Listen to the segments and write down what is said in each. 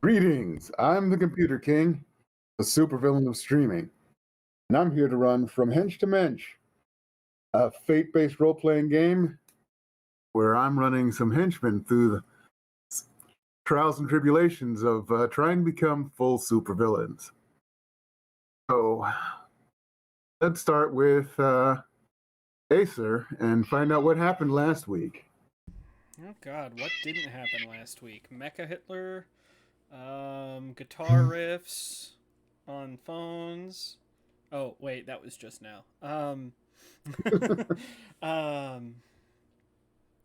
Greetings, I'm the Computer King, the supervillain of streaming, and I'm here to run From Hensch to Mensch, a fate-based role-playing game where I'm running some henchmen through the trials and tribulations of trying to become full supervillains. So, let's start with Acer and find out what happened last week. Oh God, what didn't happen last week? Mecha Hitler, guitar riffs on phones. Oh wait, that was just now. Um,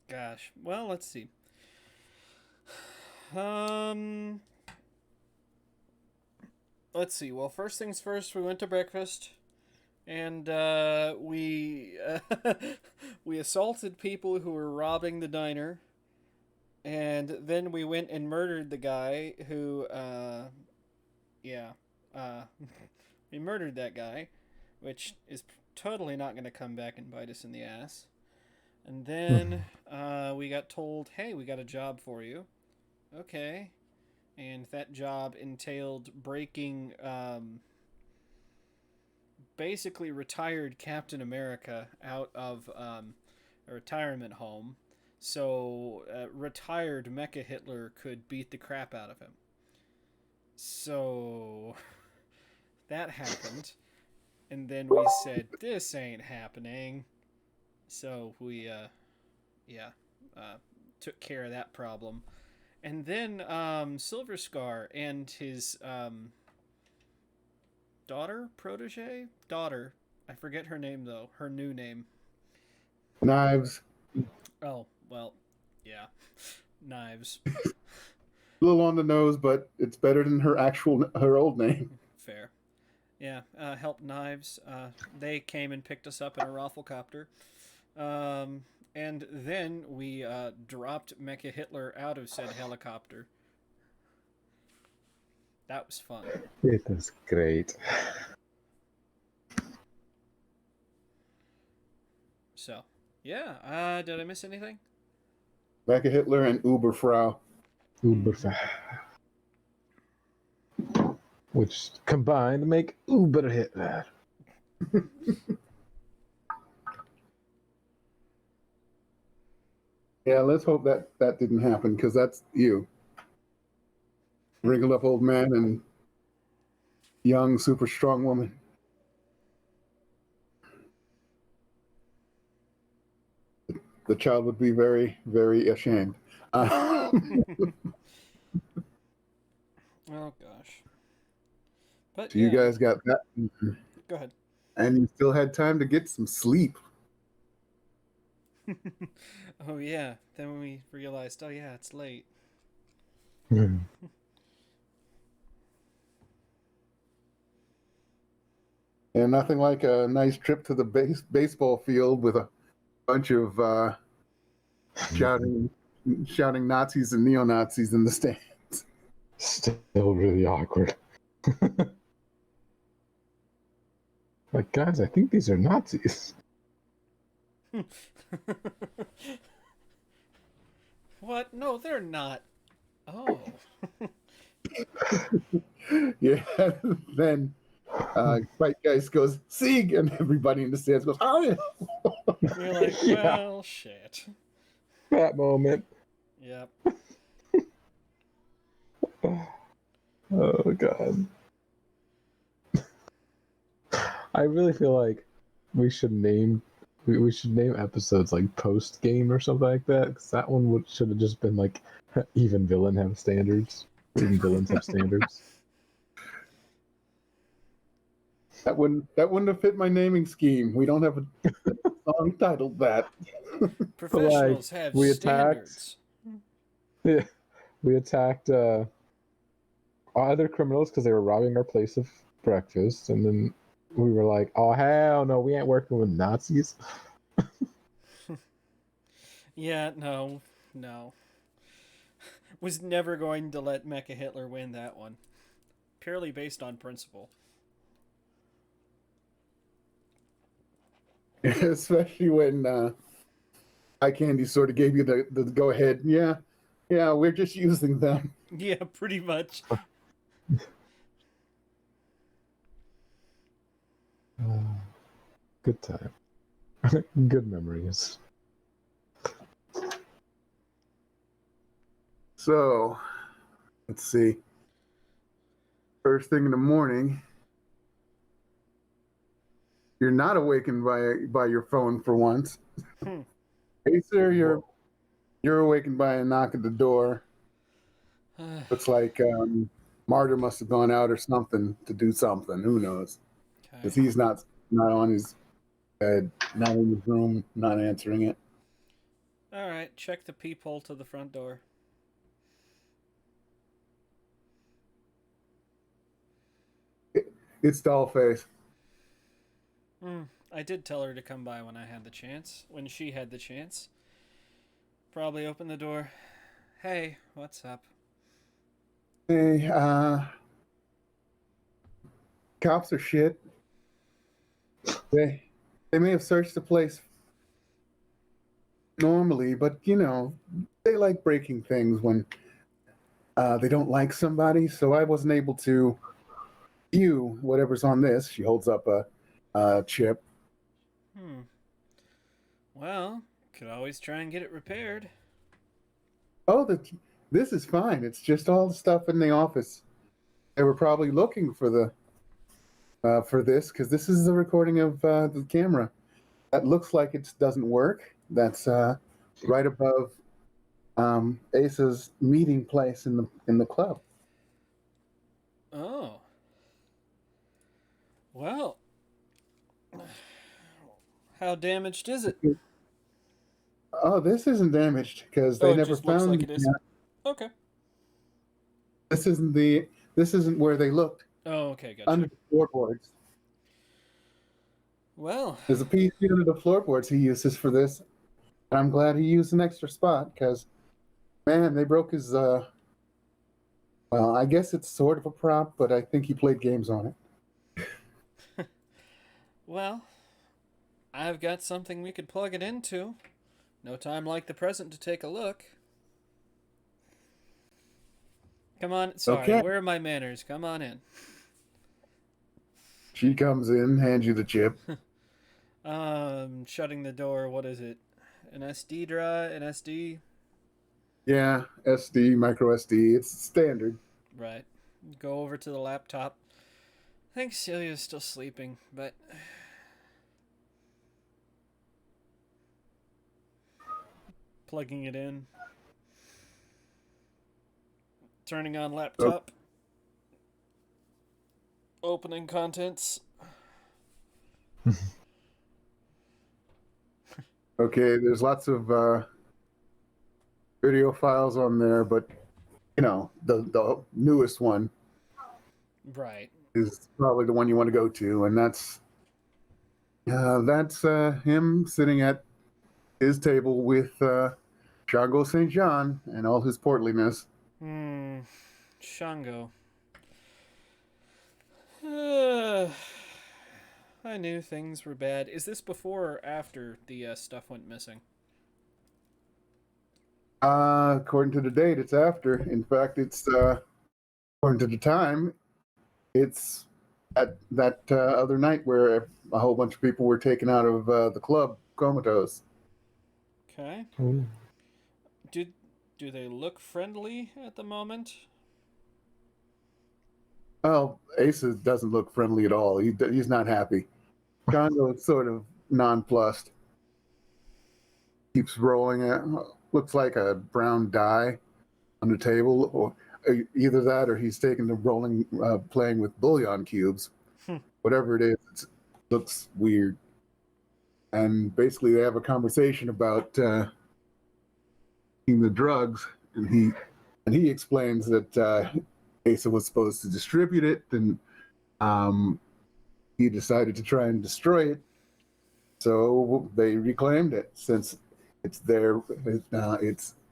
gosh. Well, let's see. Um, let's see. Well, first things first, we went to breakfast, and we assaulted people who were robbing the diner. And then we went and murdered the guy who, yeah, uh, we murdered that guy, which is totally not going to come back and bite us in the ass. And then we got told, hey, we got a job for you. Okay. And that job entailed breaking basically retired Captain America out of a retirement home so retired Mecha Hitler could beat the crap out of him. So that happened. And then we said, this ain't happening. So we, yeah, uh, took care of that problem. And then Silver Scar and his daughter. I forget her name though. Her new name. Knives, Oh well, yeah, Knives. a little on the nose, but it's better than her old name. Fair. Yeah, help Knives. They came and picked us up in a Rafflecopter. And then we dropped Mecha Hitler out of said helicopter. That was fun. It was great. So, yeah. Did I miss anything? Mecha Hitler and Uberfrau. Uber. Which combined make Uber Hitler. Yeah, let's hope that didn't happen, because that's you. Wrinkled up old man and young, super strong woman. The child would be very, very ashamed. Oh gosh. But So you guys got that. Go ahead. And you still had time to get some sleep. Oh yeah. Then we realized, oh yeah, it's late. And nothing like a nice trip to the baseball field with a bunch of shouting Nazis and neo-Nazis in the stands. Still really awkward. Like, guys, I think these are Nazis. What? No, they're not. Oh. Yeah, then Fight Geist goes, Sieg! And everybody in the stands goes, hi! You're like, Yeah. well, shit. That moment. Yep. Oh god. I really feel like we should name episodes like post game or something like that, because that one should have just been like even villain have standards. Even villains have standards. That wouldn't have fit my naming scheme. We don't have a song titled that. Professionals have we standards. Yeah, we attacked other criminals because they were robbing our place of breakfast, and then we were like, "Oh hell no, we ain't working with Nazis." Yeah, no. Was never going to let Mecha Hitler win that one. Purely based on principle. Especially when Eye Candy sort of gave you the go ahead. Yeah, we're just using them. Yeah, pretty much. Good time. Good memories. So, let's see. First thing in the morning, you're not awakened by your phone for once. Hmm. Hey, sir, you're awakened by a knock at the door. Looks like Martyr must have gone out or something to do something. Who knows? Because Okay. he's not on his bed, not in his room, not answering it. Alright, check the peephole to the front door. It's Dollface. I did tell her to come by when I had the chance. When she had the chance. Probably open the door. Hey, what's up? Hey, cops are shit. They may have searched the place normally, but they like breaking things when they don't like somebody. So I wasn't able to view whatever's on this. She holds up a chip. Well, could always try and get it repaired. Oh, this is fine. It's just all the stuff in the office. They were probably looking for for this because this is the recording of the camera. That looks like it doesn't work. That's right above Asa's meeting place in the club. Oh. Well. How damaged is it? Oh, this isn't damaged because Oh, they it never just looks found. like it is. Okay. This isn't where they looked Oh, okay, gotcha. under the floorboards. Well, There's a piece under the floorboards he uses for this, and I'm glad he used an extra spot because, man, they broke his. Well, I guess it's sort of a prop, but I think he played games on it. well, I've got something we could plug it into. No time like the present to take a look. Come on, sorry, Okay. where are my manners? Come on in. She comes in, hands you the chip. Shutting the door, what is it? An SD drive? An SD? Yeah, SD, micro SD. It's standard. Right. Go over to the laptop. I think Celia's still sleeping, but plugging it in. Turning on laptop. Opening contents. Okay, there's lots of video files on there, but the newest one Right. is probably the one you want to go to, and that's him sitting at his table with Shango St. John and all his portliness. Shango. I knew things were bad. Is this before or after the stuff went missing? According to the date, it's after. In fact, it's according to the time, it's that other night where a whole bunch of people were taken out of the club comatose. Okay. Ooh. Do they look friendly at the moment? Well, Asa doesn't look friendly at all. He's not happy. Congo is sort of nonplussed. Keeps rolling it. Looks like a brown dye on the table, or either that, or he's taken to rolling, playing with bouillon cubes. Whatever it is, it looks weird. And basically, they have a conversation about the drugs, and he explains that Asa was supposed to distribute it, and um, he decided to try and destroy it. So they reclaimed it since it's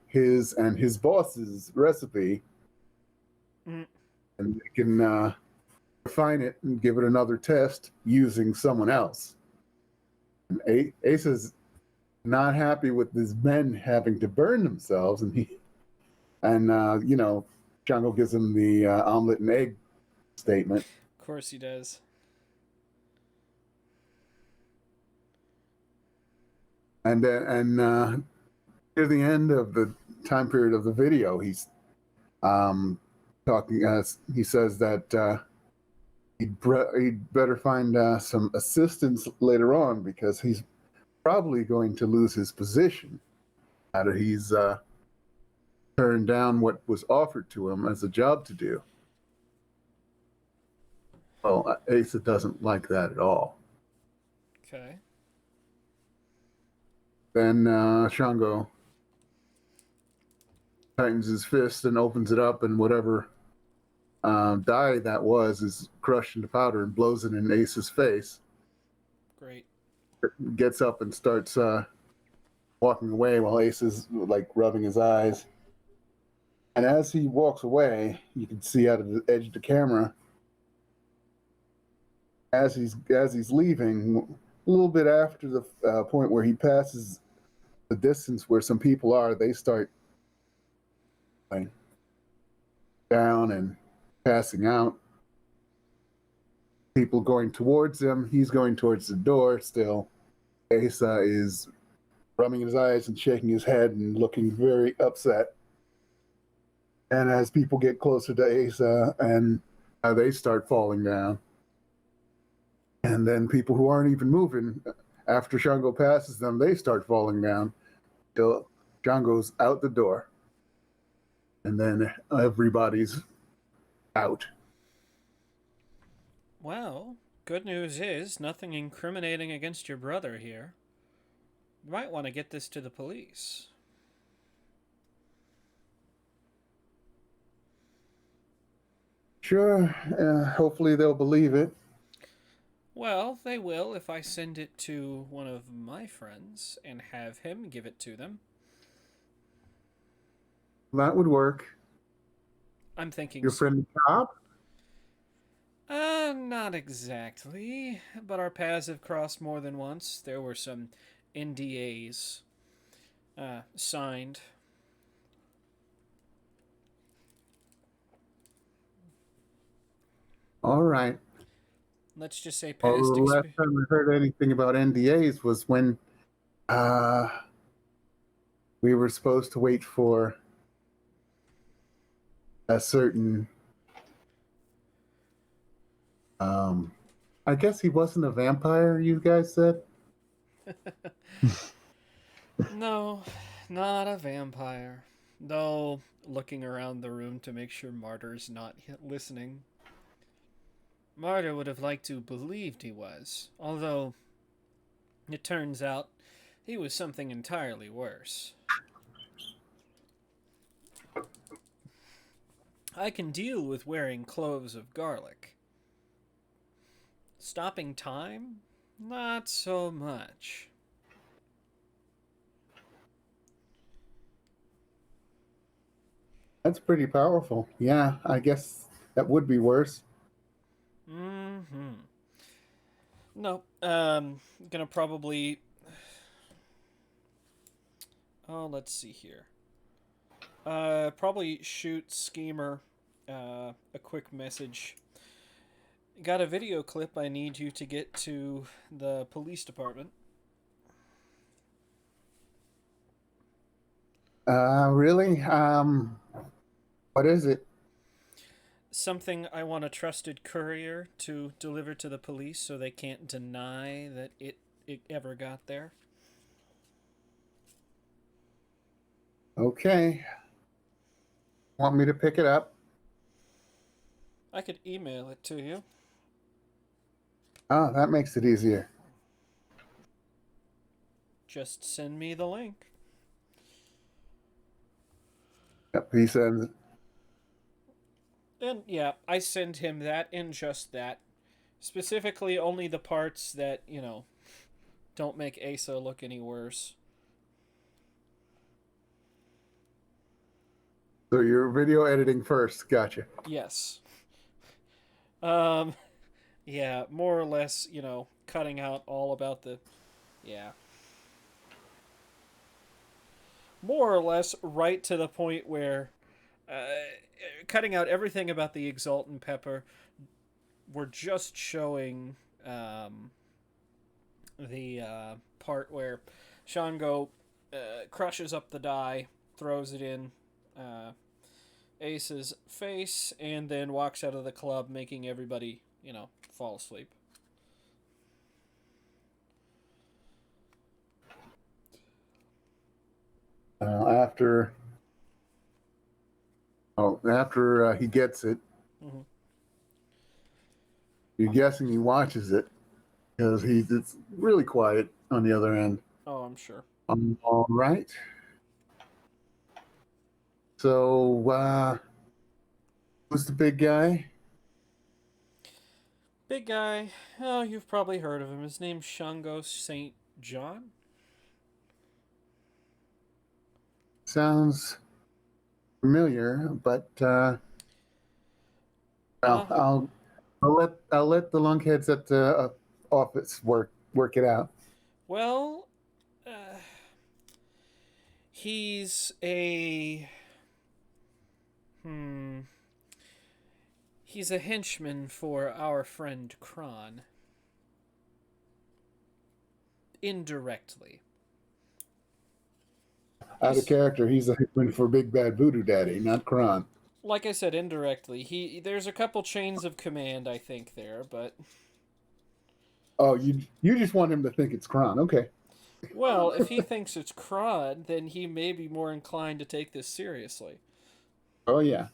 his and his boss's recipe, Mm. and they can refine it and give it another test using someone else. And Asa's not happy with these men having to burn themselves, and Jungle gives him the omelet and egg statement. Of course he does. And near the end of the time period of the video, he's talking. He says that he'd better find some assistance later on because he's probably going to lose his position after he's turned down what was offered to him as a job to do. Well, Asa doesn't like that at all. Okay. Then Shango tightens his fist and opens it up, and whatever dye that was is crushed into powder and blows it in Ace's face. Great. Gets up and starts walking away while Ace is like rubbing his eyes. And as he walks away, you can see out of the edge of the camera as he's leaving, a little bit after the point where he passes the distance where some people are, they start going down and passing out. People going towards him. He's going towards the door still. Asa is rubbing his eyes and shaking his head and looking very upset. And as people get closer to Asa, and they start falling down. And then people who aren't even moving, after Shango passes them, they start falling down till Shango's out the door. And then everybody's out. Well, good news is nothing incriminating against your brother here. You might want to get this to the police. Sure, hopefully they'll believe it. Well, they will if I send it to one of my friends and have him give it to them. That would work. I'm thinking Your friend the cop? Not exactly, but our paths have crossed more than once. There were some NDAs signed. All right. Let's just say Well, past the last experience. time I heard anything about NDAs was when uh, we were supposed to wait for a certain. I guess he wasn't a vampire, you guys said? No, not a vampire. Though, looking around the room to make sure Martyr's not listening. Martyr would have liked to believed he was, although it turns out he was something entirely worse. I can deal with wearing cloves of garlic. Stopping time? Not so much. That's pretty powerful. Yeah, I guess that would be worse. Mm-hmm. No, gonna probably... Oh, let's see here. Probably shoot Schemer a quick message got a video clip I need you to get to the police department. Really? What is it? Something I want a trusted courier to deliver to the police so they can't deny that it ever got there. Okay. Want me to pick it up? I could email it to you. Oh, that makes it easier. Just send me the link. Yep, he sends. And yeah, I send him that and just that. Specifically only the parts that, don't make Asa look any worse. So you're video editing first. Gotcha. Yes. Um, yeah, more or less, cutting out all about the. Yeah. More or less right to the point where. Cutting out everything about the Exultant Pepper. We're just showing the part where Shango crushes up the die, throws it in Ace's face, and then walks out of the club, making everybody, fall asleep. After he gets it, Mm-hmm. you're guessing he watches it because it's really quiet on the other end. Oh, I'm sure. All right. So, who's the big guy? Big guy. Oh, you've probably heard of him. His name's Shango St. John. Sounds familiar, but Uh, I'll let the lunkheads at the office work it out. well, he's a. He's a henchman for our friend Kron. Indirectly. Out of He's, character, he's a hitman for Big Bad Voodoo Daddy, not Kron. like I said, indirectly. There's a couple chains of command, I think, there, but. Oh, you just want him to think it's Kron. Okay. Well, if he thinks it's Kron, then he may be more inclined to take this seriously. Oh yeah.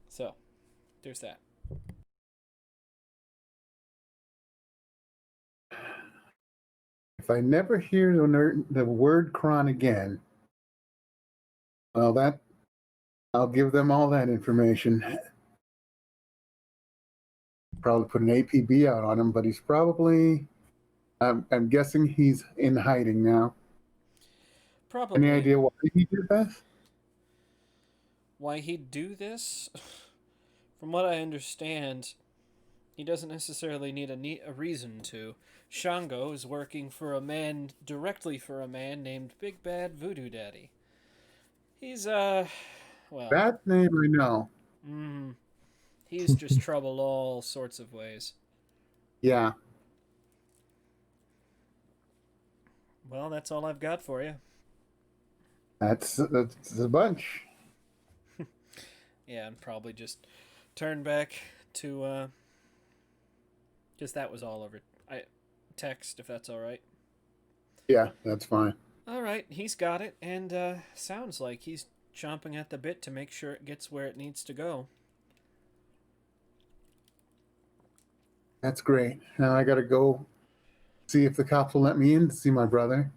So, there's that. If I never hear the word Kron again, well, that I'll give them all that information. Probably put an APB out on him, but he's probably. I'm guessing he's in hiding now. Probably. Any idea why he did that? Why he'd do this? From what I understand, he doesn't necessarily need a reason to. Shango is working directly for a man named Big Bad Voodoo Daddy. He's, well... That name I know. He's just trouble all sorts of ways. Yeah. Well, that's all I've got for you. That's a bunch. Yeah, and probably just turn back to, just that was all over text, if that's all right. Yeah, that's fine. All right, he's got it, and sounds like he's chomping at the bit to make sure it gets where it needs to go. That's great. Now I gotta go see if the cops will let me in to see my brother.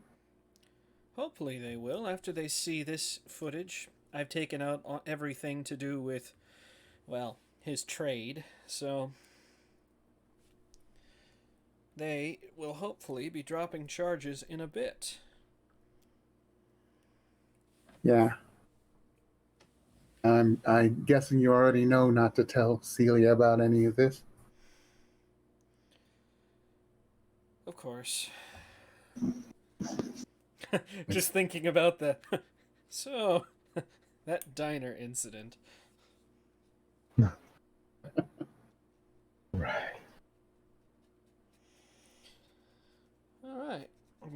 Hopefully they will after they see this footage. I've taken out everything to do with, well, his trade, so they will hopefully be dropping charges in a bit. Yeah. I'm guessing you already know not to tell Celia about any of this. Of course. Just thinking about the... So, that diner incident.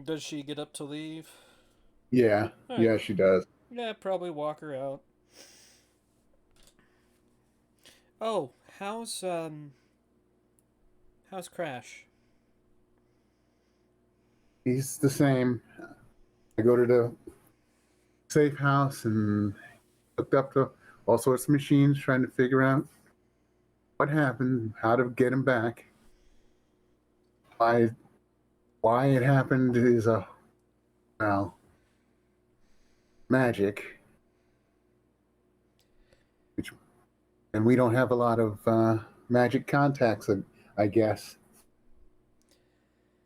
Does she get up to leave? Yeah, All right. yeah, she does. Yeah, probably walk her out. Oh, how's Crash? He's the same. I go to the safe house and hooked up to all sorts of machines trying to figure out what happened, how to get him back. Why why it happened is a well magic, which and we don't have a lot of magic contacts. I guess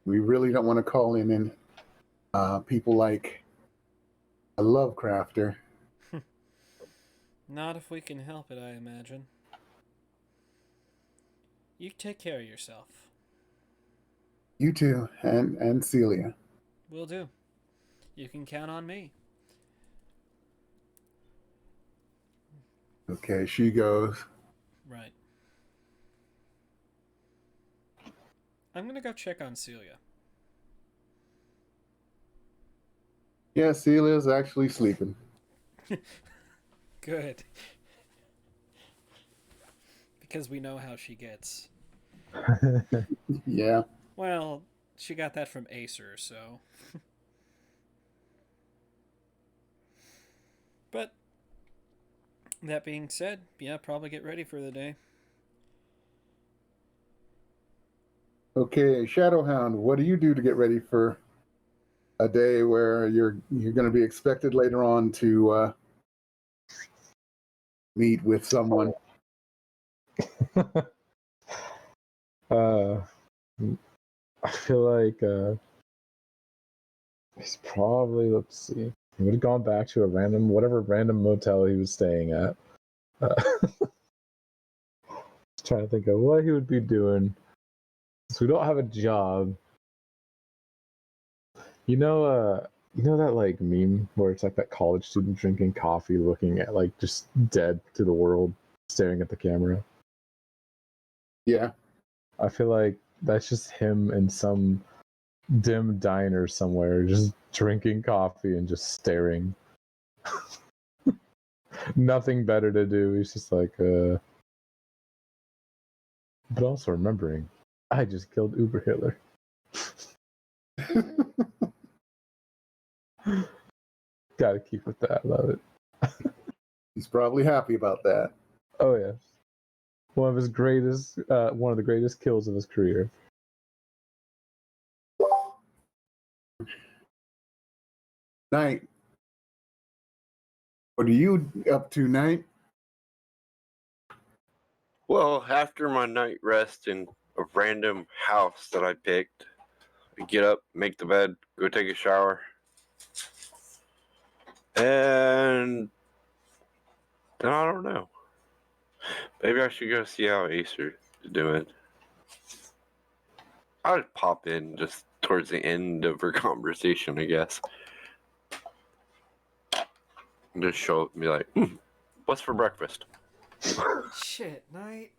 we really don't want to call in people like a Lovecrafter. Not if we can help it, I imagine. You take care of yourself. You too, and Celia. Will do. You can count on me. Okay, she goes. Right. I'm gonna go check on Celia. Yeah, Celia's actually sleeping. Good. Because we know how she gets. Yeah. Well, she got that from Acer, so. But, that being said, yeah, probably get ready for the day. Okay, Shadowhound, what do you do to get ready for a day where you're going to be expected later on to meet with someone? uh, I feel like he's probably, let's see, he would have gone back to whatever random motel he was staying at. Just trying to think of what he would be doing. So we don't have a job. You know that like meme where it's like that college student drinking coffee, looking at like just dead to the world, staring at the camera. Yeah. I feel like that's just him in some dim diner somewhere, just drinking coffee and just staring. Nothing better to do. He's just like, but also remembering, I just killed Uber Hitler. Gotta keep with that. Love it. He's probably happy about that. Oh yeah, one of the greatest kills of his career. Night. What are you up to, Night? Well, after my night rest in a random house that I picked, I get up, make the bed, go take a shower, and then I don't know. Maybe I should go see how Acer is doing. I'll just pop in just towards the end of her conversation, I guess. And just show up and be like, what's for breakfast? Shit, Night.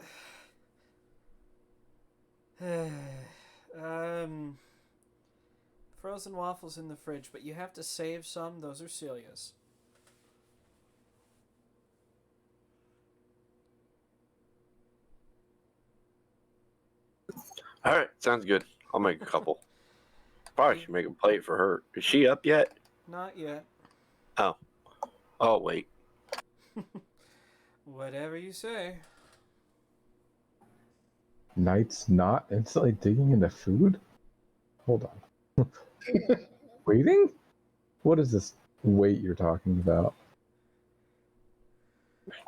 Frozen waffles in the fridge, but you have to save some. Those are Celia's. All right, sounds good. I'll make a couple. Probably should make a plate for her. Is she up yet? Not yet. Oh. Oh, wait. Whatever you say. Knight's not instantly digging into food? Hold on. Waiting? What is this wait you're talking about?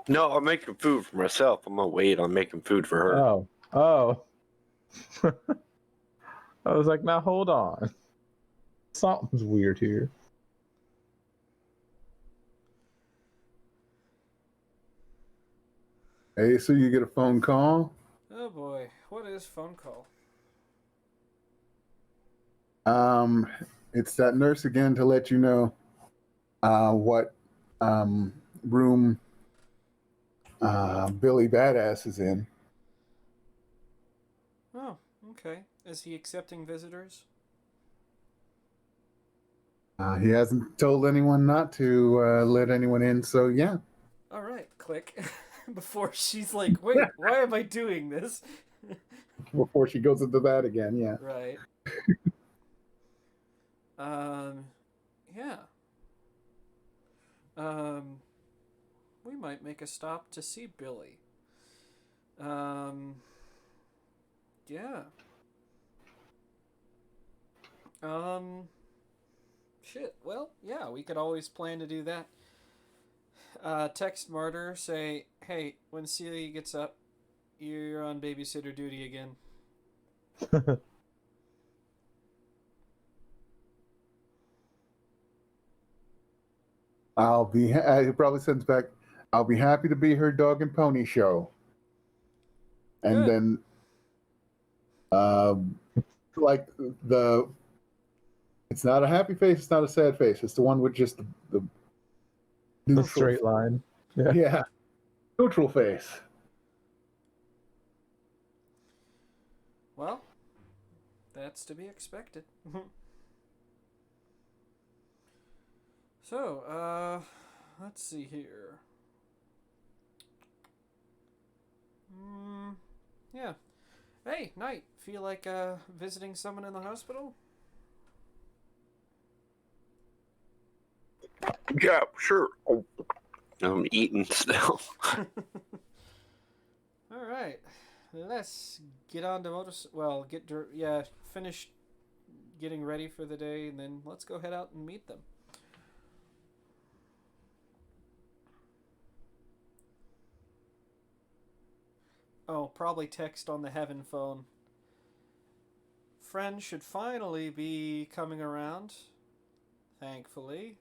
No, I'm making food for myself. I'm gonna wait on making food for her. Oh. I was like, now hold on. Something's weird here. Hey, so you get a phone call. Oh boy, what is phone call? It's that nurse again to let you know what room Billy Badass is in. Oh, okay. Is he accepting visitors? He hasn't told anyone not to let anyone in, so yeah. All right, click. Before she's like, wait, why am I doing this? Before she goes into that again, yeah. Right. Yeah. We might make a stop to see Billy. Yeah. Shit. Well, yeah, we could always plan to do that. Text Martyr, say, hey, when Celia gets up, you're on babysitter duty again. He probably sends back, I'll be happy to be her dog and pony show. And Good. then, like it's not a happy face, it's not a sad face. It's the one with just the The neutral, straight line. Yeah. yeah, neutral face. Well, that's to be expected. So, let's see here. Yeah. Hey, Knight, feel like visiting someone in the hospital? Yeah, sure. Oh, I'm eating still. All right. Let's get on to finish getting ready for the day, and then let's go head out and meet them. Oh, probably text on the heaven phone. Friend should finally be coming around. Thankfully.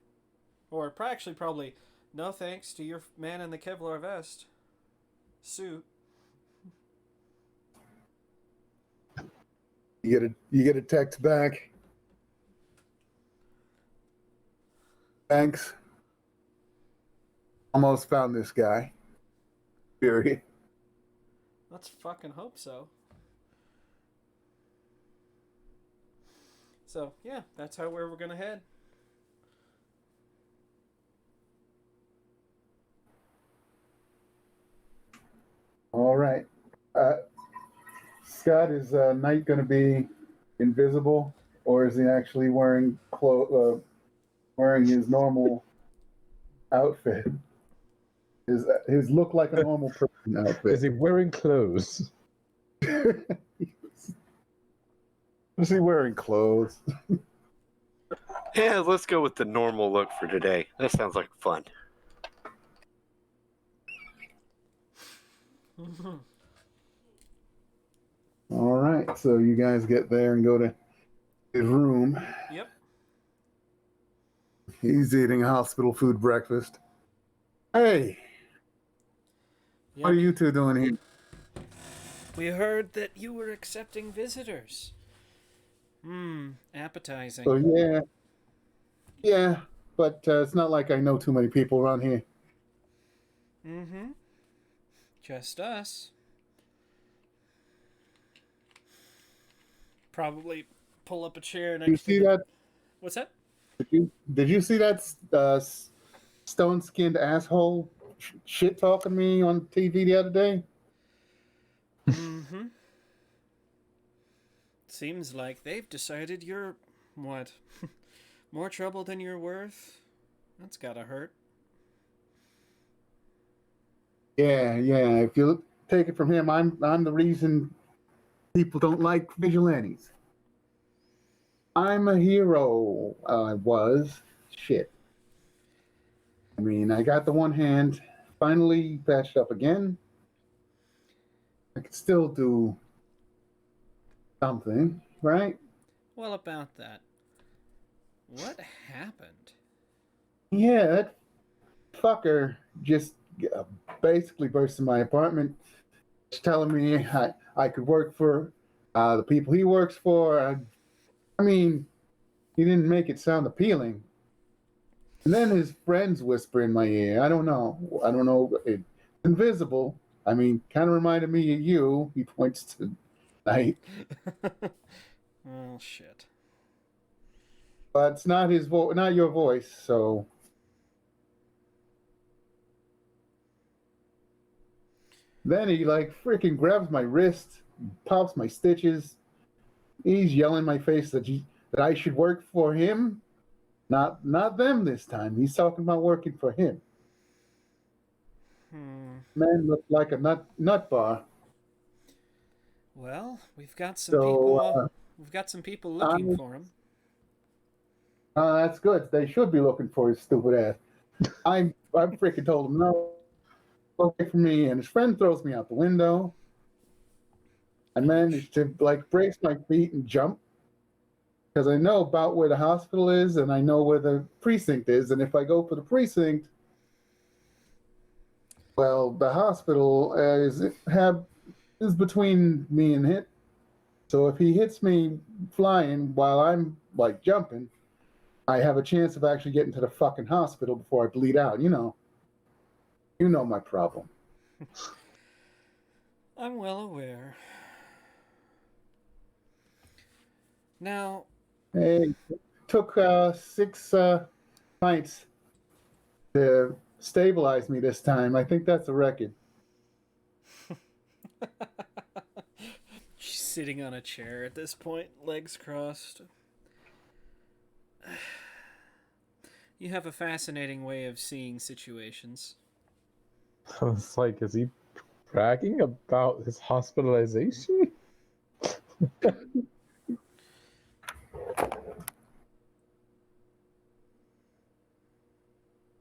Or actually, probably, no thanks to your man in the Kevlar vest. Suit. You get a text back. Thanks. Almost found this guy. Period. Let's fucking hope so. So, yeah, that's where we're gonna head. All right. Scott, is Knight going to be invisible, or is he actually wearing his normal outfit? His look like a normal person outfit. Is he wearing clothes? Is he wearing clothes? Yeah, let's go with the normal look for today. That sounds like fun. All right. So you guys get there and go to his room. Yep. He's eating hospital food breakfast. Hey, what are you two doing here? We heard that you were accepting visitors. Appetizing. So yeah, but it's not like I know too many people around here. Just us. Probably pull up a chair next You see that? What's that? Did you see that stone-skinned asshole shit talking me on TV the other day? Seems like they've decided you're, what, more trouble than you're worth? That's gotta hurt. Yeah. If you take it from him, I'm the reason people don't like vigilantes. I'm a hero. I was. Shit. I mean, I got the one hand finally patched up again. I could still do something, right? Well, about that. What happened? Yeah, that fucker just basically burst in my apartment, telling me I could work for the people he works for. I mean, he didn't make it sound appealing. And then his friends whisper in my ear. I don't know. It's invisible. I mean, kind of reminded me of you. He points to Knight. Oh, shit. but it's not his voice, not your voice. So then he like freaking grabs my wrist, pops my stitches. He's yelling in my face that I should work for him, not them this time. He's talking about working for him. Man looked like a nut bar. Well, we've got some So people. We've got some people looking for him. that's good. They should be looking for his stupid ass. I freaking told him no, away from me, and his friend throws me out the window. I managed to like brace my feet and jump because I know about where the hospital is and I know where the precinct is. And if I go for the precinct, well, the hospital is between me and him. So if he hits me flying while I'm like jumping, I have a chance of actually getting to the fucking hospital before I bleed out. You know my problem. I'm well aware. Now, Hey, took 6 pints to stabilize me this time. I think that's a record. she's sitting on a chair at this point, legs crossed. You have a fascinating way of seeing situations. I was like, is he bragging about his hospitalization?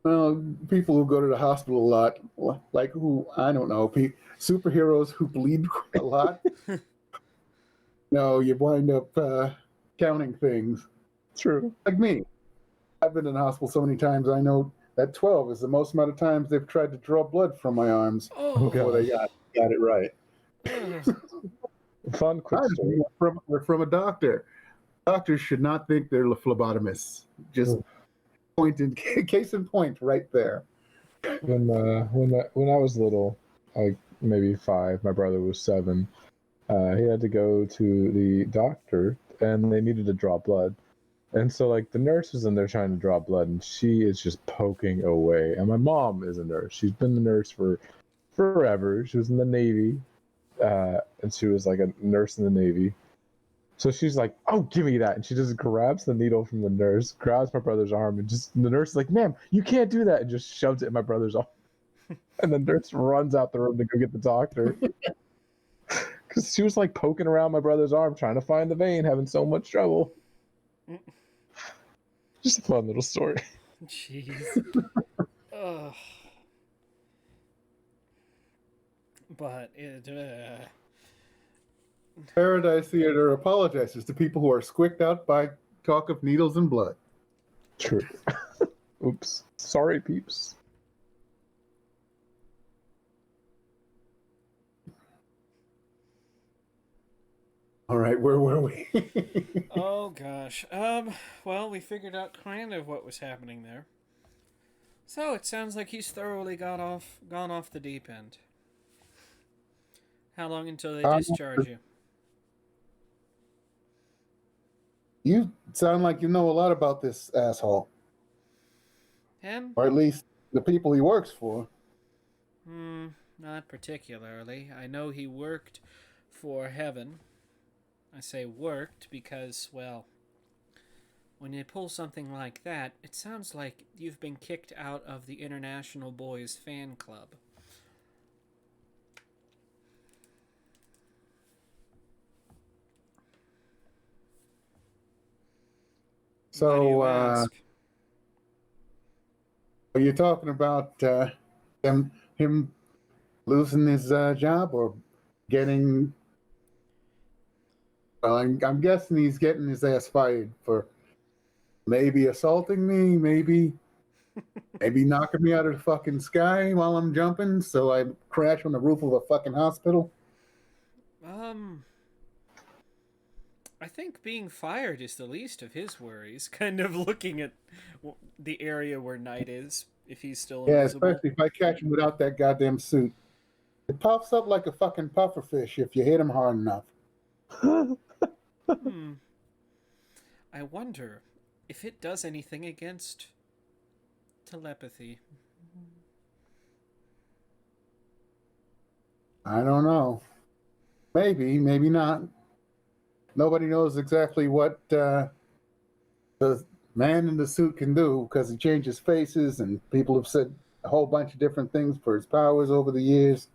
Well, people who go to the hospital a lot, like who, I don't know, superheroes who bleed a lot. No, you wind up counting things. True. Like me. I've been in the hospital so many times, I know that 12 is the most amount of times they've tried to draw blood from my arms before they got it right. Fun quick story. From a doctor. Doctors should not think they're phlebotomists. Just case in point right there. When I was little, like maybe 5, my brother was 7. He had to go to the doctor, and they needed to draw blood. And so, like, the nurse was in there trying to draw blood, and she is just poking away. And my mom is a nurse. She's been a nurse for forever. She was in the Navy, and she was like a nurse in the Navy. So she's like, "Oh, give me that!" And she just grabs the needle from the nurse, grabs my brother's arm, and the nurse is like, "Ma'am, you can't do that!" and just shoves it in my brother's arm. And the nurse runs out the room to go get the doctor because she was like poking around my brother's arm, trying to find the vein, having so much trouble. Just a fun little story. Jeez. Ugh. But it. Paradise Theater apologizes to people who are squicked out by talk of needles and blood. True. Oops. Sorry, peeps. All right, where were we? Oh gosh. Well, we figured out kind of what was happening there. So it sounds like he's thoroughly gone off the deep end. How long until they discharge you? You sound like you know a lot about this asshole. Him? Or at least the people he works for. Not particularly. I know he worked for Heaven. I say worked because, well, when you pull something like that, it sounds like you've been kicked out of the International Boys Fan Club. Why do you ask? Are you talking about him losing his job or getting? Well, I'm guessing he's getting his ass fired for maybe assaulting me, maybe knocking me out of the fucking sky while I'm jumping, so I crash on the roof of a fucking hospital. I think being fired is the least of his worries. Kind of looking at the area where Knight is, if he's still invisible. Especially if I catch him without that goddamn suit. It pops up like a fucking pufferfish if you hit him hard enough. I wonder, if it does anything against telepathy. I don't know. Maybe, maybe not. Nobody knows exactly what the man in the suit can do because he changes faces, and people have said a whole bunch of different things for his powers over the years.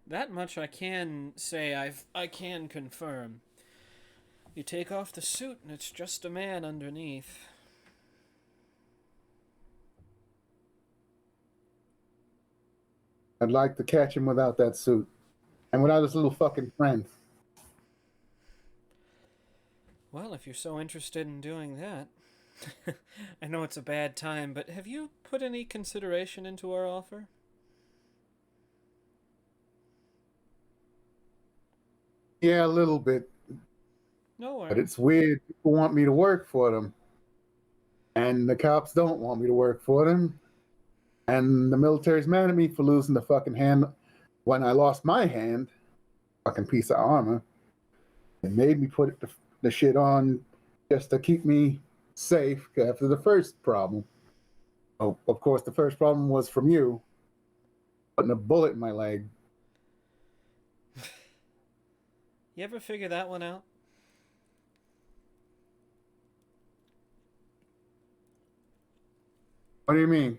That much I can say. I can confirm. You take off the suit and it's just a man underneath. I'd like to catch him without that suit and without his little fucking friend. Well, if you're so interested in doing that. I know it's a bad time, but have you put any consideration into our offer? Yeah, a little bit, No but worries. it's weird. People want me to work for them, and the cops don't want me to work for them, and the military's mad at me for losing the fucking hand when I lost my hand, fucking piece of armor. They made me put the shit on just to keep me safe after the first problem. Oh, of course, the first problem was from you putting a bullet in my leg. You ever figure that one out? What do you mean?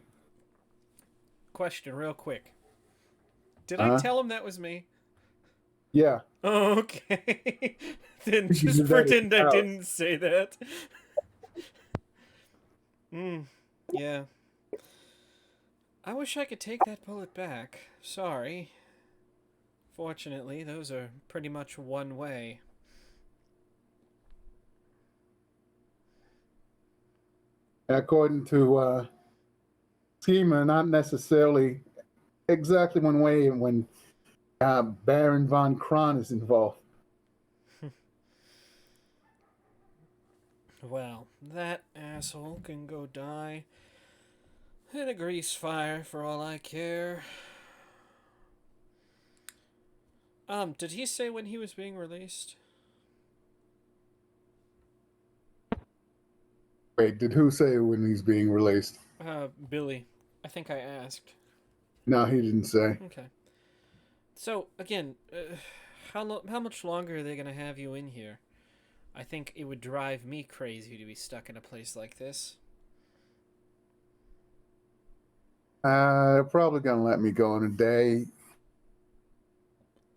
Question, real quick. Did I Uh-huh. tell him that was me? Yeah. Oh, okay. Then You just did that at pretend your I house. didn't say that. Yeah. I wish I could take that bullet back. Sorry. Fortunately, those are pretty much one way. According to schema, not necessarily exactly one way when Baron von Kron is involved. Well, that asshole can go die in a grease fire for all I care. Did he say when he was being released? Wait, did who say when he's being released? Billy. I think I asked. No, he didn't say. Okay. So, again, how much longer are they going to have you in here? I think it would drive me crazy to be stuck in a place like this. They're probably gonna let me go in a day.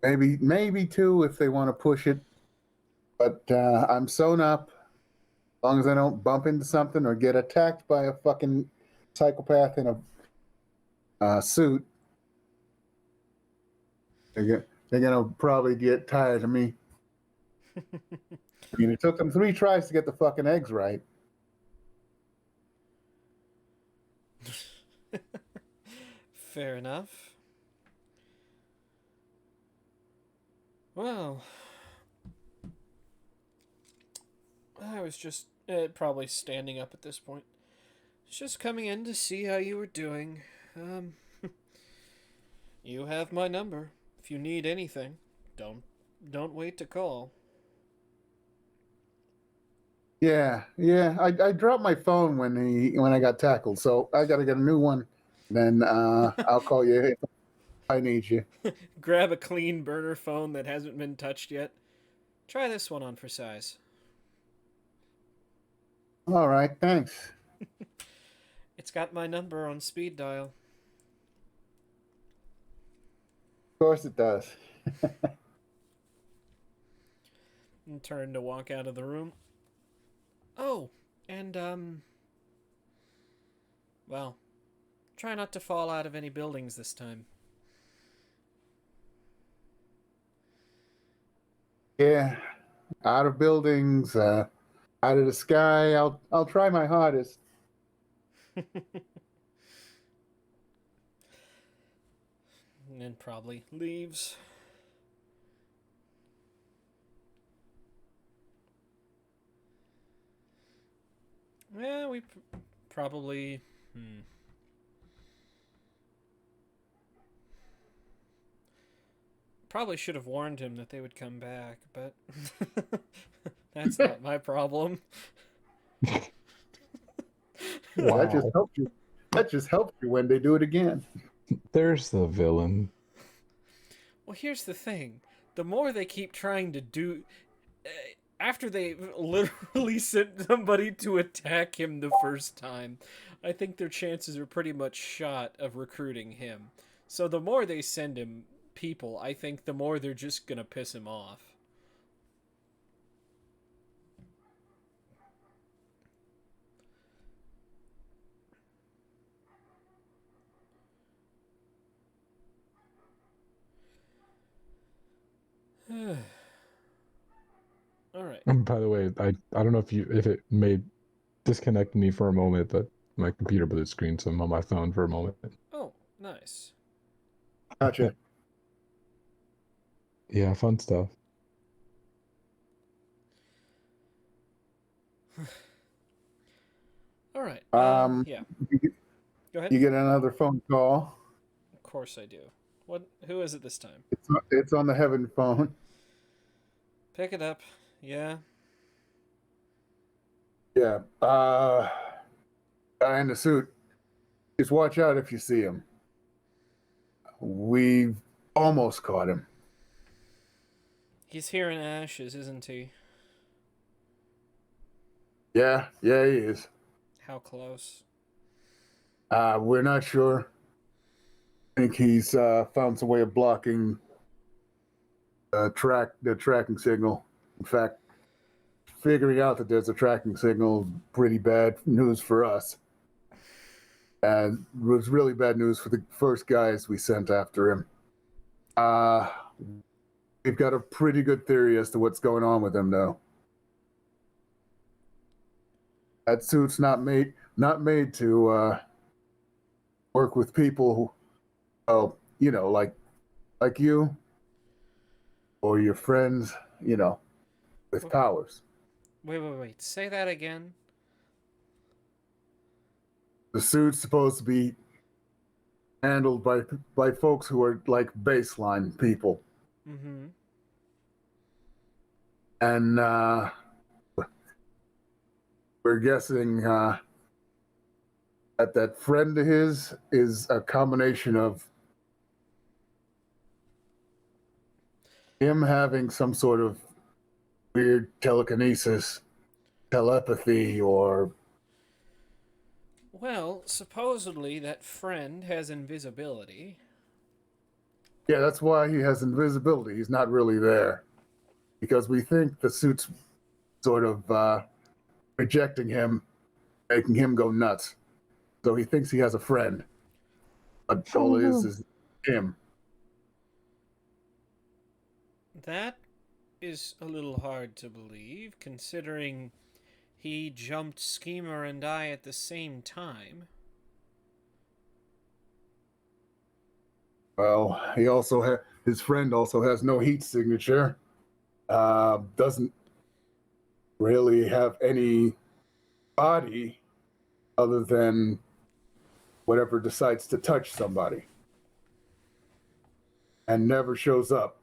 Maybe two if they want to push it. But I'm sewn up. As long as I don't bump into something or get attacked by a fucking psychopath in a suit, they're gonna probably get tired of me. I mean, it took them 3 tries to get the fucking eggs right. Fair enough. Well, I was just probably standing up at this point. Just coming in to see how you were doing. You have my number. If you need anything, don't wait to call. Yeah. I dropped my phone when I got tackled, so I got to get a new one. Then I'll call you if I need you. Grab a clean burner phone that hasn't been touched yet. Try this one on for size. All right, thanks. It's got my number on speed dial. Of course it does. And turn to walk out of the room. Oh, and well, try not to fall out of any buildings this time. Yeah, out of buildings, out of the sky. I'll try my hardest. And then probably leaves. Yeah, we probably. Probably should have warned him that they would come back, but that's not my problem. Wow. That just helps you. That just helps you when they do it again. There's the villain. Well, here's the thing: the more they keep trying to do, after they literally sent somebody to attack him the first time, I think their chances are pretty much shot of recruiting him. So the more they send him people, I think the more they're just gonna piss him off. All right. By the way, I don't know if it made disconnect me for a moment, but my computer blue screen, so I'm on my phone for a moment. Oh, nice. Gotcha. Yeah, fun stuff. All right. Yeah. You Go ahead. you get another phone call. Of course I do. What? Who is it this time? It's on the heaven phone. Pick it up. Yeah. Yeah. Guy in the suit. Just watch out if you see him. We've almost caught him. He's here in ashes, isn't he? Yeah, he is. How close? We're not sure. I think he's found some way of blocking the tracking signal. In fact, figuring out that there's a tracking signal is pretty bad news for us. And it was really bad news for the first guys we sent after him. We've got a pretty good theory as to what's going on with him, though. That suit's not made to work with people who, oh, like you or your friends, with powers. Wait. Say that again. The suit's supposed to be handled by folks who are like baseline people, Mm-hmm. and we're guessing that friend of his is a combination of him having some sort of weird telekinesis, telepathy, or Well, supposedly that friend has invisibility. yeah, that's why he has invisibility. He's not really there because we think the suit's sort of rejecting him, making him go nuts. So he thinks he has a friend, but all it is him. That is a little hard to believe, considering he jumped Schemer and I at the same time. Well, his friend also has no heat signature. Doesn't really have any body other than whatever decides to touch somebody, and never shows up,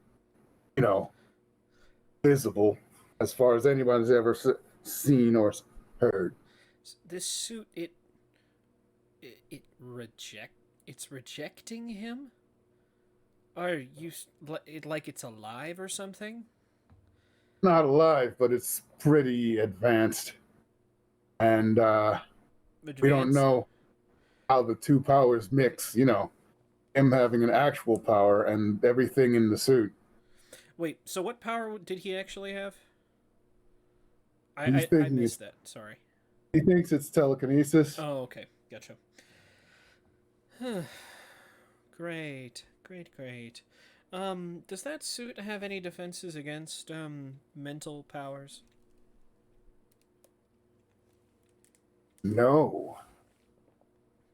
visible as far as anybody's ever seen or heard. This suit, it's rejecting him? Are you like it's alive or something? Not alive, but it's pretty advanced, and we don't Advanced? know how the two powers mix. Him having an actual power and everything in the suit. Wait, so what power did he actually have? He's I thinking missed that. Sorry. he thinks it's telekinesis. Oh, okay. Gotcha. Great. Does that suit have any defenses against mental powers? No,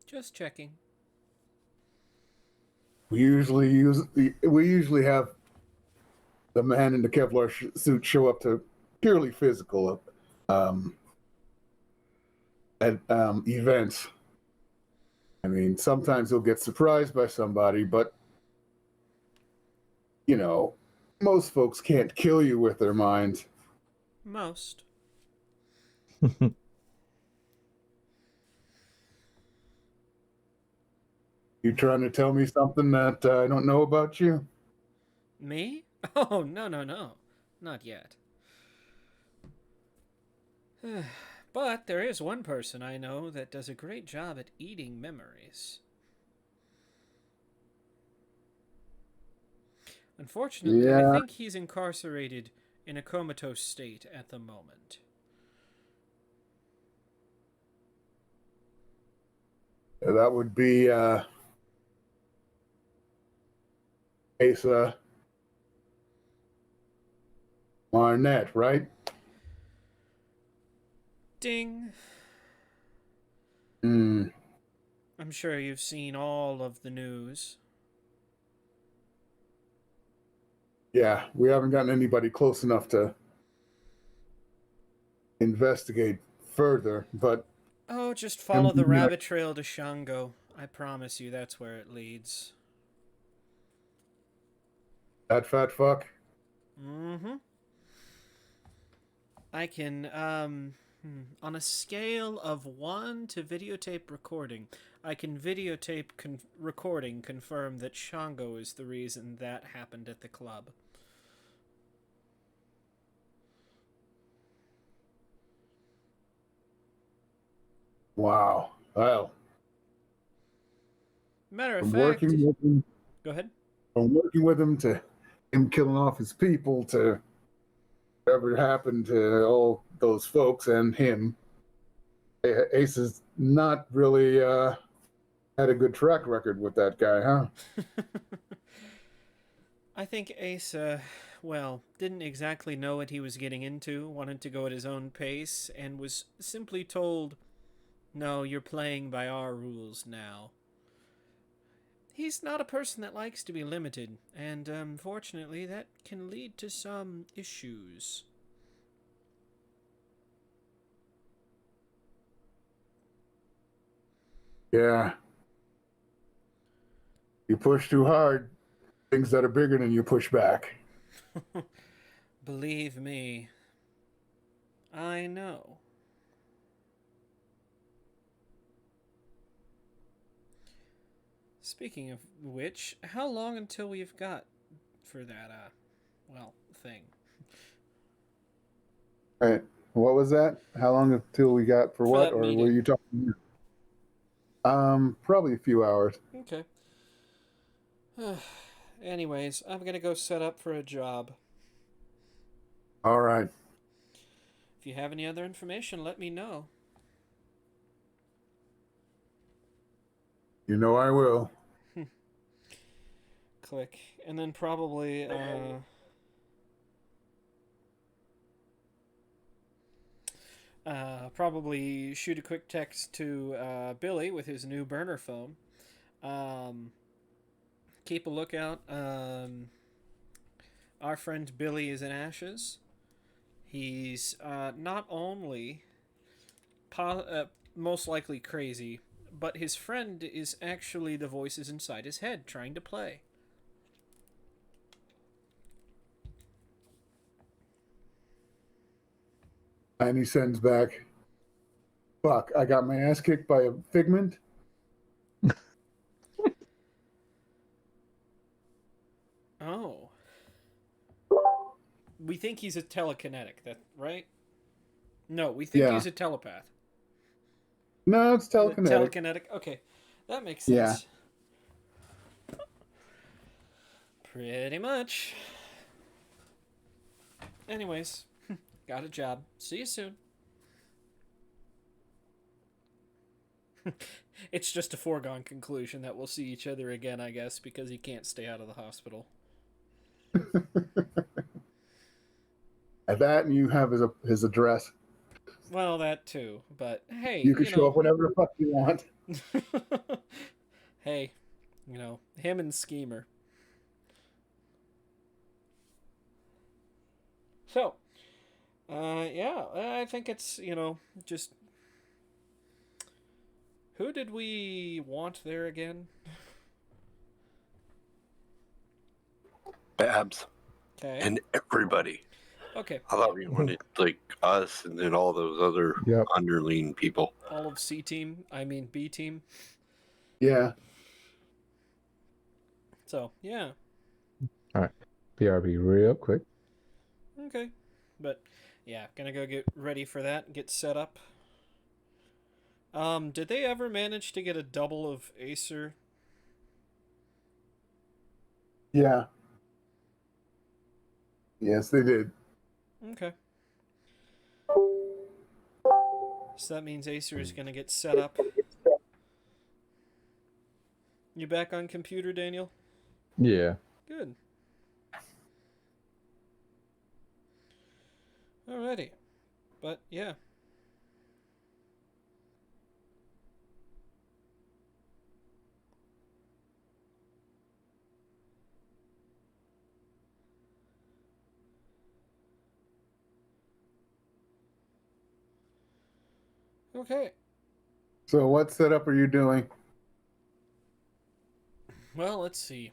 Just checking. we usually have the man in the Kevlar suit show up to purely physical at events. I mean, sometimes he'll get surprised by somebody, but most folks can't kill you with their minds. Most. You trying to tell me something that I don't know about you? Me? Oh, no, no, no. Not yet. But there is one person I know that does a great job at eating memories. Unfortunately, I Yeah, think he's incarcerated in a comatose state at the moment. that would be Asa Marnette, right? Ding! Hmm. I'm sure you've seen all of the news. Yeah, we haven't gotten anybody close enough to investigate further, but Oh, just him follow the rabbit trail to Shango. I promise you that's where it leads. that fat fuck. Mm-hmm. I can, on a scale of 1 to videotape recording, I can videotape recording confirm that Shango is the reason that happened at the club. Wow. Well, Matter of from fact, working with him, go ahead. from working with him to him killing off his people to whatever happened to all those folks and him, Ace has not really had a good track record with that guy, huh? I think Ace, well, didn't exactly know what he was getting into, wanted to go at his own pace, and was simply told, no, you're playing by our rules now. He's not a person that likes to be limited, and unfortunately, that can lead to some issues. Yeah. You push too hard, things that are bigger than you push back. Believe me, I know. Speaking of which, how long until we've got for that, well, thing? Right. What was that? How long until we got for For what? that Or were meeting. you talking? Probably a few hours. Okay. Anyways, I'm gonna go set up for a job. All right. If you have any other information, let me know. You know I will. Click. And then probably, probably shoot a quick text to Billy with his new burner phone. Um, keep a lookout. Our friend Billy is in ashes. He's not only most likely crazy, but his friend is actually the voices inside his head trying to play. And he sends back, fuck, I got my ass kicked by a figment. Oh. We think he's a telekinetic, that right? No, we think Yeah. he's a telepath. No, it's telekinetic. Telekinetic. Okay, that makes Yeah. sense. Pretty much. Anyways, got a job. See you soon. It's just a foregone conclusion that we'll see each other again, I guess, because he can't stay out of the hospital. At that, and you have his address. Well, that too. But hey, You can show up whenever the fuck you want. Hey, him and Schemer. So, yeah, I think it's, just. Who did we want there again? Babs Okay. and everybody. Okay. I thought we wanted like us and then all those other underling people. All of B team. Yeah. So, yeah. BRB real quick. Okay. But, yeah, gonna go get ready for that, get set up. Did they ever manage to get a double of Acer? Yeah. Yes, they did. Okay. So that means Acer is gonna get set up. You back on computer, Daniel? Yeah. Good. Alrighty. But, yeah. Okay. So what setup are you doing? Well, let's see.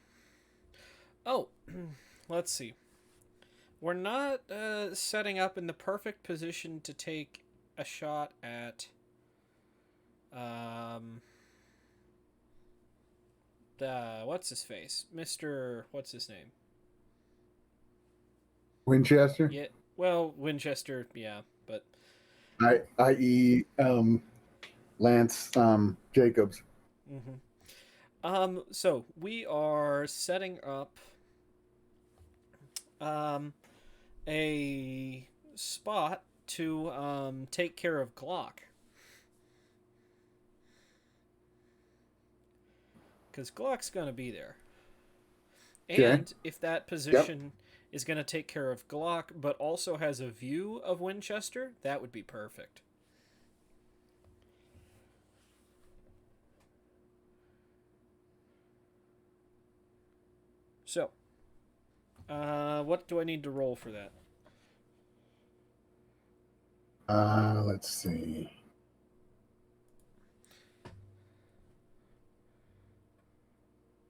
Oh, let's see. We're not setting up in the perfect position to take a shot at the what's his face, Mister. What's his name? Winchester? Yeah. Well, Winchester. Yeah, but I.e. Lance Jacobs. mm-hmm. So we are setting up a spot to take care of Glock. Because Glock's going to be there. Okay. And if that position is going to take care of Glock, but also has a view of Winchester, that would be perfect. So, what do I need to roll for that? Let's see.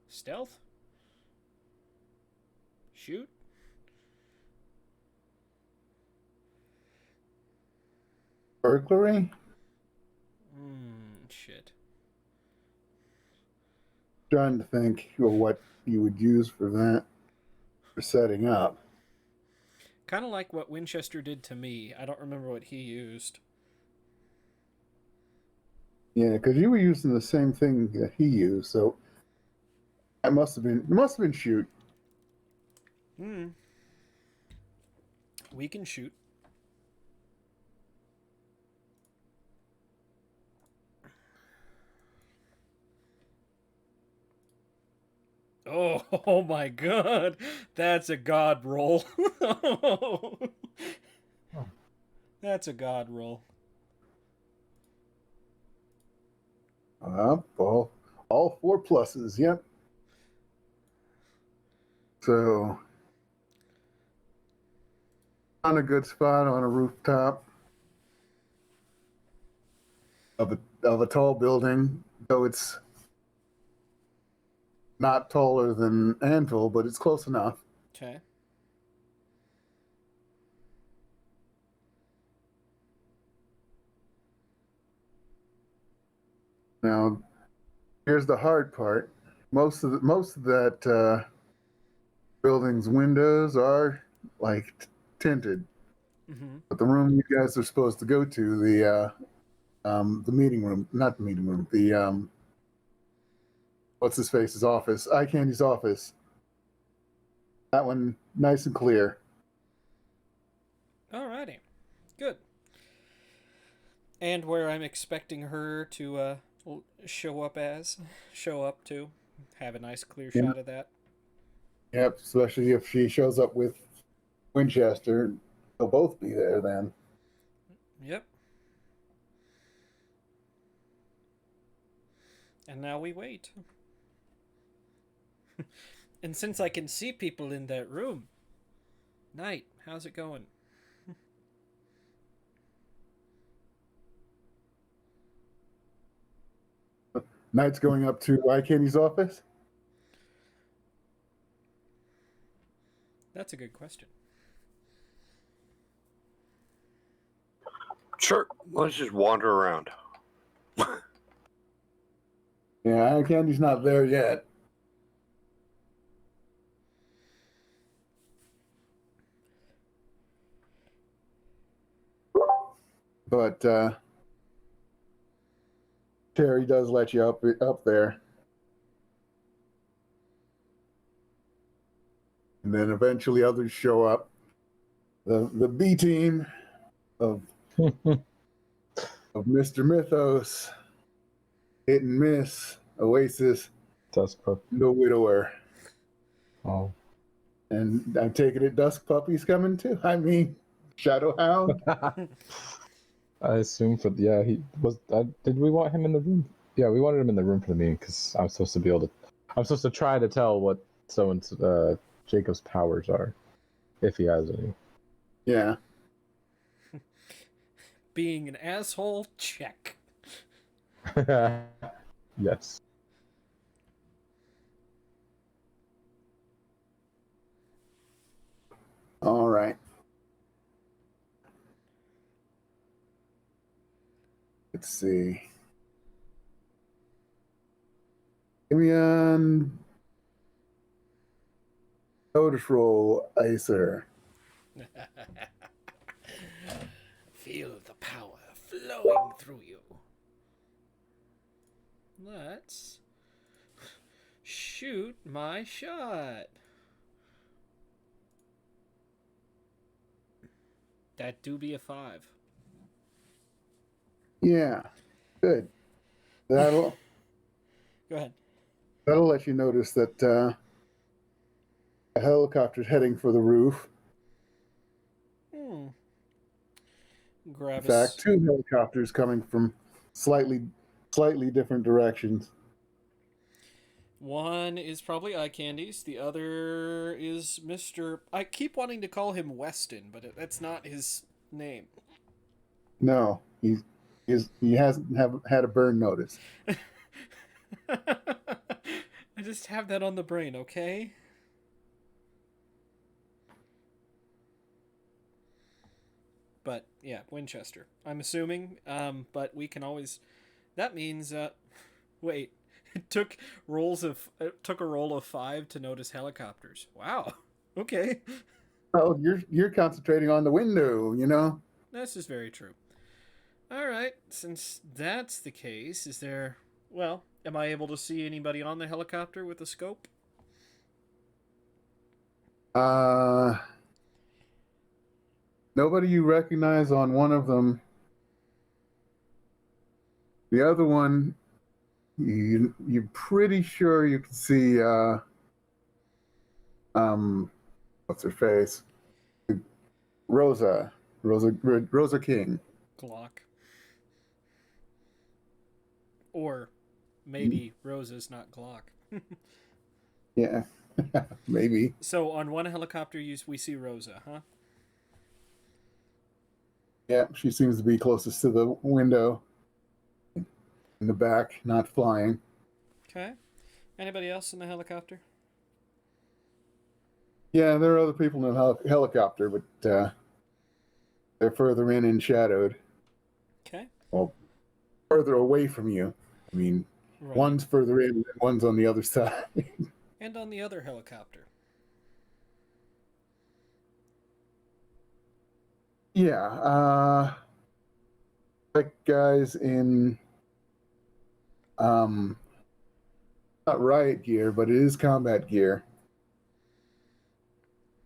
Stealth? Shoot? Burglary? Shit. Trying to think of what you would use for that, for setting up. Kind of like what Winchester did to me. I don't remember what he used. Yeah, because you were using the same thing that he used, so it must have been shoot. We can shoot. Oh my god. That's a god roll. That's a god roll. All four pluses. Yep. So on a good spot on a rooftop of a tall building, though it's not taller than Anvil, but it's close enough. Okay. Now, here's the hard part. Most of that building's windows are like tinted, Mm-hmm. but the room you guys are supposed to go to, the meeting room, not the meeting room, the what's his face's office, Eye Candy's office. That one nice and clear. Alrighty. Good. And where I'm expecting her to show up to, have a nice clear Yeah. shot of that. Yep, especially if she shows up with Winchester, they'll both be there then. Yep. And now we wait. And since I can see people in that room, Knight, how's it going? Knight's going up to Eye Candy's office. That's a good question. Sure, let's just wander around. Yeah, Eye Candy's not there yet. But Terry does let you up there. And then eventually others show up. The B team of Mr. Mythos, Hit and Miss, Oasis, Dusk Pup. The Widower. Oh. And I'm taking it Dusk Puppy's coming too. I mean, Shadow Hound. I assume for he was. Did we want him in the room? Yeah, we wanted him in the room for the meeting because I'm supposed to be able to. I'm supposed to try to tell what Jacob's powers are, if he has any. Yeah. Being an asshole, check. Yes. All right. Let's see. Give me a notice roll, Acer. Feel the power flowing through you. Let's shoot my shot. That do be a 5. Yeah. Good. That'll Go ahead. let you notice that a helicopter's heading for the roof. Grab In fact, 2 helicopters coming from slightly different directions. One is probably Eye Candy's. The other is Mr. I keep wanting to call him Weston, but that's not his name. No, he hasn't had a burn notice. I just have that on the brain, okay? But yeah, Winchester. I'm assuming. But we can always. That means. Wait. It took a roll of 5 to notice helicopters. Wow. Okay. Oh, you're concentrating on the window, you know. This is very true. All right. Since that's the case, is there? Well, am I able to see anybody on the helicopter with a scope? Nobody you recognize on one of them. The other one, you're pretty sure you can see. What's her face? Rosa King. Glock. Or maybe Rosa's not Glock. Yeah, maybe. So on one helicopter, we see Rosa, huh? Yeah, she seems to be closest to the window. In the back, not flying. Okay. Anybody else in the helicopter? Yeah, there are other people in the helicopter, but they're further in and shadowed. Okay. Well, further away from you. I mean, Right. one's further in and one's on the other side. And on the other helicopter. Yeah, like guys in not riot gear, but it is combat gear.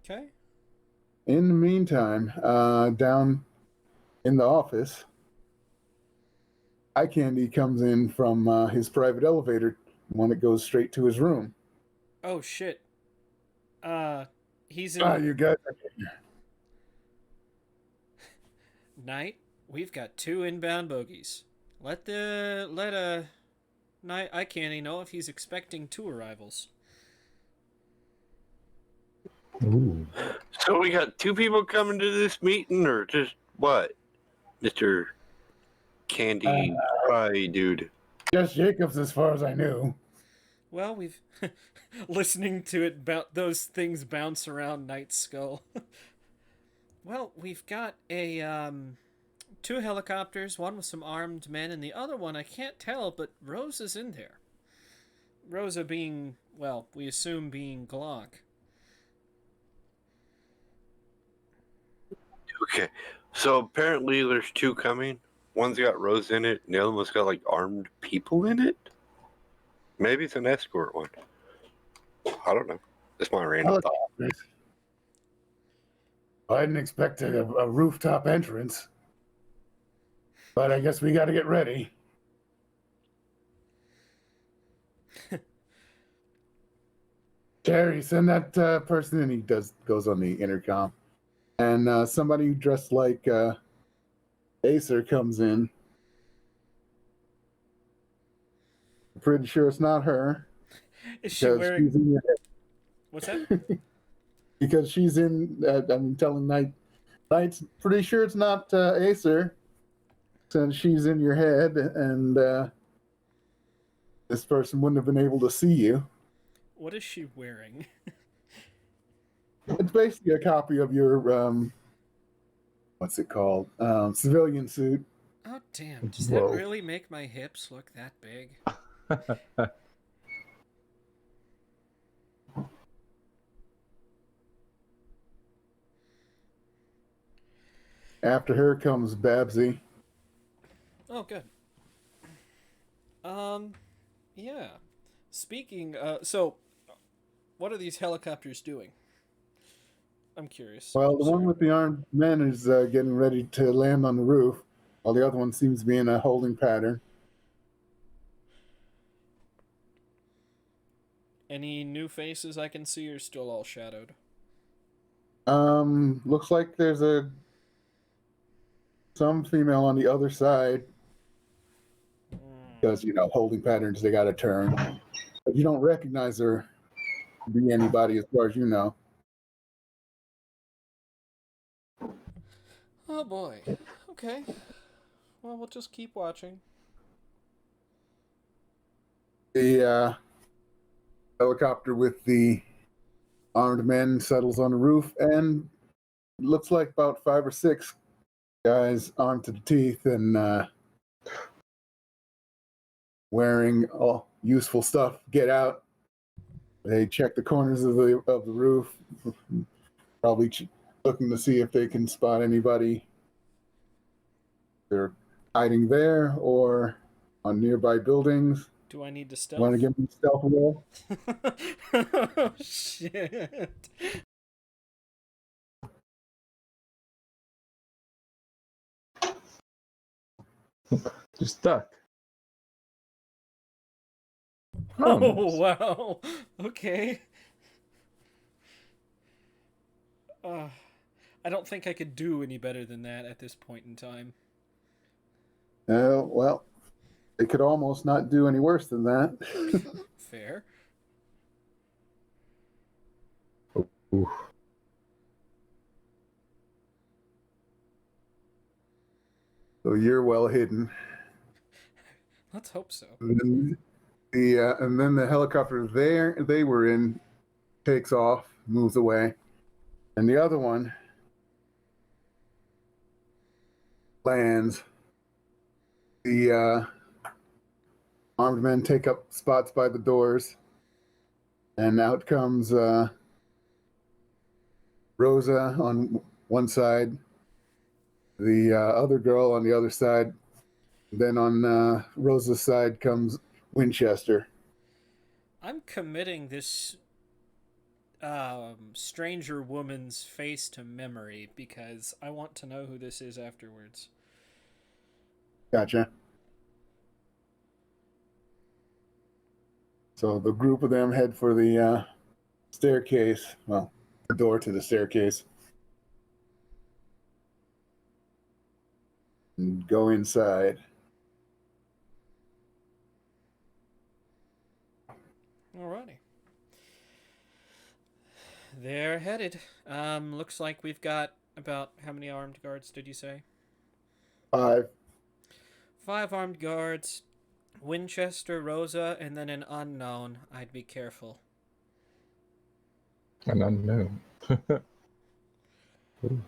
Okay. In the meantime, down in the office, Eye Candy comes in from his private elevator, one that goes straight to his room. Oh shit. He's in You guys are Night. We've got 2 inbound bogies. Let Night Eye Candy know if he's expecting 2 arrivals. Ooh. So we got 2 people coming to this meeting, or just what, Mr. Candy Pie Dude? just Jacobs, as far as I knew. Well, we've listening to it those things bounce around Night's skull. Well, we've got a 2 helicopters, one with some armed men, and the other one I can't tell, but Rosa's in there. Rosa being, well, we assume being Glock. Okay. So apparently there's two coming. One's got Rose in it, and the other one's got like armed people in it. Maybe it's an escort one. I don't know. That's my random thought. Helicopters. I didn't expect a rooftop entrance, but I guess we got to get ready. Jerry, send that person in. He goes on the intercom, and somebody dressed like Acer comes in. I'm pretty sure it's not her. Is she Because wearing? she's in your What's that? because she's in. I'm telling Knight's pretty sure it's not Acer, since she's in your head, and this person wouldn't have been able to see you. What is she wearing? It's basically a copy of your what's it called? Civilian suit. Oh damn! Does that Whoa. really make my hips look that big? After her comes Babsy. Oh, good. Yeah. Speaking, so, what are these helicopters doing? I'm curious. Well, the one Sorry. with the armed men is getting ready to land on the roof, while the other one seems to be in a holding pattern. Any new faces I can see, or still all shadowed? Looks like there's some female on the other side, because holding patterns, they got to turn. But you don't recognize her to be anybody as far as you know. Oh boy. Okay. Well, we'll just keep watching. The helicopter with the armed men settles on the roof, and it looks like about 5 or 6 guys armed to the teeth and wearing all useful stuff get out. They check the corners of the roof, probably looking to see if they can spot anybody. They're hiding there or on nearby buildings. Do I need to Want to stealth? give them stealth roll? Oh shit. You're stuck. Oh nice. wow. Okay. I don't think I could do any better than that at this point in time. Well, they could almost not do any worse than that. Fair. Ooh. So you're well hidden. Let's hope so. And then the helicopter they were in takes off, moves away, and the other one lands. The armed men take up spots by the doors, and out comes Rosa on one side, the other girl on the other side. Then on Rosa's side comes Winchester. I'm committing this stranger woman's face to memory because I want to know who this is afterwards. Gotcha. So the group of them head for the staircase. Well, the door to the staircase. And go inside. Alrighty. They're headed. Looks like we've got about how many armed guards did you say? 5. 5 armed guards, Winchester, Rosa, and then an unknown. I'd be careful. An unknown. Ooh.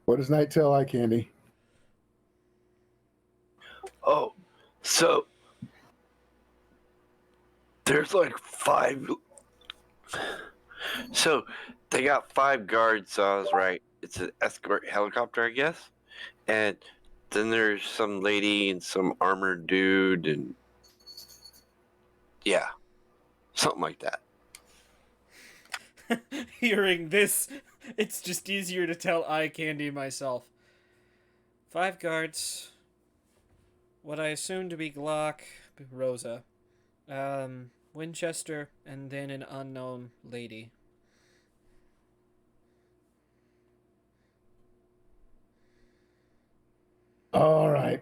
What does Night tell Eye Candy? Oh, so There's like 5. So they got 5 guards. So I was right. It's an escort helicopter, I guess. And then there's some lady and some armored dude, and yeah, something like that. Hearing this, it's just easier to tell eye candy myself. 5 guards. What I assume to be Glock, Rosa, Winchester, and then an unknown lady. All right.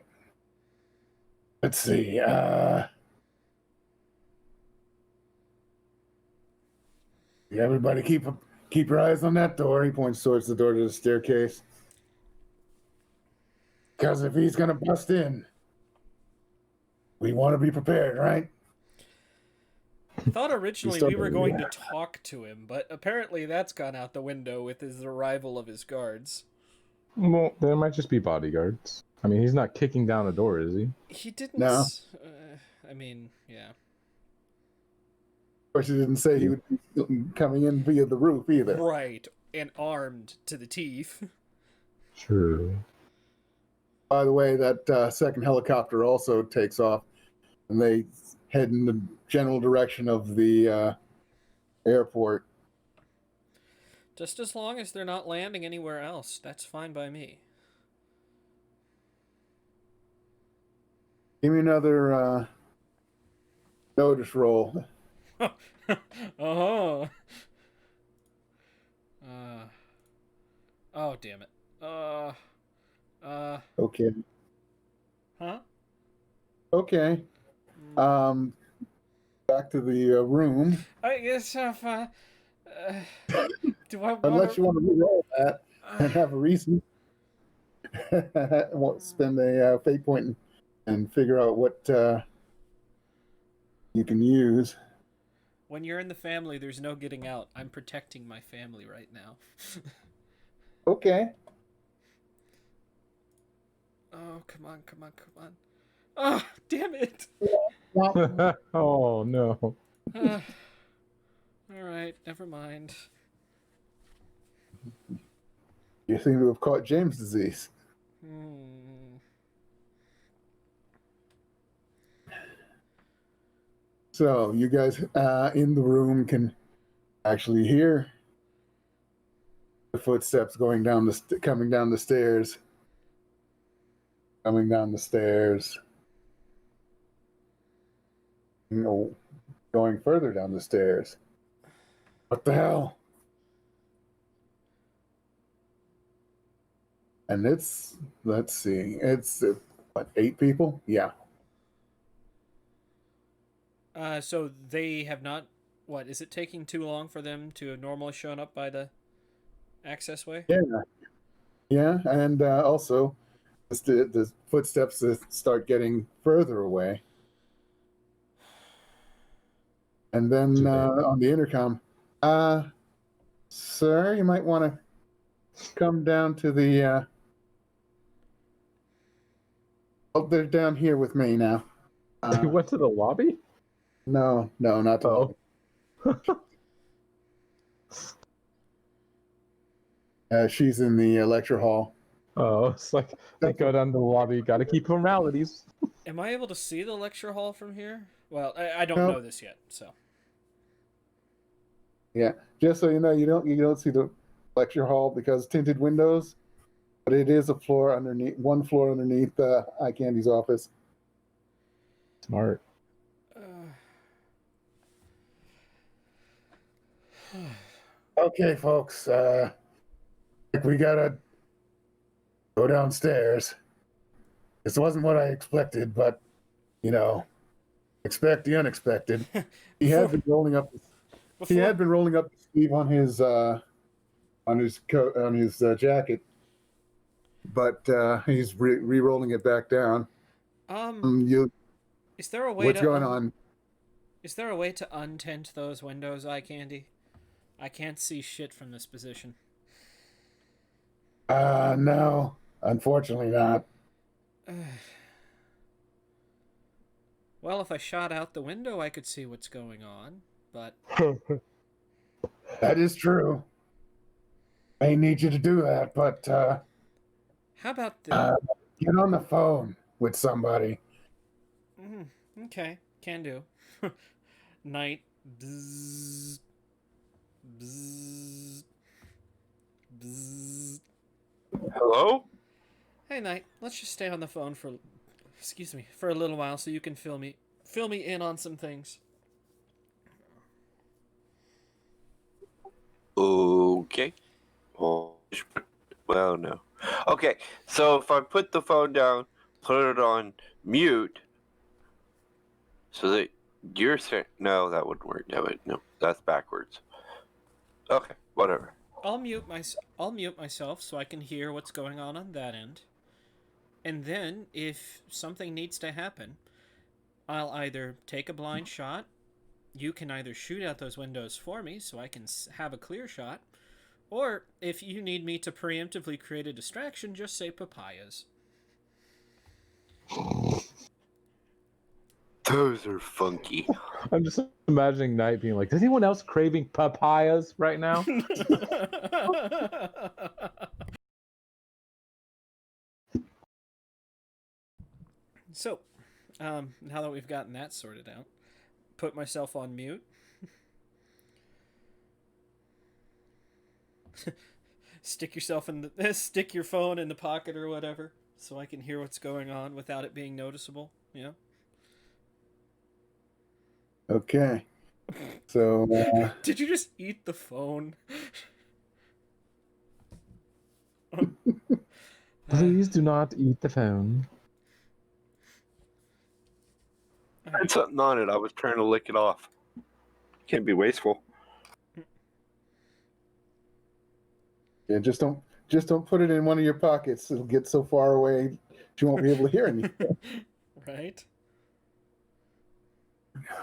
Let's see. Everybody keep your eyes on that door. He points towards the door to the staircase. Because if he's gonna bust in, we want to be prepared, right? I thought originally Still we were do, going yeah. to talk to him, but apparently that's gone out the window with his arrival of his guards. Well, there might just be bodyguards. I mean, he's not kicking down a door, is he? He didn't. No. I mean, yeah. Of course, he didn't say he would be coming in via the roof either. Right, and armed to the teeth. Sure. By the way, that second helicopter also takes off, and they head in the general direction of the airport. Just as long as they're not landing anywhere else, that's fine by me. Give me another notice roll. Oh. Oh, damn it. Okay. Huh? Okay. Back to the room. I guess if, do I want Unless you want to re-roll that and have a reason. Won't spend a fate point and figure out what you can use. When you're in the family, there's no getting out. I'm protecting my family right now. Okay. Oh, come on, come on, come on. Oh, damn it. Oh no. All right, never mind. You seem to have caught James disease. So you guys in the room can actually hear the footsteps coming down the stairs. Coming down the stairs. Going further down the stairs. What the hell? And let's see, it's what, 8 people? Yeah. So they have not. What is it taking too long for them to have normally shown up by the access way? Yeah, and also the footsteps start getting further away. And then on the intercom, sir, you might want to come down to the. Oh, they're down here with me now. He went to the lobby? No, not the Oh. lobby. She's in the lecture hall. Oh, it's like they go down to the lobby. Got to keep formalities. Am I able to see the lecture hall from here? Well, I don't No. know this yet, so. Yeah, just so you know, you don't see the lecture hall because tinted windows, but it is one floor underneath Eye Candy's office. Smart. Okay, folks, we gotta go downstairs. This wasn't what I expected, but expect the unexpected. He had been rolling up. He had been rolling up the sleeve on his coat, on his jacket, but he's re-rolling it back down. Is there a way What's to going on? Is there a way to untint those windows, Eye Candy? I can't see shit from this position. No, unfortunately not. Well, if I shot out the window, I could see what's going on, but That is true. I need you to do that, but how about the... uh, get on the phone with somebody. Okay, can do. Night. Bzzz, bzzz, bzzz. Hello? Hey, Knight, let's just stay on the phone for, for a little while so you can fill me in on some things. Okay. Well, no. Okay, so if I put the phone down, put it on mute, so that you're saying no, that wouldn't work. No, that's backwards. Okay, whatever. I'll mute myself so I can hear what's going on that end. And then, if something needs to happen, I'll either take a blind shot. You can either shoot out those windows for me so I can have a clear shot, or if you need me to preemptively create a distraction, just say papayas. Those are funky. I'm just imagining Knight being like, "Is anyone else craving papayas right now?" So, now that we've gotten that sorted out, put myself on mute. Stick your phone in the pocket or whatever, so I can hear what's going on without it being noticeable. Yeah. Okay. So Did you just eat the phone? Please do not eat the phone. I had something on it. I was trying to lick it off. Can't be wasteful. yeah, just don't put it in one of your pockets. It'll get so far away you won't be able to hear anything. Right?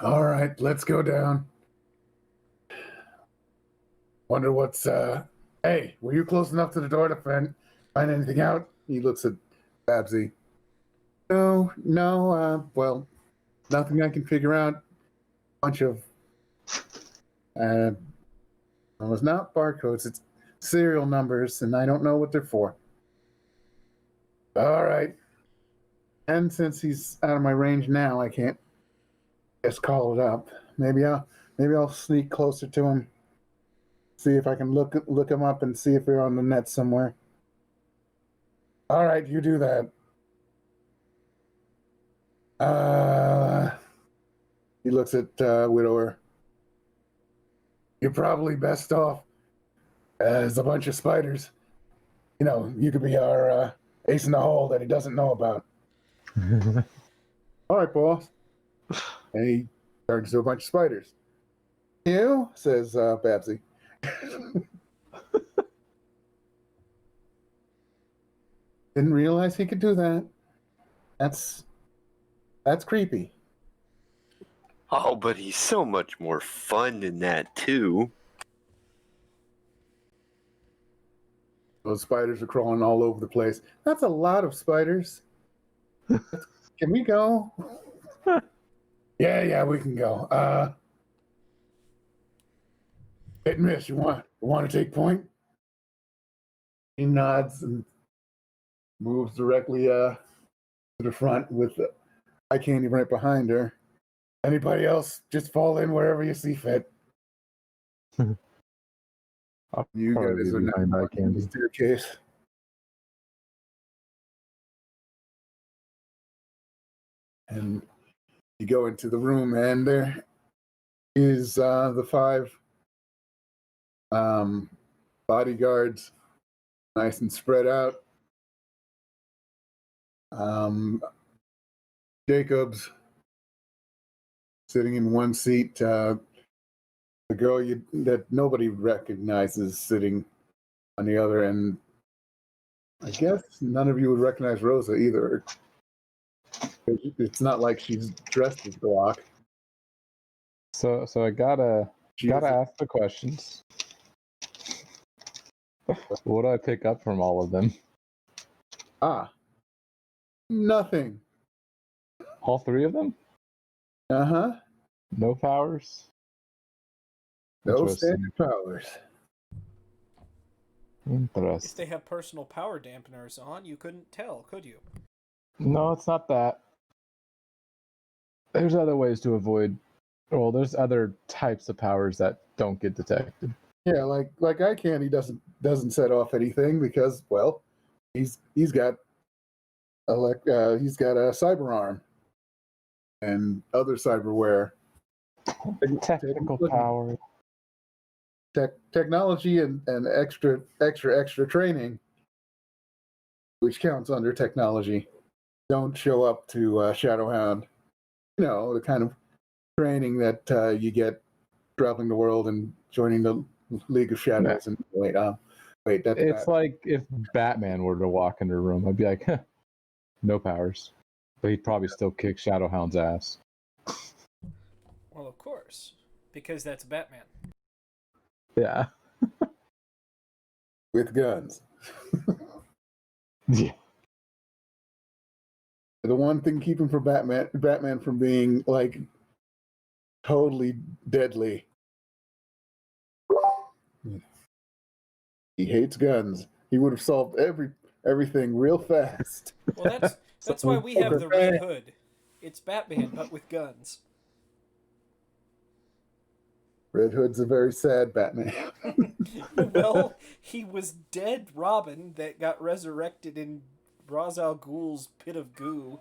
All right, let's go down. Wonder what's Hey, were you close enough to the door to find anything out? He looks at Babsy. No, well, nothing I can figure out. Bunch of it was not barcodes, it's serial numbers, and I don't know what they're for. All right. And since he's out of my range now, I can't just call it up. Maybe I'll sneak closer to him. See if I can look him up and see if they're on the net somewhere. All right, you do that. He looks at Widower. You're probably best off as a bunch of spiders. You know, you could be our ace in the hole that he doesn't know about. All right, boss. And he turns to a bunch of spiders. You, says Babsy. Didn't realize he could do that. That's creepy. Oh, but he's so much more fun than that, too. Those spiders are crawling all over the place. That's a lot of spiders. Can we go? Yeah, we can go. Hit and miss. You want to take point? He nods and moves directly to the front with eye candy right behind her. Anybody else, just fall in wherever you see fit. I'll You probably guys be are not behind eye on the candy. staircase. And you go into the room, and there is the 5 bodyguards, nice and spread out. Jacobs sitting in one seat. The girl that nobody recognizes sitting on the other, and I guess none of you would recognize Rosa either. It's not like she's dressed as Glock. So I gotta She is ask the questions. What do I pick up from all of them? nothing. All 3 of them? Uh-huh. No powers? No Interesting. standard powers. If Interesting. they have personal power dampeners on, you couldn't tell, could you? No, it's not that. There's other ways to avoid. Well, there's other types of powers that don't get detected. Yeah, like eye candy doesn't set off anything because, well, he's got he's got a cyber arm and other cyberware. Technical power. Technology and extra training, which counts under technology, don't show up to Shadowhound. You know, the kind of training that you get traveling the world and joining the League of Shadows. And wait, that's It's bad. like if Batman were to walk into a room, I'd be like, huh, no powers. But he'd probably still kick Shadowhound's ass. Well, of course, because that's Batman. Yeah. With guns. Yeah. The one thing keeping from Batman from being like totally deadly. He hates guns. He would have solved everything real fast. Well, that's why we have the Red Hood. It's Batman, but with guns. Red Hood's a very sad Batman. Well, he was dead Robin that got resurrected in Ra's al Ghul's pit of goo.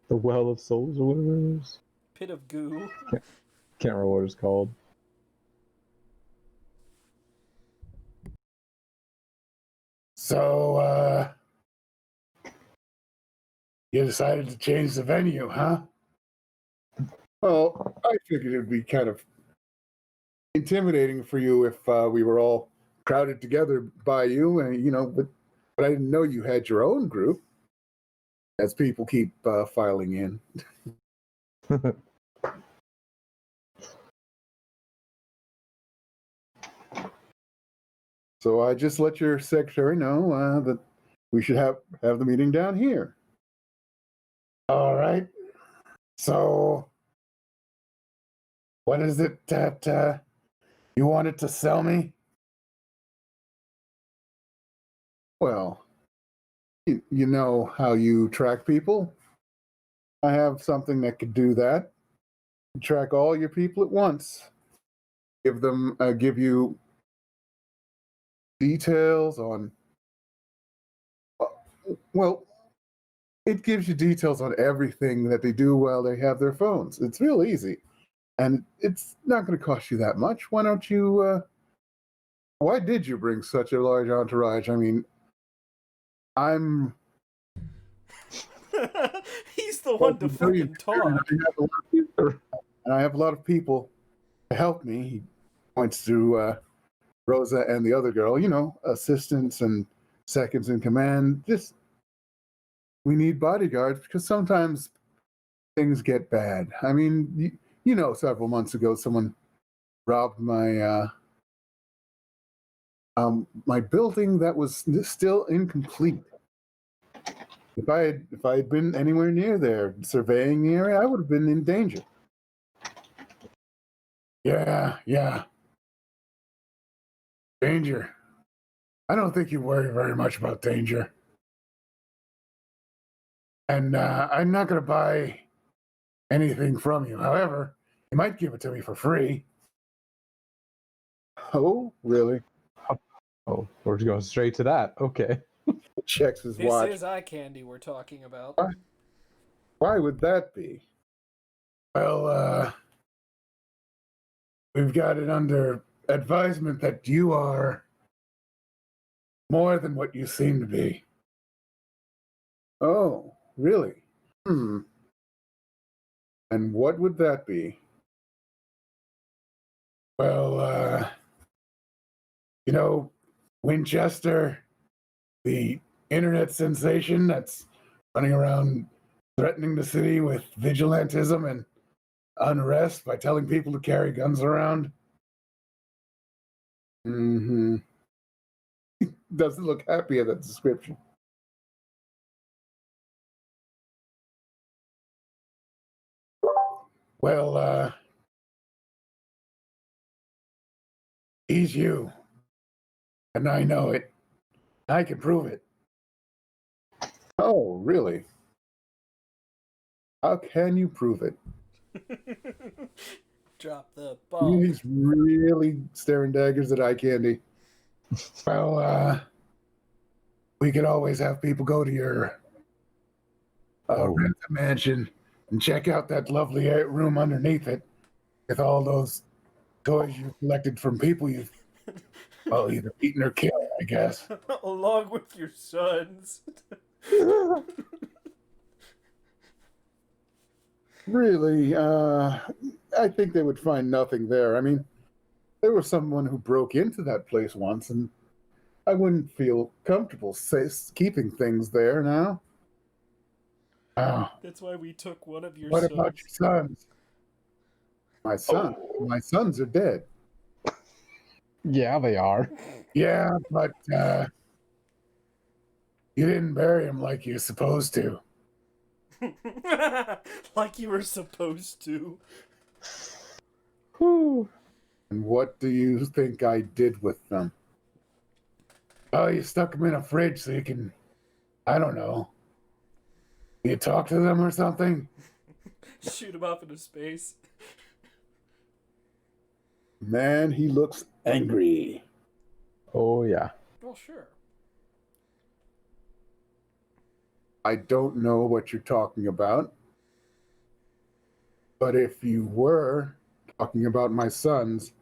The Well of Souls or whatever it is. Pit of goo. Can't remember what it's called. So, you decided to change the venue, huh? Well, I figured it'd be kind of intimidating for you if we were all crowded together by you, and but I didn't know you had your own group. As people keep filing in. So I just let your secretary know that we should have the meeting down here. All right. So, what is it that you wanted to sell me? Well, you know how you track people? I have something that could do that. Track all your people at once. Give you details on. Well, it gives you details on everything that they do while they have their phones. It's real easy. And it's not going to cost you that much. Why don't you, why did you bring such a large entourage? I mean, I'm... He's the one to fucking talk. And I have a lot of people to help me. He points to Rosa and the other girl, assistants and seconds in command. We need bodyguards because sometimes things get bad. I mean, several months ago, someone robbed my my building that was still incomplete. If I had been anywhere near there surveying the area, I would have been in danger. Yeah. Danger. I don't think you worry very much about danger. And I'm not going to buy anything from you. However, you might give it to me for free. Oh, really? Oh, we're going straight to that. Okay. Checks his This watch. is eye candy we're talking about. Why would that be? Well, we've got it under advisement that you are more than what you seem to be. Oh, really? And what would that be? Well, Winchester, the internet sensation that's running around threatening the city with vigilantism and unrest by telling people to carry guns around. Mm-hmm. Doesn't look happy at that description. Well, he's you. And I know it. I can prove it. Oh, really? How can you prove it? Drop the ball. He's really staring daggers at eye candy. Well, we could always have people go to your rent a mansion and check out that lovely room underneath it with all those toys you collected from people you've, well, either eaten or killed, I guess. Along with your sons. Really, I think they would find nothing there. I mean, there was someone who broke into that place once, and I wouldn't feel comfortable keeping things there now. Oh, That's why we took one of your what sons. about your sons? My sons are dead. Yeah, they are. Yeah, but you didn't bury them like you're supposed to. Like you were supposed to. Whew. And what do you think I did with them? Oh, you stuck them in a fridge so you can, I don't know. You talk to them or something? Shoot him off into space. Man, he looks angry. Oh yeah. Well, sure. I don't know what you're talking about. But if you were talking about my sons,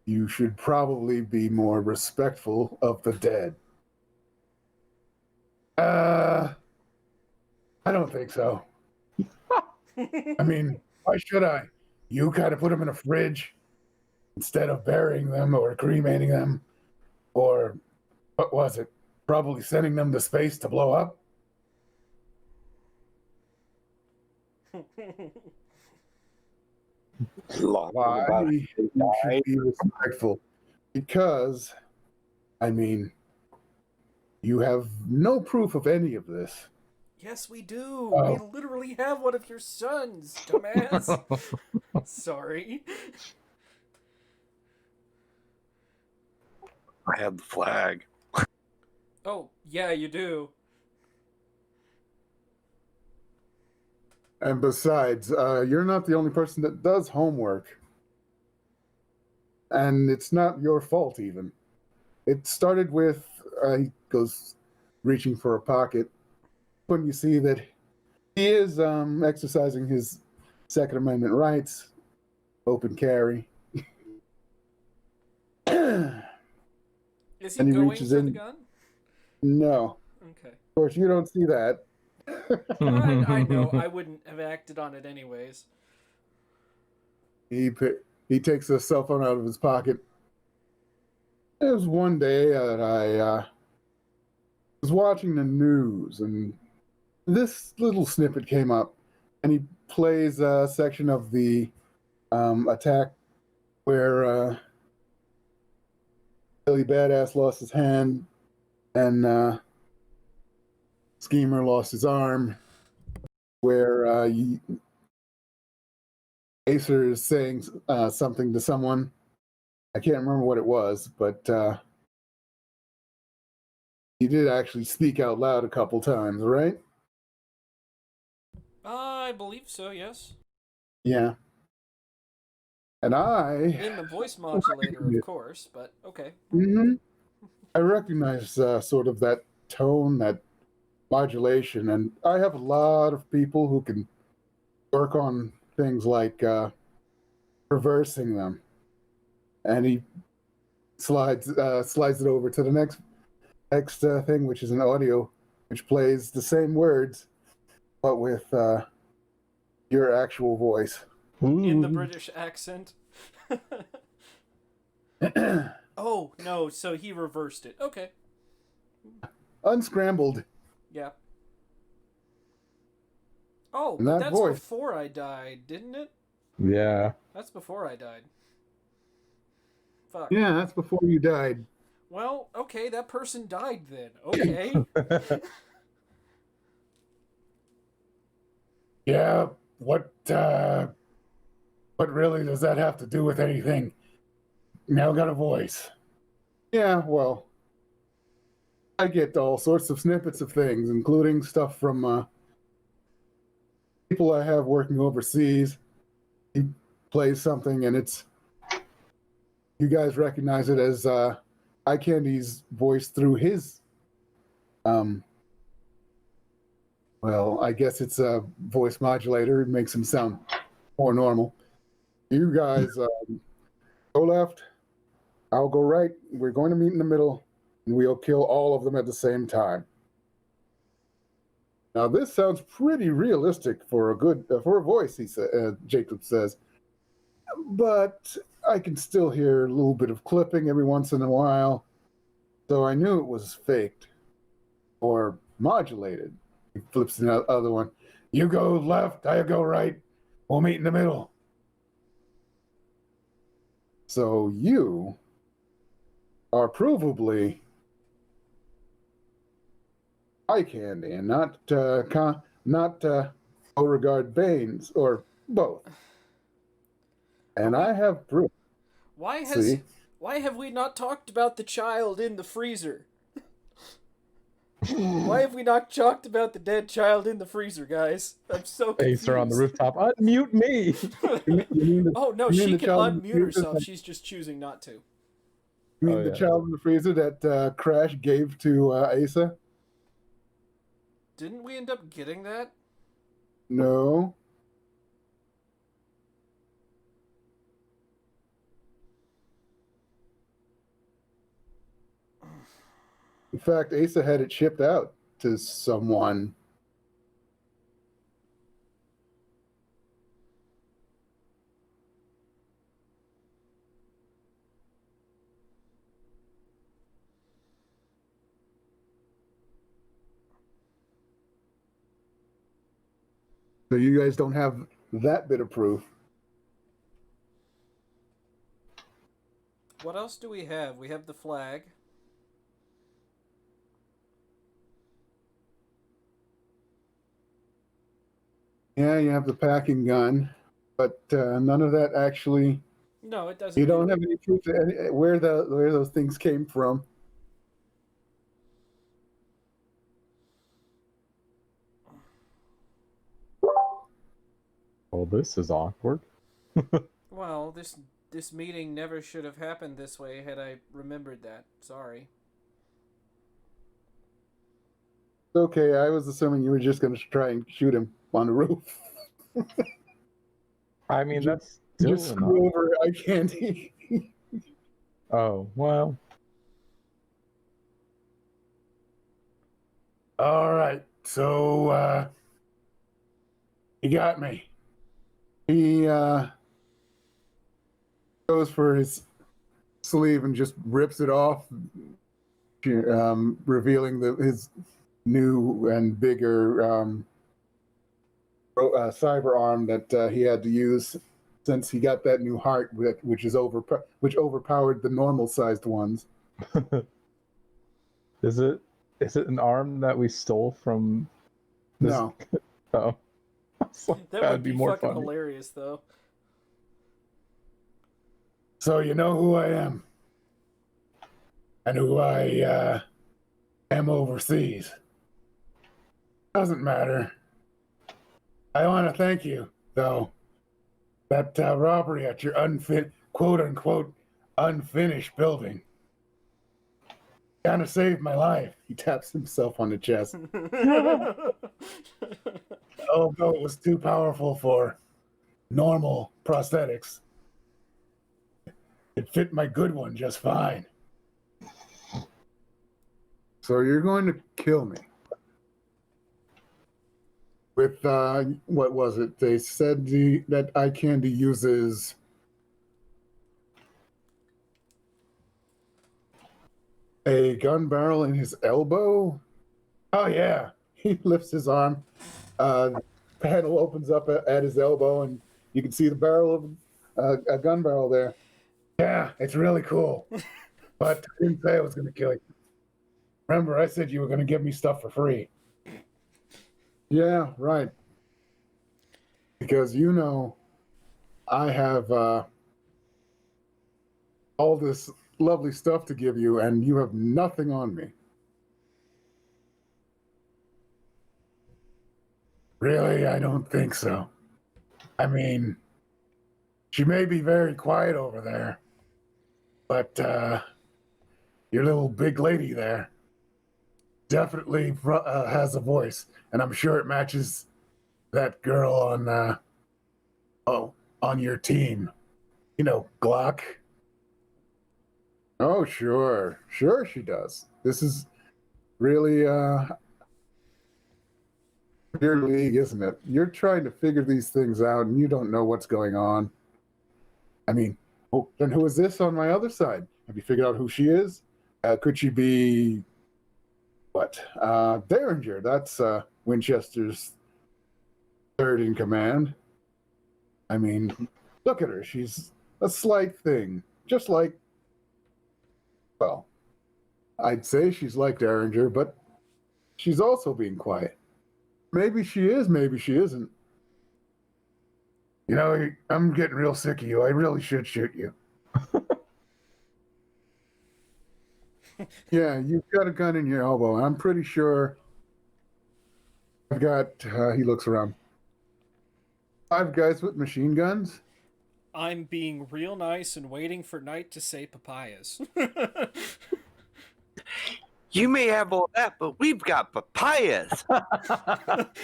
you should probably be more respectful of the dead. I don't think so. I mean, why should I? You kind of put them in a fridge instead of burying them or cremating them, or what was it? Probably sending them to space to blow up. Why you should be respectful? Because, I mean, you have no proof of any of this. Yes, we do. Oh. We literally have one of your sons, dumbass. Sorry. I have the flag. Oh, yeah, you do. And besides, you're not the only person that does homework. And it's not your fault, even. It started with, he goes reaching for a pocket. When you see that he is exercising his Second Amendment rights, open carry. Is he And he going reaches for in- the gun? No. Okay. Of course, you don't see that. I know. I wouldn't have acted on it anyways. He takes a cell phone out of his pocket. There was one day that I was watching the news, and this little snippet came up, and he plays a section of the attack where Billy Badass lost his hand, and Schemer lost his arm, where Acer is saying something to someone. I can't remember what it was, but he did actually speak out loud a couple times, right? I believe so, yes. Yeah. And In the voice modulator, of course, but okay. I recognize sort of that tone, that modulation, and I have a lot of people who can work on things like reversing them. And he slides it over to the next thing, which is an audio, which plays the same words, but with your actual voice. In the British accent. Oh, no, so he reversed it. Okay. Unscrambled. Yeah. Oh, And but that that's voice. before I died, didn't it? Yeah. That's before I died. Fuck. Yeah, that's before you died. Well, okay, that person died then. Okay. Yeah, what really does that have to do with anything? Now got a voice. Yeah, well, I get all sorts of snippets of things, including stuff from people I have working overseas. He plays something, and it's you guys recognize it as Eye Candy's voice through his. Well, I guess it's a voice modulator. It makes him sound more normal. You guys go left. I'll go right. We're going to meet in the middle, and we'll kill all of them at the same time. Now, this sounds pretty realistic for a voice. Jacob says, but I can still hear a little bit of clipping every once in a while, so I knew it was faked or modulated. He flips to the other one. You go left, I go right. We'll meet in the middle. So you are provably eye candy and not Beauregard Baines, or both. And I have proof. Why See? have we not talked about the child in the freezer? Why have we not talked about the dead child in the freezer, guys? I'm so confused. Acer on the rooftop. Unmute me. Oh no, you mean she the can child in the unmute freezer herself. that- She's just choosing not to. You mean Oh, the yeah. child in the freezer that Crash gave to Asa? Didn't we end up getting that? No. In fact, Asa had it shipped out to someone. So you guys don't have that bit of proof. What else do we have? We have the flag. Yeah, you have the packing gun, but none of that actually. No, it doesn't. You don't have any proof that where those things came from. Well, this is awkward. Well, this meeting never should have happened this way had I remembered that. Sorry. Okay, I was assuming you were just going to try and shoot him on the roof. I mean, that's Just still screw enough. over Eye Candy. Oh, well. All right, so he got me. He goes for his sleeve and just rips it off, revealing his new and bigger cyber arm that he had to use since he got that new heart, which overpowered the normal sized ones. Is it an arm that we stole from this? No, Oh. That That'd would be more fucking funny. hilarious, though. so you know who I am and who I am overseas. Doesn't matter. I want to thank you, though. That robbery at your quote unquote unfinished building kind of saved my life. He taps himself on the chest. Although it was too powerful for normal prosthetics, it fit my good one just fine. So you're going to kill me with what was it? They said that Eye Candy uses a gun barrel in his elbow. Oh yeah, he lifts his arm. Panel opens up at his elbow, and you can see the barrel of a gun barrel there. Yeah, it's really cool. But I didn't say I was going to kill you. Remember, I said you were going to give me stuff for free. Yeah, right. because I have all this lovely stuff to give you, and you have nothing on me. Really? I don't think so. I mean, she may be very quiet over there, but your little big lady there definitely has a voice, and I'm sure it matches that girl on your team. Glock. Oh, sure, sure she does. This is really your league, isn't it? You're trying to figure these things out, and you don't know what's going on. I mean, then who is this on my other side? Have you figured out who she is? Could she be what? Derringer. That's Winchester's third in command. I mean, look at her. She's a slight thing, just like. Well, I'd say she's like Derringer, but she's also being quiet. Maybe she is, maybe she isn't. I'm getting real sick of you. I really should shoot you. Yeah, you've got a gun in your elbow. I'm pretty sure I've got, he looks around, 5 guys with machine guns. I'm being real nice and waiting for Knight to say papayas. You may have all that, but we've got papayas.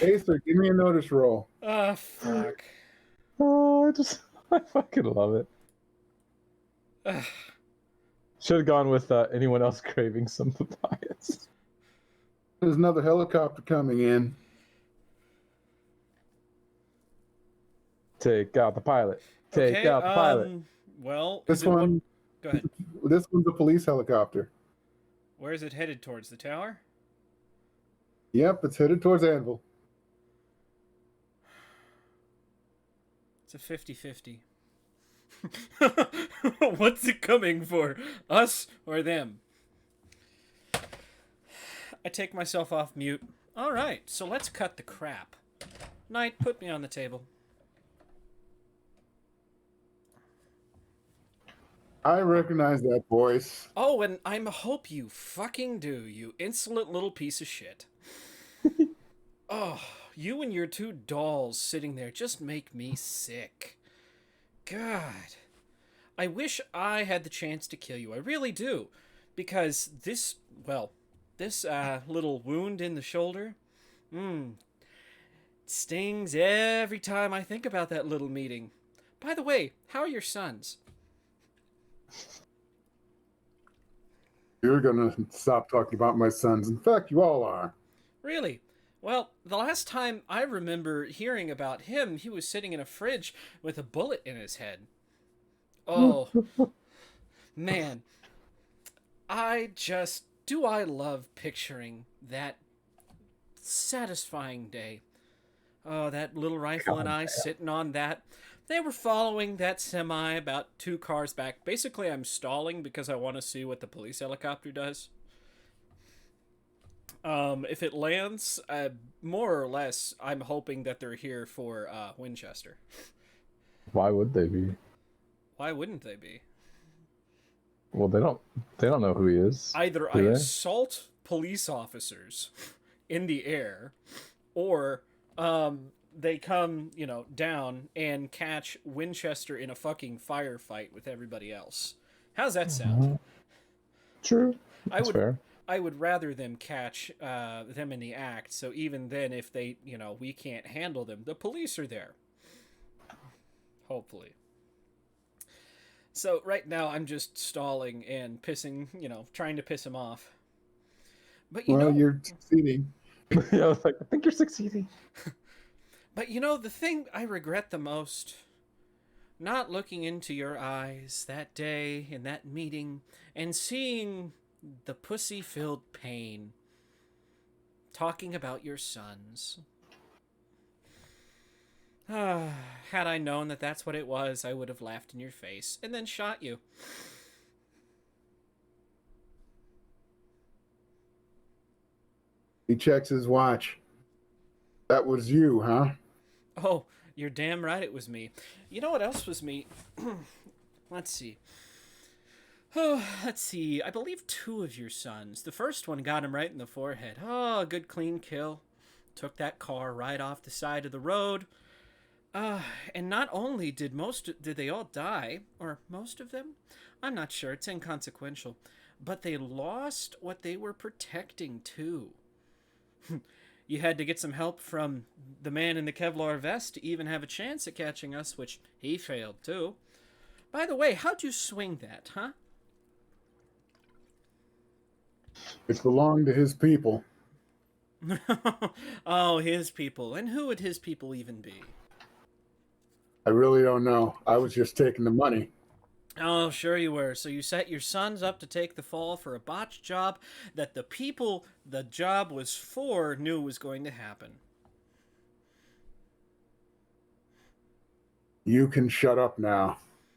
Acer, give me a notice roll. Ah, fuck. Oh, I fucking love it. Should have gone with anyone else craving some papayas. There's another helicopter coming in. Take out the pilot. Take out the pilot. Well, This one, Go ahead. this one's a police helicopter. Where is it headed towards? The tower? Yep, it's headed towards Anvil. It's a 50-50. What's it coming for? Us or them? I take myself off mute. Alright, so let's cut the crap. Knight, put me on the table. I recognize that voice. Oh, and I hope you fucking do, you insolent little piece of shit. Oh, you and your 2 dolls sitting there just make me sick. God. I wish I had the chance to kill you. I really do. Because this little wound in the shoulder, stings every time I think about that little meeting. By the way, how are your sons? You're gonna stop talking about my sons. In fact, you all are. Really? Well, the last time I remember hearing about him, he was sitting in a fridge with a bullet in his head. Oh, man. I love picturing that satisfying day. Oh, that little rifle and I sitting on that. They were following that semi about 2 cars back. Basically, I'm stalling because I want to see what the police helicopter does. If it lands, more or less, I'm hoping that they're here for Winchester. Why would they be? Why wouldn't they be? Well, they don't know who he is. Either I assault police officers in the air, or they come, down and catch Winchester in a fucking firefight with everybody else. How's that sound? True. That's fair. I would rather them catch them in the act, so even then, if they, we can't handle them, the police are there. Hopefully. So right now, I'm just stalling and pissing, trying to piss him off. But you're succeeding. Yeah, I was like, I think you're succeeding. But the thing I regret the most, not looking into your eyes that day in that meeting and seeing the pussy-filled pain, talking about your sons. Had I known that that's what it was, I would have laughed in your face and then shot you. He checks his watch. That was you, huh? Oh, You're damn right it was me. You know what else was me? Let's see. Oh, let's see. I believe 2 of your sons. The first one got him right in the forehead. Oh, a good clean kill. Took that car right off the side of the road. And not only did they all die, or most of them? I'm not sure. It's inconsequential. But they lost what they were protecting too. You had to get some help from the man in the Kevlar vest to even have a chance at catching us, which he failed too. By the way, how'd you swing that, huh? It belonged to his people. Oh, his people. And who would his people even be? I really don't know. I was just taking the money. Oh, sure you were. So you set your sons up to take the fall for a botched job that the people the job was for knew was going to happen. You can shut up now.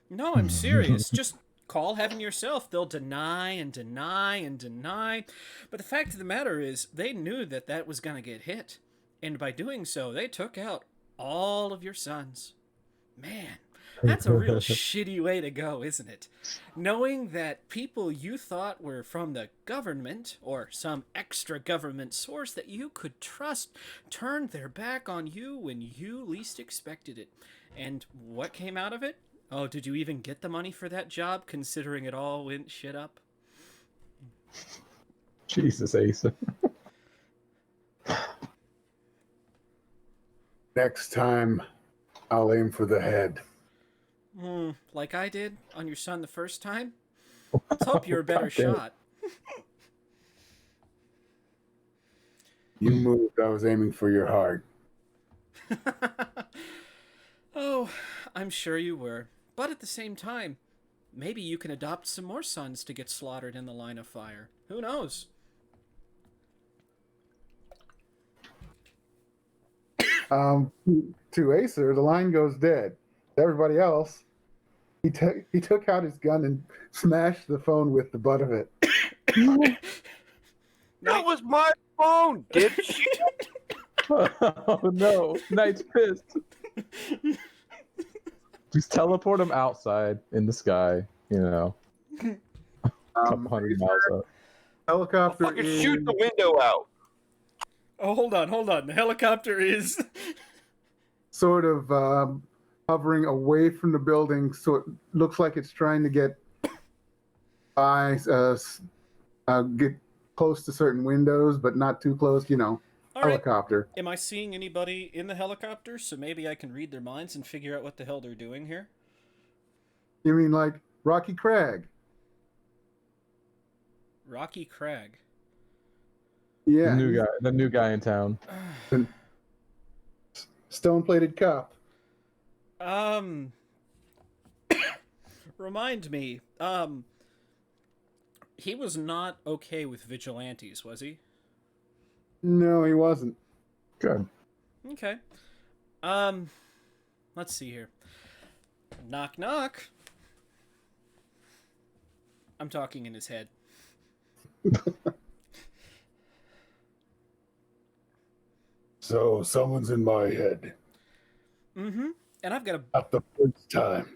No, I'm serious. Just call heaven yourself. They'll deny and deny and deny. But the fact of the matter is, they knew that that was going to get hit. And by doing so, they took out all of your sons. Man, that's a real shitty way to go, isn't it? Knowing that people you thought were from the government or some extra government source that you could trust turned their back on you when you least expected it. And what came out of it? Oh, did you even get the money for that job, considering it all went shit up? Jesus, Asa. Next time, I'll aim for the head. Like I did on your son the first time? Let's hope you're a better God damn it. shot. You moved, I was aiming for your heart. Oh, I'm sure you were. But at the same time, maybe you can adopt some more sons to get slaughtered in the line of fire. Who knows? To Acer, the line goes dead. Everybody else, he took out his gun and smashed the phone with the butt of it. That was my phone, dipshit. Oh no, Knight's pissed. Just teleport him outside in the sky, you know, a couple hundred miles up. Helicopter Fucking is shoot the window out. Oh, hold on. The helicopter is... sort of hovering away from the building, so it looks like it's trying to get by, get close to certain windows, but not too close. You know, All right. helicopter. Am I seeing anybody in the helicopter? So maybe I can read their minds and figure out what the hell they're doing here? You mean like Rocky Crag? Rocky Crag. Yeah, The new guy in town. stone-plated cop. Remind me, he was not okay with vigilantes, was he? No, he wasn't. Good. Okay. Let's see here. Knock, knock. I'm talking in his head. So someone's in my head. Mm-hmm. And I've got a Not the first time.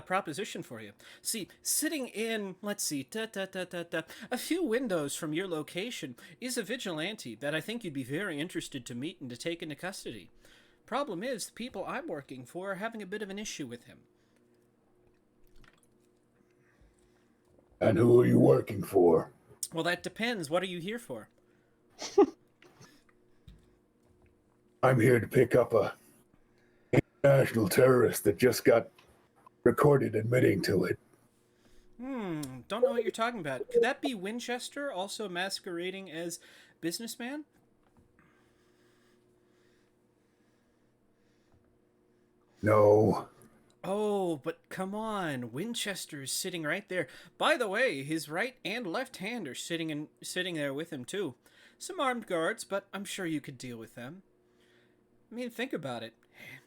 proposition for you. See, sitting in, let's see, a few windows from your location is a vigilante that I think you'd be very interested to meet and to take into custody. Problem is, the people I'm working for are having a bit of an issue with him. And who are you working for? Well, that depends. What are you here for? I'm here to pick up a international terrorist that just got recorded admitting to it. Don't know what you're talking about. Could that be Winchester, also masquerading as businessman? No. Oh, but come on. Winchester's sitting right there. By the way, his right and left hand are sitting there with him too. Some armed guards, but I'm sure you could deal with them. I mean, think about it.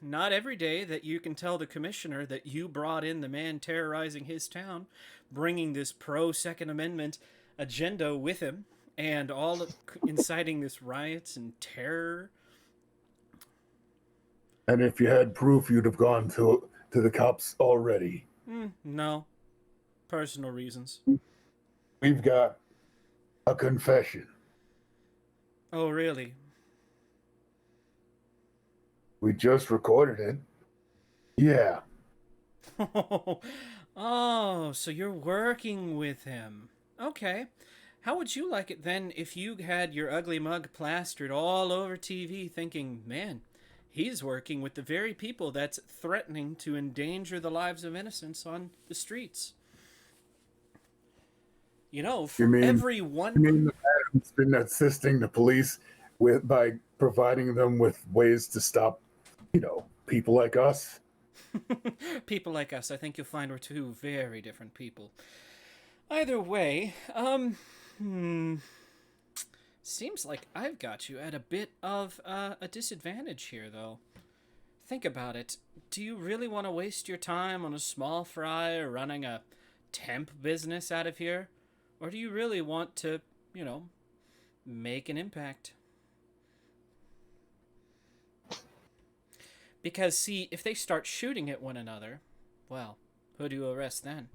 Not every day that you can tell the commissioner that you brought in the man terrorizing his town, bringing this pro-Second Amendment agenda with him, and all of inciting this riots and terror. And if you had proof, you'd have gone to the cops already. No. Personal reasons. We've got a confession. Oh, really? We just recorded it. Yeah. Oh, so you're working with him. Okay. How would you like it then if you had your ugly mug plastered all over TV thinking, man, he's working with the very people that's threatening to endanger the lives of innocents on the streets? You know, for You mean every you one. mean the man who's been assisting the police by providing them with ways to stop, people like us? People like us, I think you'll find we're two very different people. Either way, seems like I've got you at a bit of a disadvantage here, though. Think about it. Do you really want to waste your time on a small fry or running a temp business out of here? Or do you really want to, make an impact? Because, see, if they start shooting at one another, well, who do you arrest then?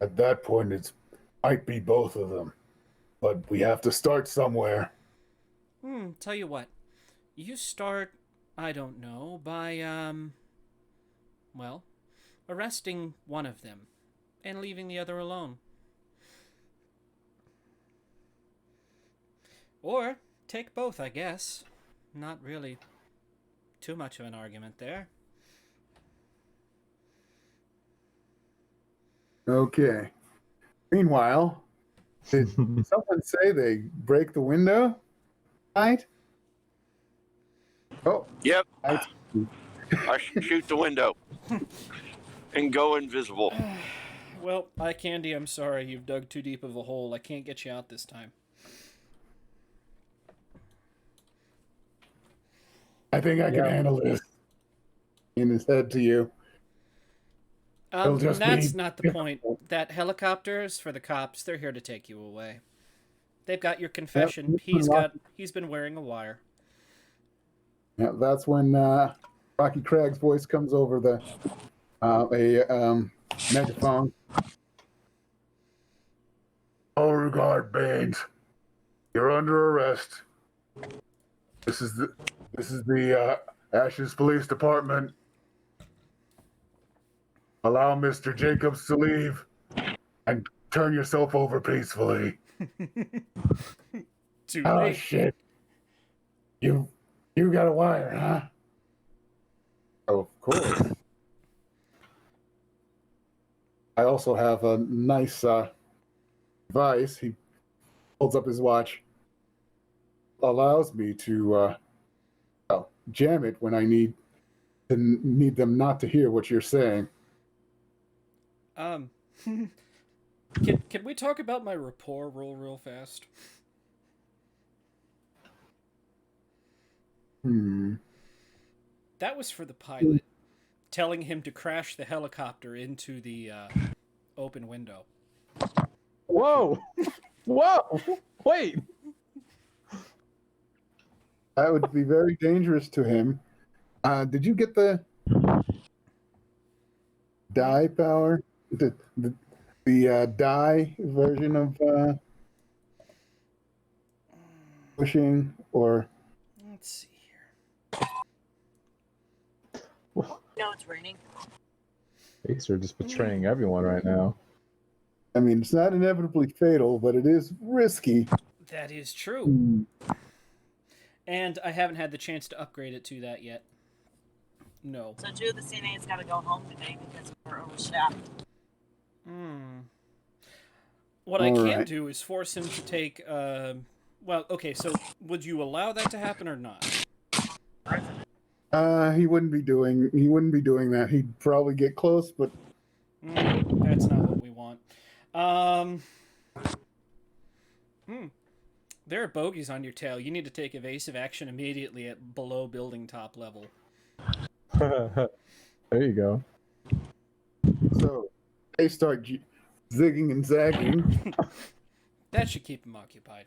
At that point, it might be both of them. But we have to start somewhere. Tell you what. You start, I don't know, by, well, arresting one of them and leaving the other alone. Or take both, I guess. Not really too much of an argument there. Okay. Meanwhile, did someone say they break the window? Right? Oh, Yep. I Shoot the window and go invisible. Well, Eye Candy, I'm sorry. You've dug too deep of a hole. I can't get you out this time. I think I can handle this. In his head to you. That's not the point. That helicopter is for the cops. They're here to take you away. They've got your confession. Yep. He's been wearing a wire. Yeah, that's when Rocky Craig's voice comes over the megaphone. Beauregard Baines, you're under arrest. This is the Ashes Police Department. Allow Mr. Jacobs to leave and turn yourself over peacefully. Too Oh late. shit! You got a wire, huh? Of course. I also have a nice device. He holds up his watch. Allows me to jam it when I need them not to hear what you're saying. Can we talk about my rapport roll real fast? That was for the pilot, telling him to crash the helicopter into the open window. Whoa! Whoa! Wait! That would be very dangerous to him. Did you get the die power? The die version of pushing or? Let's see here. No, it's raining. These are just betraying everyone right now. I mean, it's not inevitably fatal, but it is risky. That is true. And I haven't had the chance to upgrade it to that yet. No. So Drew, the CNA's got to go home today because we're overstaffed. What I can right. do is force him to take. Well, okay. So would you allow that to happen or not? He wouldn't be doing that. He'd probably get close, but That's not what we want. There are bogeys on your tail. You need to take evasive action immediately at below building top level. There you go. so they start zigging and zagging. That should keep him occupied.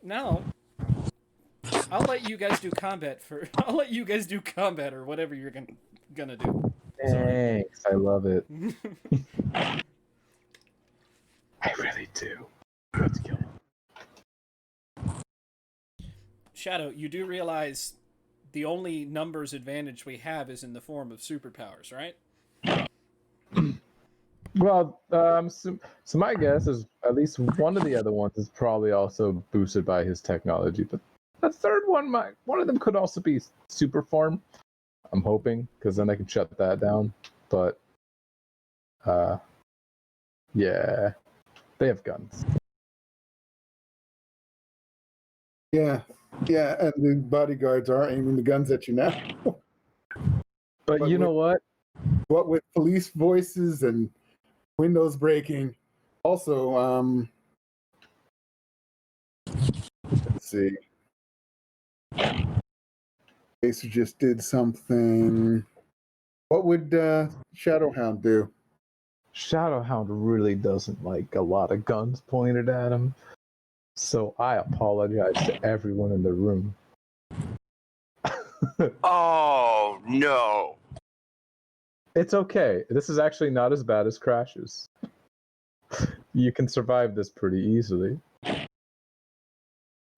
Now, I'll let you guys do combat for. I'll let you guys do combat or whatever you're gonna do. Sorry. Thanks, I love it. I really do. Let's kill him. Shadow, you do realize the only numbers advantage we have is in the form of superpowers, right? Well, so my guess is at least one of the other ones is probably also boosted by his technology, but the third one one of them could also be super form. I'm hoping, because then I can shut that down. But, yeah, they have guns. Yeah, and the bodyguards are aiming the guns at you now. But you know what? What with police voices and windows breaking. Also, let's see. Acer just did something. What would Shadowhound do? Shadowhound really doesn't like a lot of guns pointed at him. So I apologize to everyone in the room. Oh no! It's okay. This is actually not as bad as Crashes. You can survive this pretty easily.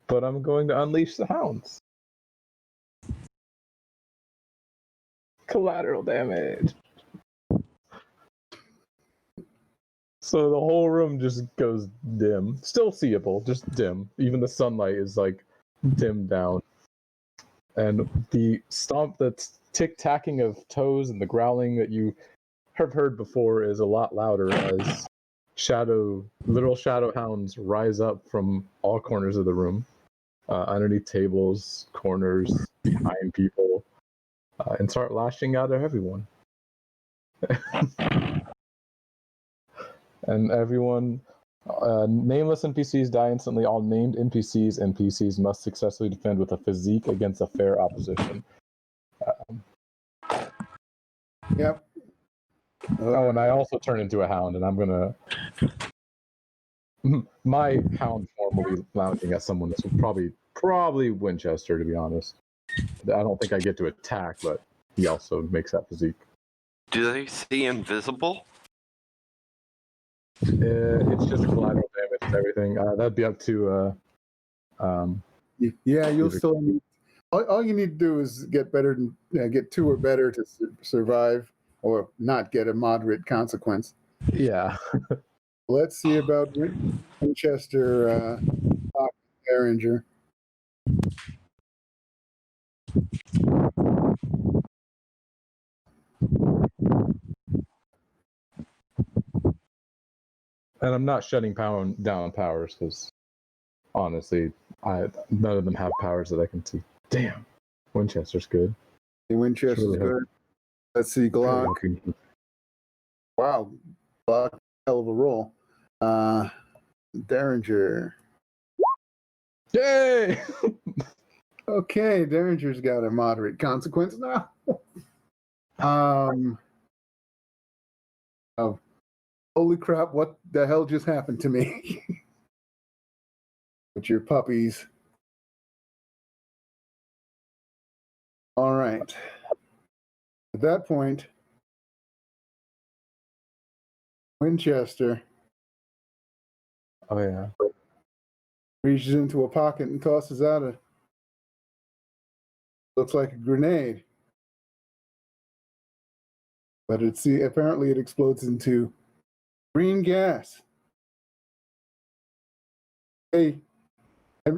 But I'm going to unleash the hounds. Collateral damage. So the whole room just goes dim. Still seeable, just dim. Even the sunlight is like dimmed down. And the tick-tacking of toes and the growling that you have heard before is a lot louder as literal shadow hounds rise up from all corners of the room, underneath tables, corners, behind people, and start lashing out at everyone. And everyone, nameless NPCs die instantly. All named NPCs must successfully defend with a physique against a fair opposition. Yep. Oh, and I also turn into a hound, and I'm gonna. My hound form will be lounging at someone. This will probably Winchester, to be honest. I don't think I get to attack, but he also makes that physique. Do they see invisible? It's just collateral damage and everything. That'd be up to. Yeah, you'll still need. All you need to do is get better, get 2 or better to survive, or not get a moderate consequence. Yeah. Let's see about Winchester Derringer. And I'm not shutting down on powers because honestly, none of them have powers that I can see. Damn, Winchester's good. Winchester's really good. Let's see, Glock. Wow, Glock, hell of a roll. Derringer. Yay! Okay, Derringer's got a moderate consequence now. Oh, holy crap! What the hell just happened to me? With your puppies. All right. At that point, Winchester Oh yeah. reaches into a pocket and tosses out looks like a grenade. But apparently it explodes into green gas. Hey,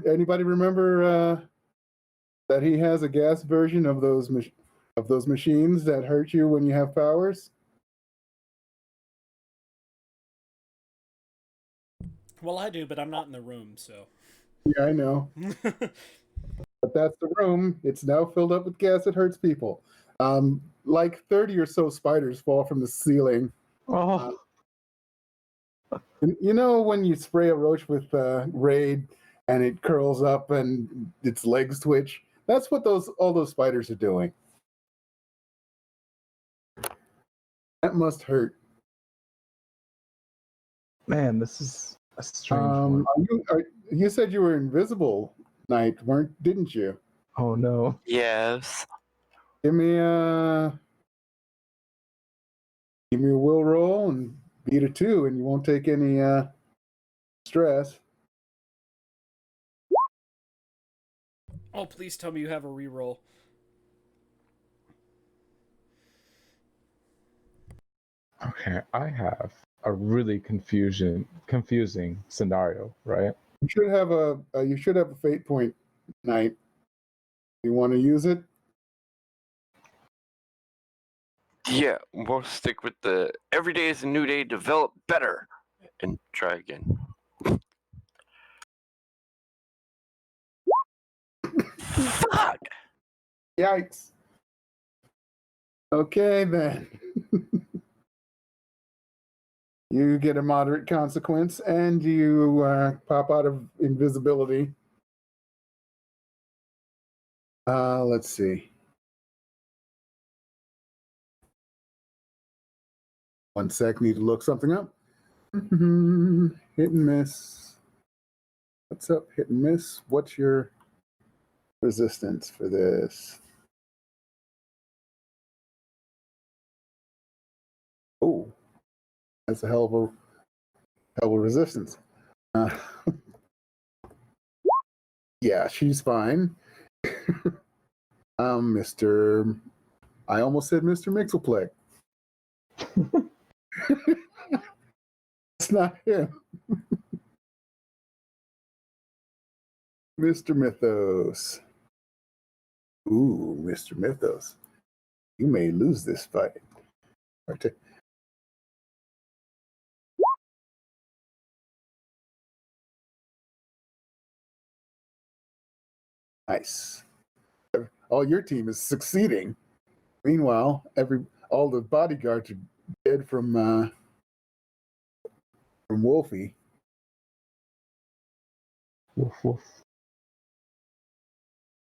anybody remember that he has a gas version of those machines that hurt you when you have powers? Well, I do, but I'm not in the room, so. Yeah, I know. But that's the room. It's now filled up with gas that hurts people. Like 30 or so spiders fall from the ceiling. Oh. You know when you spray a roach with Raid and it curls up and its legs twitch? That's what all those spiders are doing. That must hurt. Man, this is a strange one. You said you were invisible, night, didn't you? Oh no. Yes. Give me a will roll and beat a 2, and you won't take any stress. Oh, please tell me you have a reroll. Okay, I have a really confusing scenario, right? You should have a fate point night. You want to use it? Yeah, we'll stick with the every day is a new day, develop better, and try again. Fuck! Yikes. Okay, then. You get a moderate consequence, and you pop out of invisibility. Let's see. 1 sec, need to look something up. Hit and miss. What's up, hit and miss? What's your resistance for this? Oh, that's a hell of a resistance. Yeah, she's fine. Mr. I almost said Mr. Mixelplick. It's not him. Mr. Mythos. Ooh, Mr. Mythos. You may lose this fight. Nice. All your team is succeeding. Meanwhile, all the bodyguards are dead from Wolfie. Woof, woof.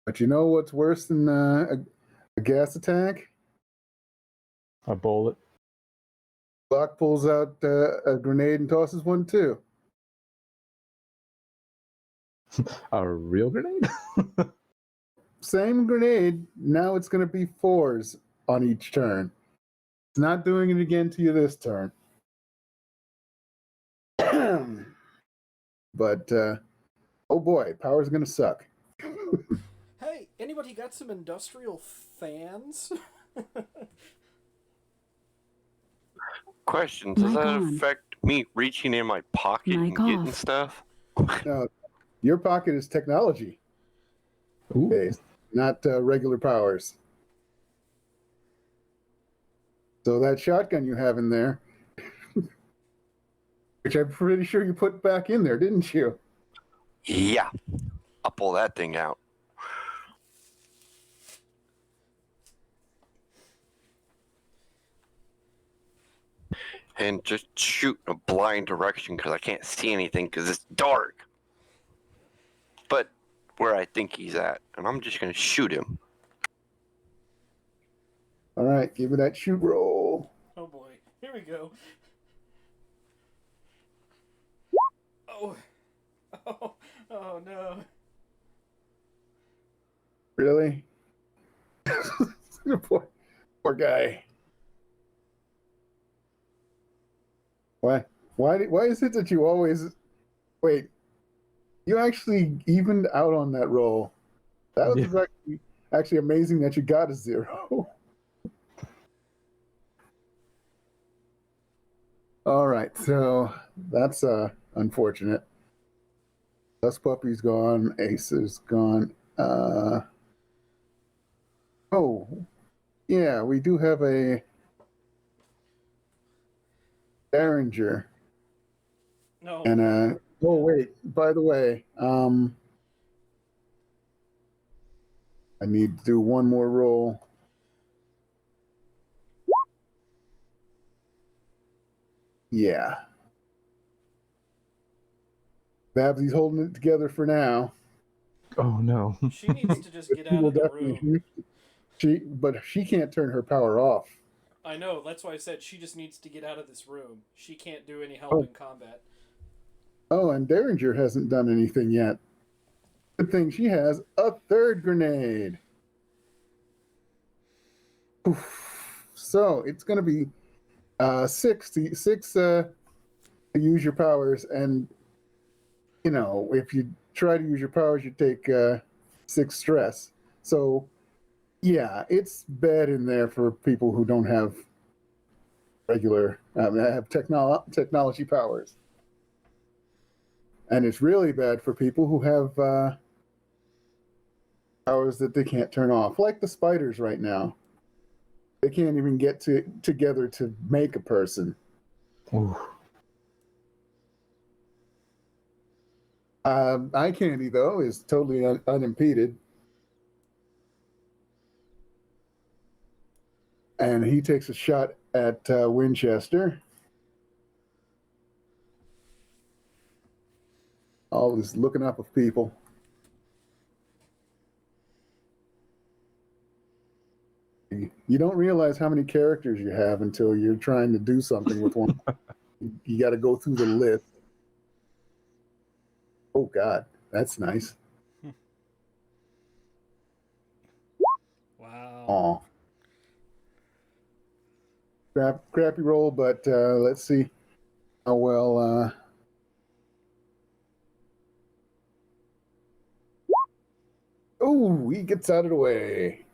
But you know what's worse than a gas attack? A bullet. Block pulls out a grenade and tosses one too. A real grenade? Same grenade. Now it's going to be 4s on each turn. It's not doing it again to you this turn. But oh boy, power's going to suck. Hey, anybody got some industrial fans? Question: Does Mic that on. affect me reaching in my pocket Mic and getting off. stuff? No, your pocket is technology Ooh. based, not regular powers. So that shotgun you have in there, which I'm pretty sure you put back in there, didn't you? Yeah, I'll pull that thing out. And just shoot in a blind direction because I can't see anything because it's dark. But where I think he's at, and I'm just gonna shoot him. All right, give me that shoot roll. Oh boy, here we go. Oh, oh no. Really? poor guy. Why is it that you always wait? You actually evened out on that roll. That was actually amazing that you got a 0. All right, so that's unfortunate. Dust Puppy's gone. Ace is gone. Oh, yeah, we do have a Derringer. No. And oh wait, by the way, I need to do one more roll. Yeah. Babsy's holding it together for now. Oh no. She needs to just get She out will of the definitely- room. But she can't turn her power off. I know, that's why I said she just needs to get out of this room. She can't do any help in combat. Oh, and Derringer hasn't done anything yet. Good thing she has a third grenade. Oof. So it's going to be six to use your powers, and if you try to use your powers, you take 6 stress. So yeah, it's bad in there for people who don't have regular have technology powers, and it's really bad for people who have powers that they can't turn off, like the spiders right now. They can't even get together to make a person. Ooh. Eye candy, though, is totally unimpeded. And he takes a shot at Winchester. All this looking up of people. You don't realize how many characters you have until you're trying to do something with one. You got to go through the list. Oh, God, that's nice. Wow. Aw. Crappy roll, but let's see how well. Oh, he gets out of the way.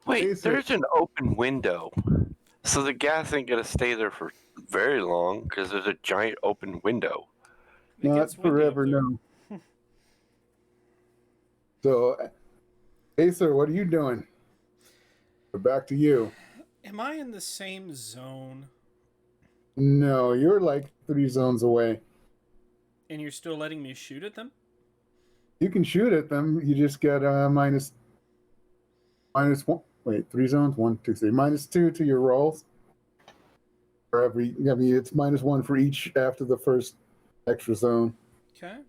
Wait, Acer. there's an open window. So the gas ain't going to stay there for very long because there's a giant open window. It Not gets windy up forever, there. no. So, Acer, what are you doing? We're back to you. Am I in the same zone? No, you're like 3 zones away. And you're still letting me shoot at them? You can shoot at them. You just get minus 1. Wait, 3 zones? 1, 2, 3. -2 to your rolls. For every, it's -1 for each after the first extra zone. Okay.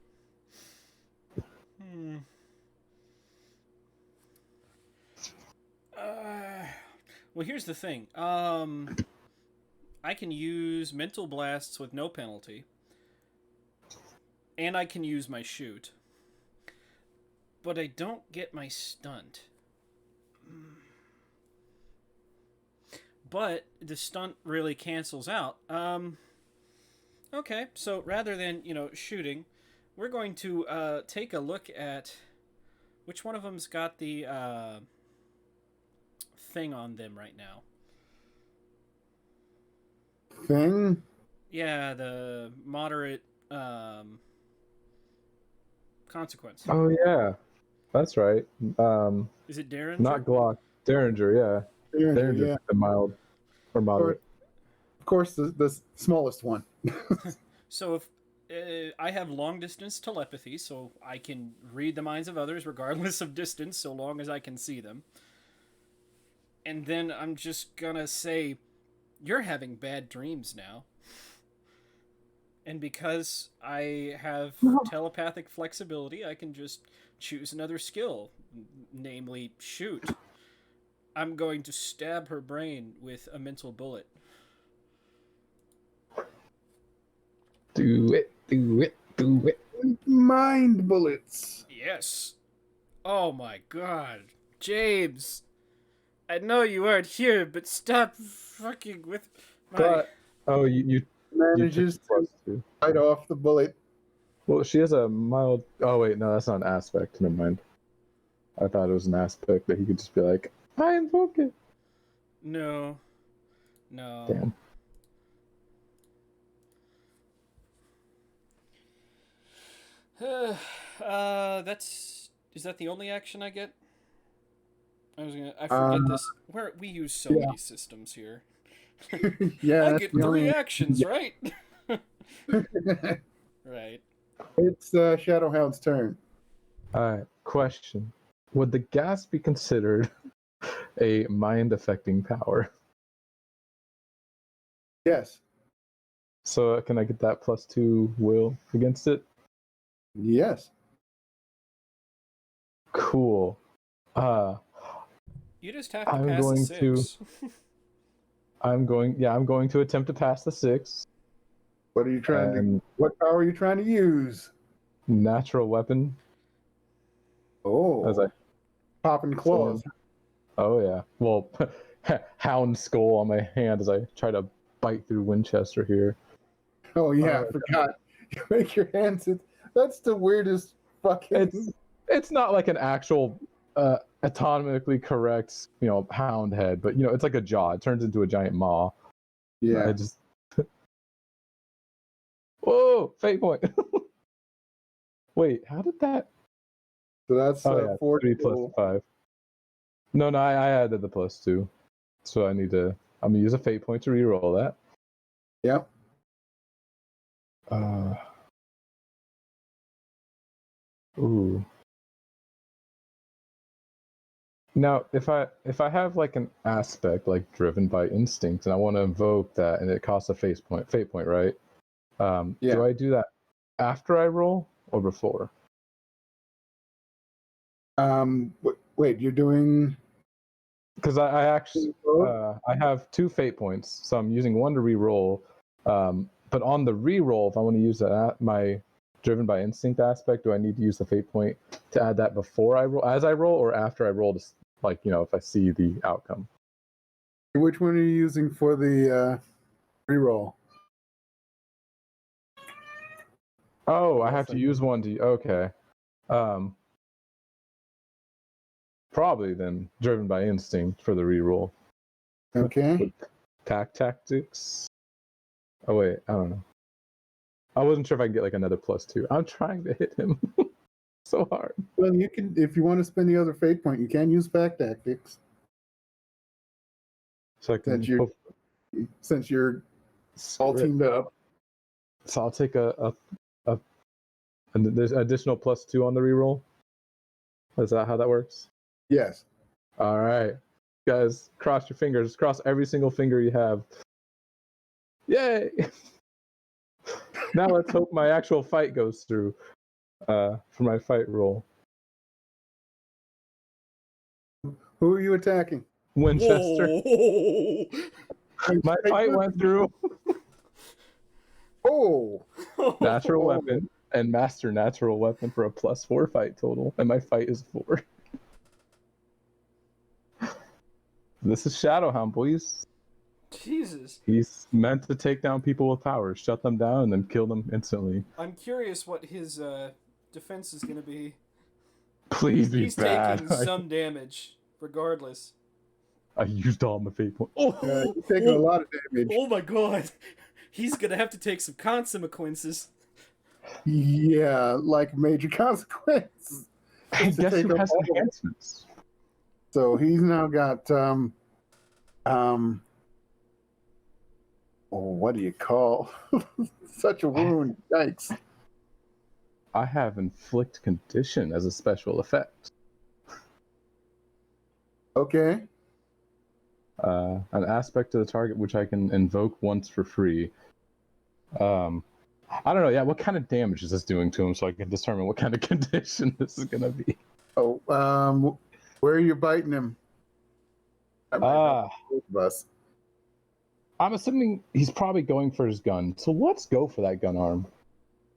Well, here's the thing. I can use mental blasts with no penalty, and I can use my shoot, but I don't get my stunt. But the stunt really cancels out. Okay, so rather than shooting, we're going to take a look at which one of them's got the thing on them right now. Thing? Yeah, the moderate consequence. Oh yeah, that's right. Is it Derringer? Not Glock, Derringer. Yeah, Derringer's Yeah. the mild or moderate. Of course, the smallest one. So if I have long distance telepathy, so I can read the minds of others regardless of distance, so long as I can see them. And then I'm just gonna say, you're having bad dreams now. And because I have telepathic flexibility, I can just choose another skill, namely shoot. I'm going to stab her brain with a mental bullet. Do it, do it, do it. Mind bullets. Yes. Oh my god. James. I know you weren't here, but stop fucking with my... But Oh, you manages to +2. fight off the bullet. Well, she has a mild. Oh wait, no, that's not an aspect. Never mind. I thought it was an aspect that he could just be like, I invoke it. No. Damn. Is that the only action I get? I forget this. We use so many systems here. Yeah, I get 3 actions, right? Right. It's Shadowhound's turn. Alright, question. Would the gas be considered a mind affecting power? Yes. So can I get that +2 will against it? Yes. Cool. You just have to I'm pass going a 6. I'm going to attempt to pass the 6. What are you trying to? And What power are you trying to use? natural weapon Oh, as I popping claws. oh yeah. Well, hound skull on my hand as I try to bite through Winchester here. Oh yeah, I forgot. You make your hands. That's the weirdest fucking. It's not like an actual autonomically correct, hound head, but it's like a jaw. It turns into a giant maw. Yeah. I just whoa, fate point. Wait, how did that? So that's Oh yeah, 4 3 plus total. 5. No, I added the +2, so I'm gonna use a fate point to reroll that. Yep. Ooh. Now, if I have like an aspect like driven by instinct, and I want to invoke that, and it costs a fate point, right? Yeah. Do I do that after I roll or before? Wait, you're doing. Because I actually I have 2 fate points, so I'm using one to reroll. But on the reroll, if I want to use my driven by instinct aspect, do I need to use the fate point to add that before I roll, as I roll, or after I roll? To, if I see the outcome. Which one are you using for the reroll? Oh, I have to use one to. Okay. Probably then driven by instinct for the reroll. Okay. Tactics. Oh wait, I don't know. I wasn't sure if I can get like another +2. I'm trying to hit him so hard. Well, you can, if you want to spend the other fate point, you can use back tactics. So I can since you're all teamed up. So I'll take there's additional +2 on the reroll. Is that how that works? Yes. All right, guys, cross your fingers. Cross every single finger you have. Yay! Now let's hope my actual fight goes through for my fight roll. Who are you attacking? Winchester. Whoa. My fight went through. Oh! Natural weapon and master natural weapon for a +4 fight total, and my fight is 4. This is Shadowhound, boys. Jesus. He's meant to take down people with power, shut them down, and then kill them instantly. I'm curious what his defense is going to be. Please be He's bad. taking some damage, regardless. I used all my fate points. Oh, You're taking a lot of damage. Oh my god. He's going to have to take some consequences. Yeah, like major consequence. I guess who has enhancements? So he's now got what do you call such a wound? Yikes. I have inflict condition as a special effect. Okay. An aspect of the target which I can invoke once for free. I don't know. Yeah, what kind of damage is this doing to him, so I can determine what kind of condition this is gonna be? Oh, where are you biting him? I'm assuming he's probably going for his gun. So let's go for that gun arm.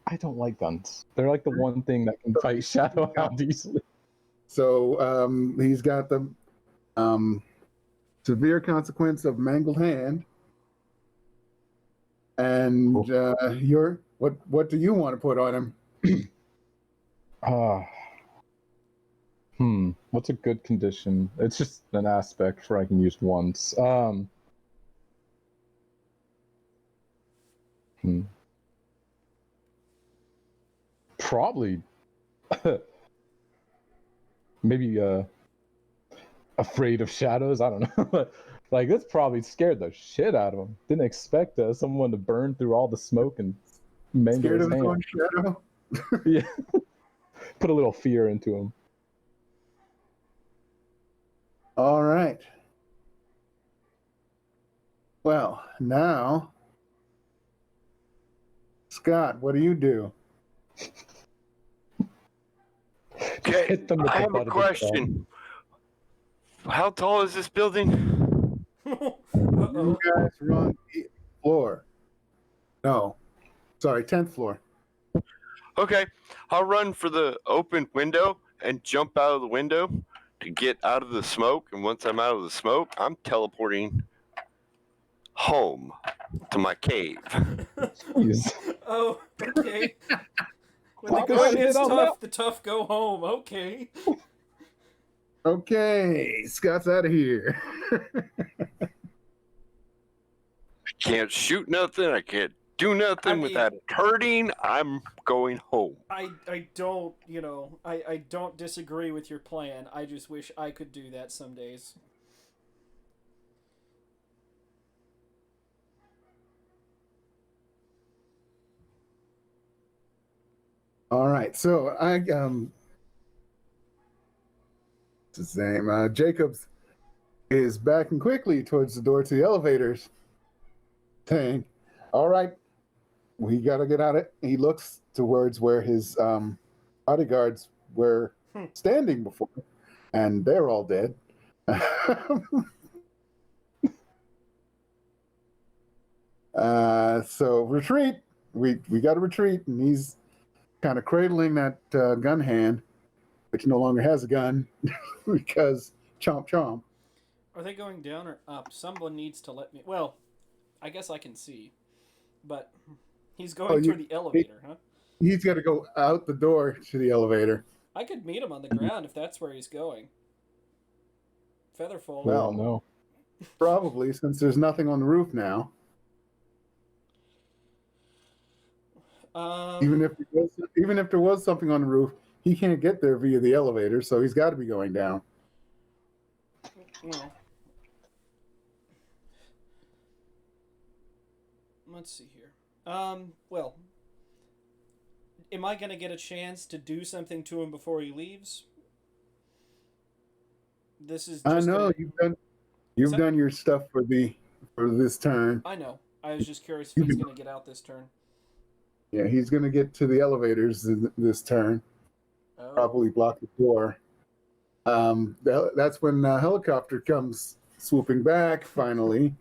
I don't like guns. They're like the one thing that can fight Shadowhound easily. So he's got the severe consequence of mangled hand. And what do you want to put on him? What's a good condition? It's just an aspect where I can use once. Probably maybe afraid of shadows. I don't know. Like, this probably scared the shit out of him. Didn't expect someone to burn through all the smoke and mangle his hand. Scared of his own shadow? Yeah. Put a little fear into him. All right. Well, now, Scott, what do you do? Okay, I have a question. How tall is this building? You guys are on the floor. No. Sorry, 10th floor. Okay, I'll run for the open window and jump out of the window to get out of the smoke. And once I'm out of the smoke, I'm teleporting home to my cave. Jeez. Oh, okay. When the Talk the going shit gets out tough, loud. the tough go home. Okay. Okay, Scott's out of here. I can't shoot nothing. I can't do nothing I mean- without it hurting. I'm going home. I don't, I don't disagree with your plan. I just wish I could do that some days. All right, so what's his name? Jacobs is backing quickly towards the door to the elevators, saying, "All right, we gotta get out it." He looks towards where his bodyguards were standing before, and they're all dead. So retreat. We got to retreat, and he's kind of cradling that gun hand, which no longer has a gun because chomp chomp. Are they going down or up? Someone needs to let me. Well, I guess I can see, but he's going Oh, toward the elevator, huh? He's got to go out the door to the elevator. I could meet him on the ground if that's where he's going. Featherfall. We Well, don't know. Probably, since there's nothing on the roof now. Even if there was something on the roof, he can't get there via the elevator, so he's got to be going down. Well, let's see here. Well, am I gonna get a chance to do something to him before he leaves? This is. Just I know you've that- done your stuff for this turn. I know. I was just curious if he's gonna get out this turn. Yeah, he's going to get to the elevators this turn. Oh. Probably block the door. That's when a helicopter comes swooping back. Finally,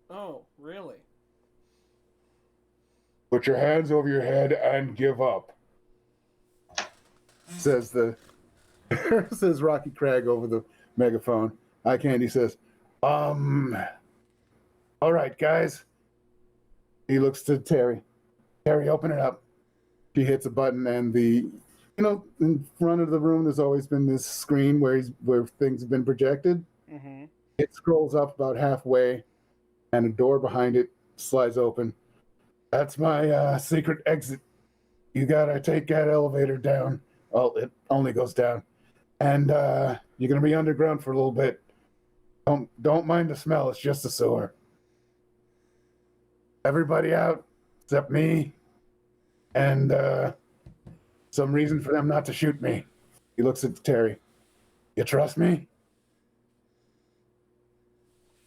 Oh, really? put your hands over your head and give up. Says says Rocky Crag over the megaphone. Eye Candy says, all right, guys. He looks to Terry. Terry, open it up. She hits a button, and in front of the room, there's always been this screen where things have been projected. Mm-hmm. It scrolls up about halfway, and a door behind it slides open. That's my secret exit. You gotta take that elevator down. Well, it only goes down, and you're gonna be underground for a little bit. Don't mind the smell. It's just a sewer. Everybody out except me, and some reason for them not to shoot me. He looks at Terry. You trust me?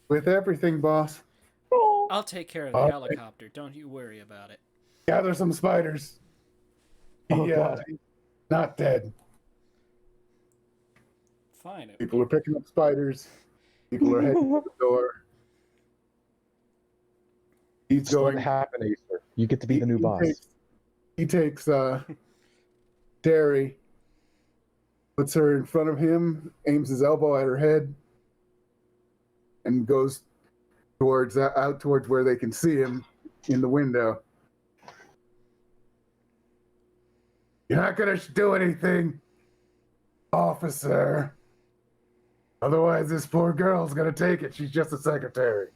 With everything, boss. I'll take care of the Okay. helicopter. Don't you worry about it. Gather some spiders. Oh, God. He's not dead. Fine. People are picking up spiders. People are heading to the door. He's Just let going. it happen, Acer. You get to be the new he boss. He takes Terry, puts her in front of him, aims his elbow at her head, and goes out towards where they can see him in the window. You're not gonna do anything, officer. Otherwise, this poor girl's gonna take it. She's just a secretary.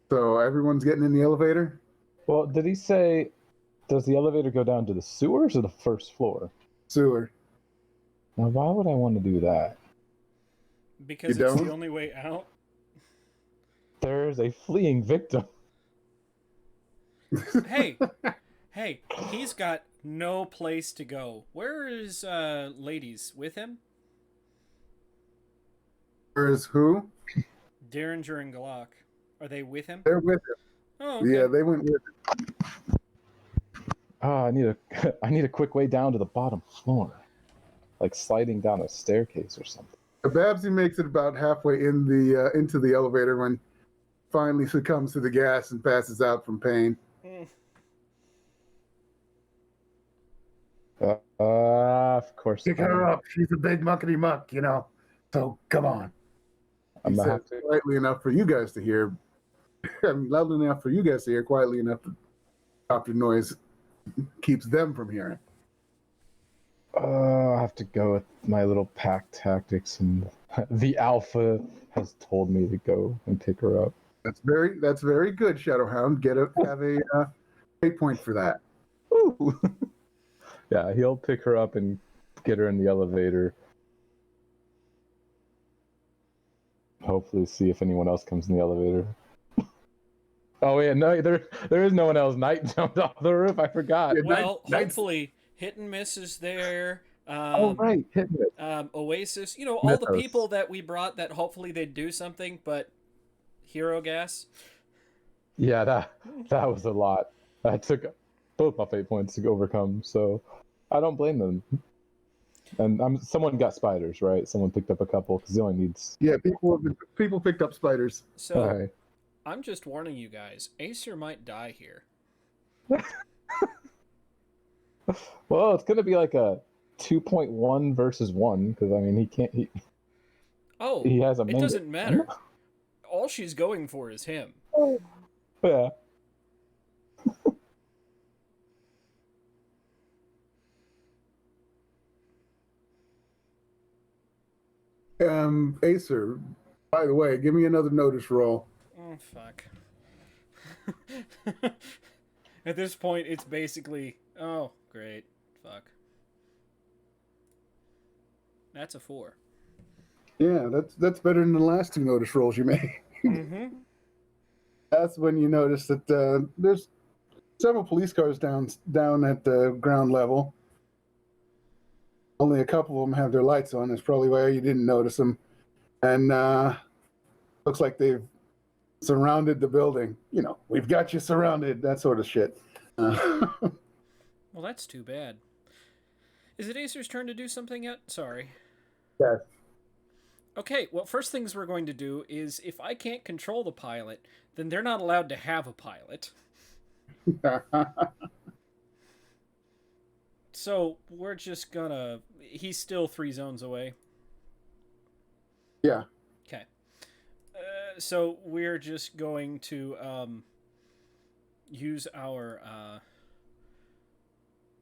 So everyone's getting in the elevator? Well, did he say, does the elevator go down to the sewers or the first floor? Sewer. Now, why would I want to do that? Because You it's don't? the only way out. There's a fleeing victim. Hey, hey, he's got no place to go. Where is ladies with him? Whereas who? Derringer and Glock. Are they with him? They're with him. Oh, okay. Yeah, they went with him. I need a quick way down to the bottom floor. Like sliding down a staircase or something. Babsy makes it about halfway into the elevator when finally succumbs to the gas and passes out from pain. Of course. Pick her up. She's a big muckety muck, you know. So come on. I'm He gonna said have to. quietly enough for you guys to hear. I mean, loudly enough for you guys to hear, quietly enough that copter noise keeps them from hearing. I have to go with my little pack tactics, and the alpha has told me to go and pick her up. That's very good, Shadowhound. Have a fate point for that. Ooh. Yeah, he'll pick her up and get her in the elevator. Hopefully, see if anyone else comes in the elevator. Oh yeah, no, there is no one else. Knight jumped off the roof. I forgot. Yeah, Well, Knight's- hopefully, Hit and Miss is there. Oh right, hit me. Oasis. You know, all the Mythos. people that we brought that hopefully they'd do something, but Hero Gas. Yeah, that was a lot. That took both my fate points to overcome, so I don't blame them. And someone got spiders, right? Someone picked up a couple because he only needs. Yeah, people picked up spiders. So Okay. I'm just warning you guys. Acer might die here. Well, it's gonna be like a 2.1 versus 1 because I mean he can't. Oh, He has a. it doesn't matter. All she's going for is him. Yeah. Acer, by the way, give me another notice roll. Oh, fuck. At this point, it's basically, oh, great. Fuck. That's a 4. Yeah, that's better than the last 2 notice rolls you made. Mm-hmm. That's when you notice that there's several police cars down at the ground level. Only a couple of them have their lights on. That's probably why you didn't notice them. And looks like they've surrounded the building. You know, we've got you surrounded, that sort of shit. Well, that's too bad. Is it Acer's turn to do something yet? Sorry. Yes. Okay, well, first things we're going to do is if I can't control the pilot, then they're not allowed to have a pilot. So we're just gonna. He's still 3 zones away. Yeah. Okay. So we're just going to use our.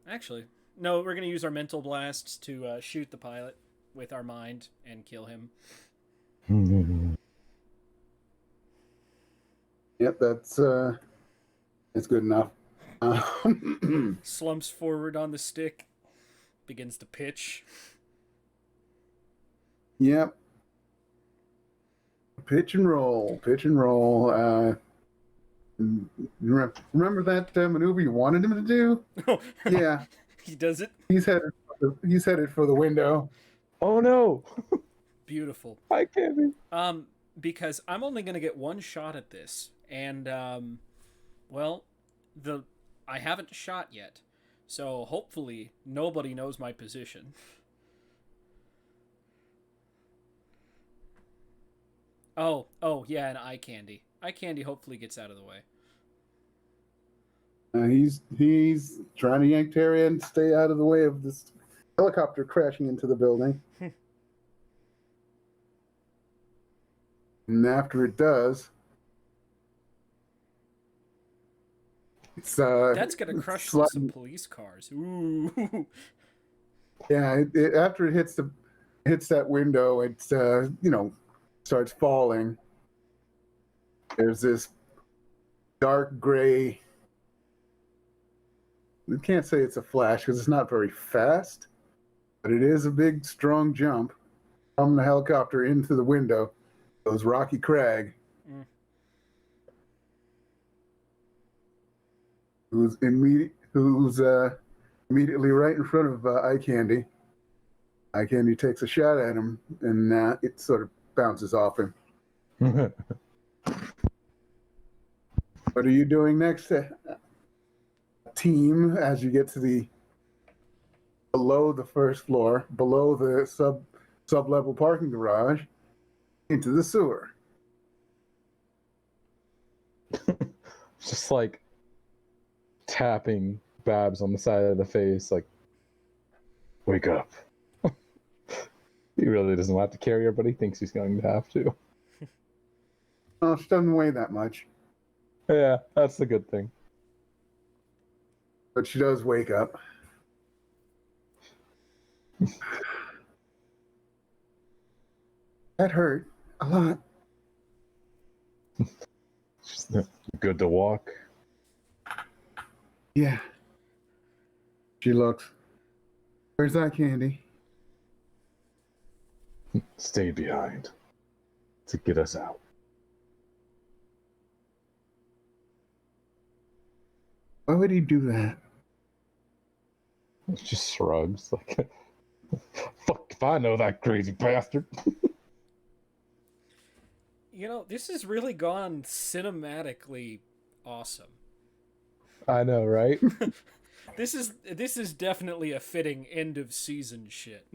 Actually, no, we're going to use our mental blasts to shoot the pilot with our mind and kill him. Yep, that's good enough. Slumps forward on the stick, begins to pitch. Yep. Pitch and roll. Remember that maneuver you wanted him to do? Yeah, He does it. he's headed for the window. Oh no! Beautiful. I can't. Because I'm only going to get 1 shot at this, and well, I haven't shot yet, so hopefully nobody knows my position. Oh, yeah, and eye candy. Eye candy hopefully gets out of the way. He's trying to yank Terry and stay out of the way of this helicopter crashing into the building. And after it does, it's That's gonna crush some sliding. police cars. Ooh. Yeah, after it hits that window, it starts falling. There's this dark gray. We can't say it's a flash because it's not very fast, but it is a big, strong jump from the helicopter into the window. Goes Rocky Crag, who's immediately right in front of Eye Candy. Eye Candy takes a shot at him, and it sort of bounces off him. What are you doing next, team? As you get to below the first floor, below the sub-level parking garage, into the sewer. just like tapping Babs on the side of the face, like, wake up. He really doesn't have to carry her, but he thinks he's going to have to. Oh, she doesn't weigh that much, Yeah, that's the good thing. but she does wake up. That hurt a lot. She's good to walk. Yeah. She looks. Where's that candy? Stay behind to get us out. Why would he do that? He just shrugs like, fuck if I know that crazy bastard. You know, this has really gone cinematically awesome. I know, right? This is definitely a fitting end of season shit.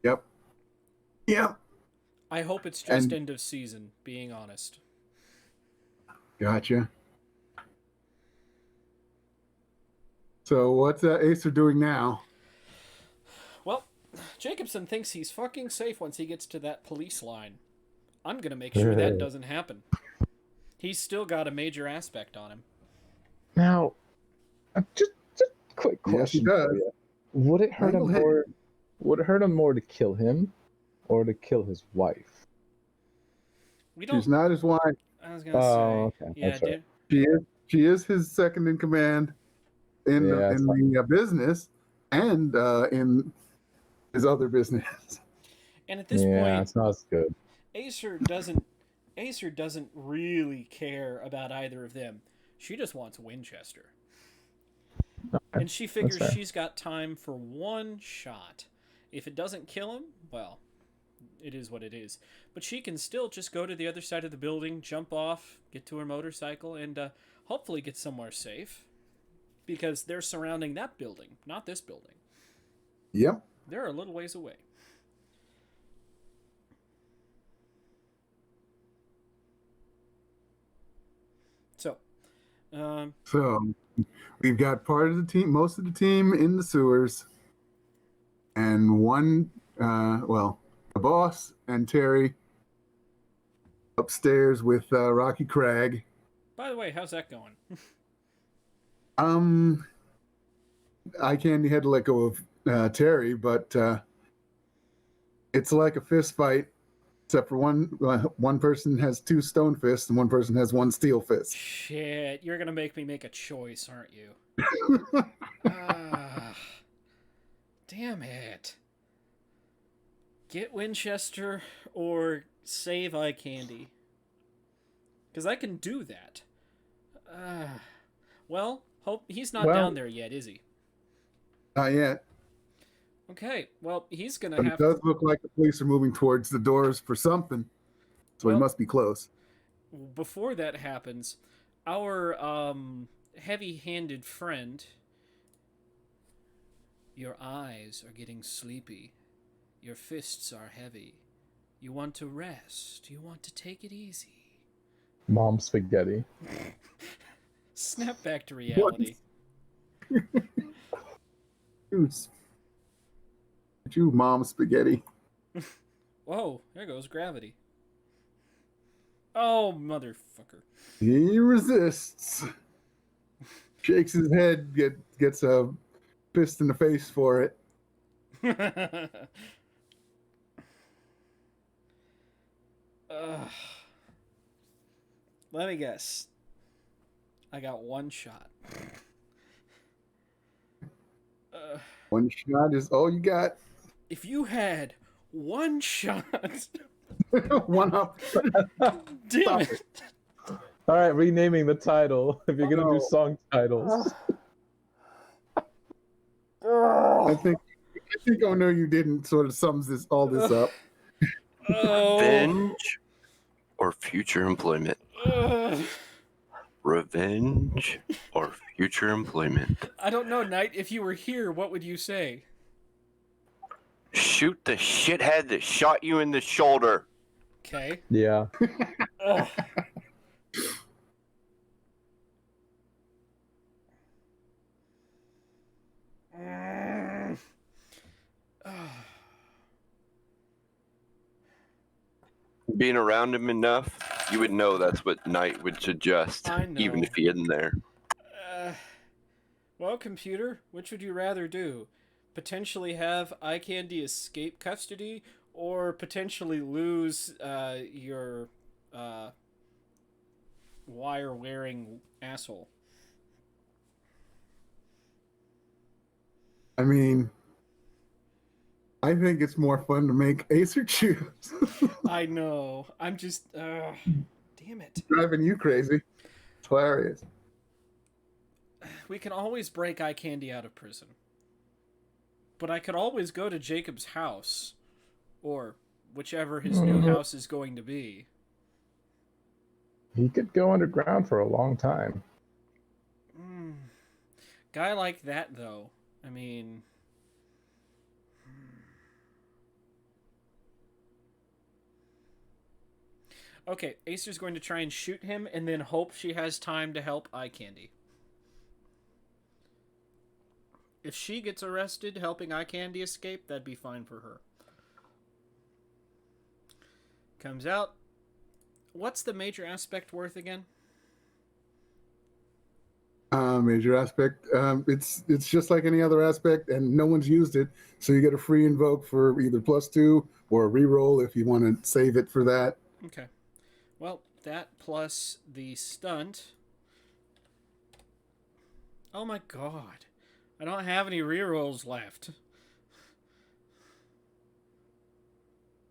Yep. Yep. I hope it's just And- end of season, being honest. Gotcha. So what's Acer doing now? Well, Jacobson thinks he's fucking safe once he gets to that police line. I'm gonna make sure that doesn't happen. He's still got a major aspect on him. Now, just quick question. Yes, he does. for you. Would it hurt him Go ahead. more? Would it hurt him more to kill him, or to kill his wife? We don't. She's not his wife. I was gonna Oh, say. okay. Yeah, That's right. dude. She is his second in command in Yeah, the business and in his other business. And at this Yeah, point, it's not as good. Acer doesn't really care about either of them. She just wants Winchester. And she figures fair. she's got time for one shot. If it doesn't kill him, well, it is what it is. But she can still just go to the other side of the building, jump off, get to her motorcycle, and hopefully get somewhere safe. Because they're surrounding that building, not this building. Yep. They're a little ways away. So, So we've got part of the team, most of the team in the sewers, and one, the boss and Terry upstairs with Rocky Crag. by the way, how's that going? Eye Candy had to let go of Terry, but it's like a fist fight, except for one person has two stone fists and one person has one steel fist. Shit, you're gonna make me make a choice, aren't you? Ah, damn it. Get Winchester or save Eye Candy. Because I can do that. Well, hope he's not down there yet, is he? Not yet. Okay, well, he's gonna But it have does look like the police are moving towards the doors for something, so Well- he must be close. before that happens, our heavy-handed friend, your eyes are getting sleepy. Your fists are heavy. You want to rest. You want to take it easy. Mom spaghetti. Snap back to reality. Dudes. You mom spaghetti. Whoa, there goes gravity. Oh, motherfucker. He resists. Shakes his head, gets a fist in the face for it. Let me guess. I got one shot. One shot is all you got. If you had one shot, One up. damn it. All right, renaming the title. If you're gonna do song titles, I think "Oh No You Didn't" sort of sums all this up. Oh. Revenge or future employment? Revenge or future employment? I don't know, Knight. If you were here, what would you say? Shoot the shithead that shot you in the shoulder. Okay. yeah. Being around him enough, you would know that's what Knight would suggest, I know. even if he isn't there. Well, computer, which would you rather do? Potentially have eye candy escape custody, or potentially lose your wire-wearing asshole? I mean, I think it's more fun to make Acer choose. I know. I'm just. Damn it. Driving you crazy. It's hilarious. We can always break eye candy out of prison. But I could always go to Jacob's house. Or whichever his new house is going to be. He could go underground for a long time. Guy like that, though. I mean. Okay, Acer's going to try and shoot him and then hope she has time to help eye candy. If she gets arrested helping eye candy escape, that'd be fine for her. Comes out. What's the major aspect worth again? Major aspect. It's just like any other aspect, and no one's used it, so you get a free invoke for either +2 or a reroll if you want to save it for that. Okay. Well, that plus the stunt. Oh my god. I don't have any rerolls left.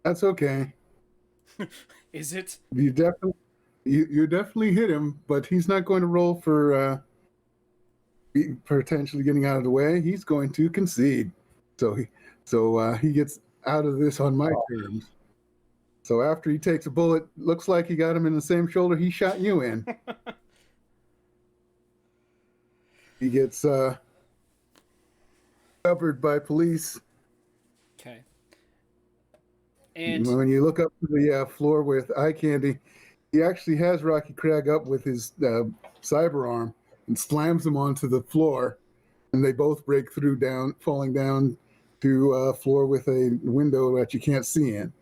That's okay. Is it? You definitely hit him, but he's not going to roll for potentially getting out of the way. He's going to concede, so he gets out of this on my terms. So after he takes a bullet, looks like he got him in the same shoulder he shot you in. He gets covered by police. Okay. And when you look up to the floor with eye candy, he actually has Rocky Craig up with his cyber arm and slams him onto the floor, and they both break through falling down to a floor with a window that you can't see in.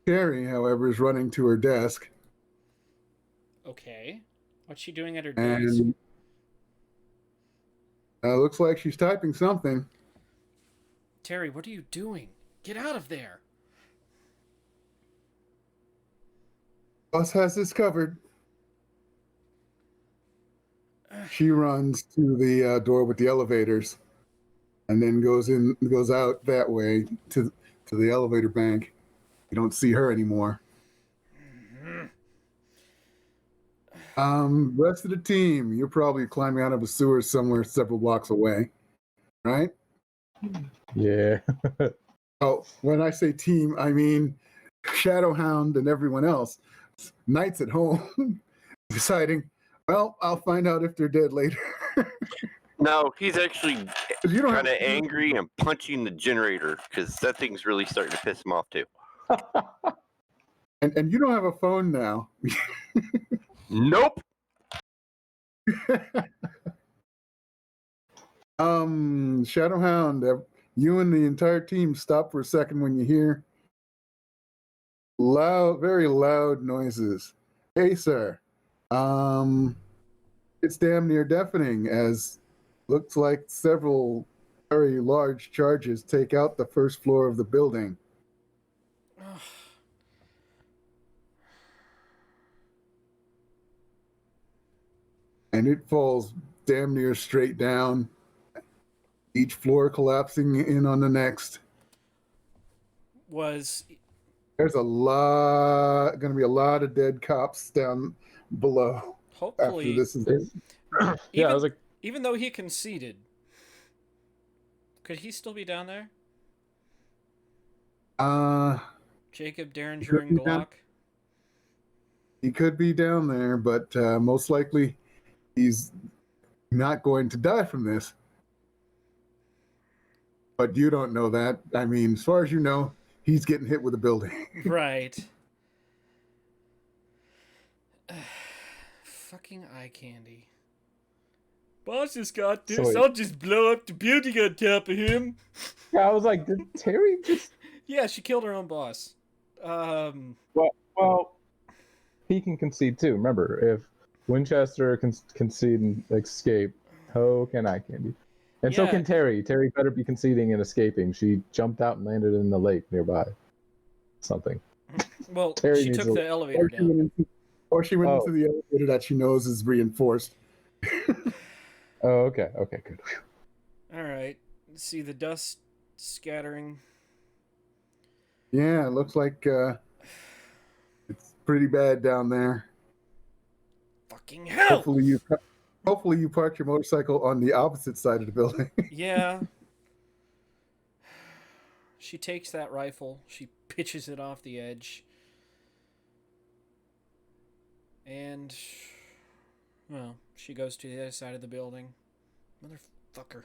Carrie, however, is running to her desk. Okay. What's she doing at her desk? And looks like she's typing something. Terry, what are you doing? Get out of there. Boss has this covered. She runs to the door with the elevators, and then goes out that way to the elevator bank. You don't see her anymore. Rest of the team, you're probably climbing out of a sewer somewhere several blocks away, right? Yeah. Oh, when I say team, I mean Shadowhound and everyone else. Knight's at home deciding, well, I'll find out if they're dead later. No, he's actually You don't kind of have to- angry and punching the generator because that thing's really starting to piss him off too. And you don't have a phone now. Nope. Shadowhound, you and the entire team stop for a second when you hear loud, very loud noises. Hey, sir. It's damn near deafening, as looks like several very large charges take out the first floor of the building. And it falls damn near straight down, each floor collapsing in on the next. Was There's going to be a lot of dead cops down below hopefully after this is. Yeah, I was like, even though he conceded, could he still be down there? Jacob, Derringer, and Glock? He could be down there, but most likely he's not going to die from this. But you don't know that. I mean, as far as you know, he's getting hit with a building. Right. Fucking eye candy. Boss just got this. So wait. I'll just blow up the building on top of him. Yeah, I was like, did Terry just? Yeah, she killed her own boss. Well, he can concede too. Remember, if Winchester can concede and escape, so can I, Candy. And so Yeah. can Terry. Terry better be conceding and escaping. She jumped out and landed in the lake nearby. Something. Well, Terry she needs took to- the elevator Or she down. went Oh. into the elevator that she knows is reinforced. Oh, okay. Okay, good. All right. See the dust scattering. Yeah, it looks like it's pretty bad down there. Fucking hell! Hopefully you parked your motorcycle on the opposite side of the building. Yeah. She takes that rifle. She pitches it off the edge. And, well, she goes to the other side of the building. Motherfucker.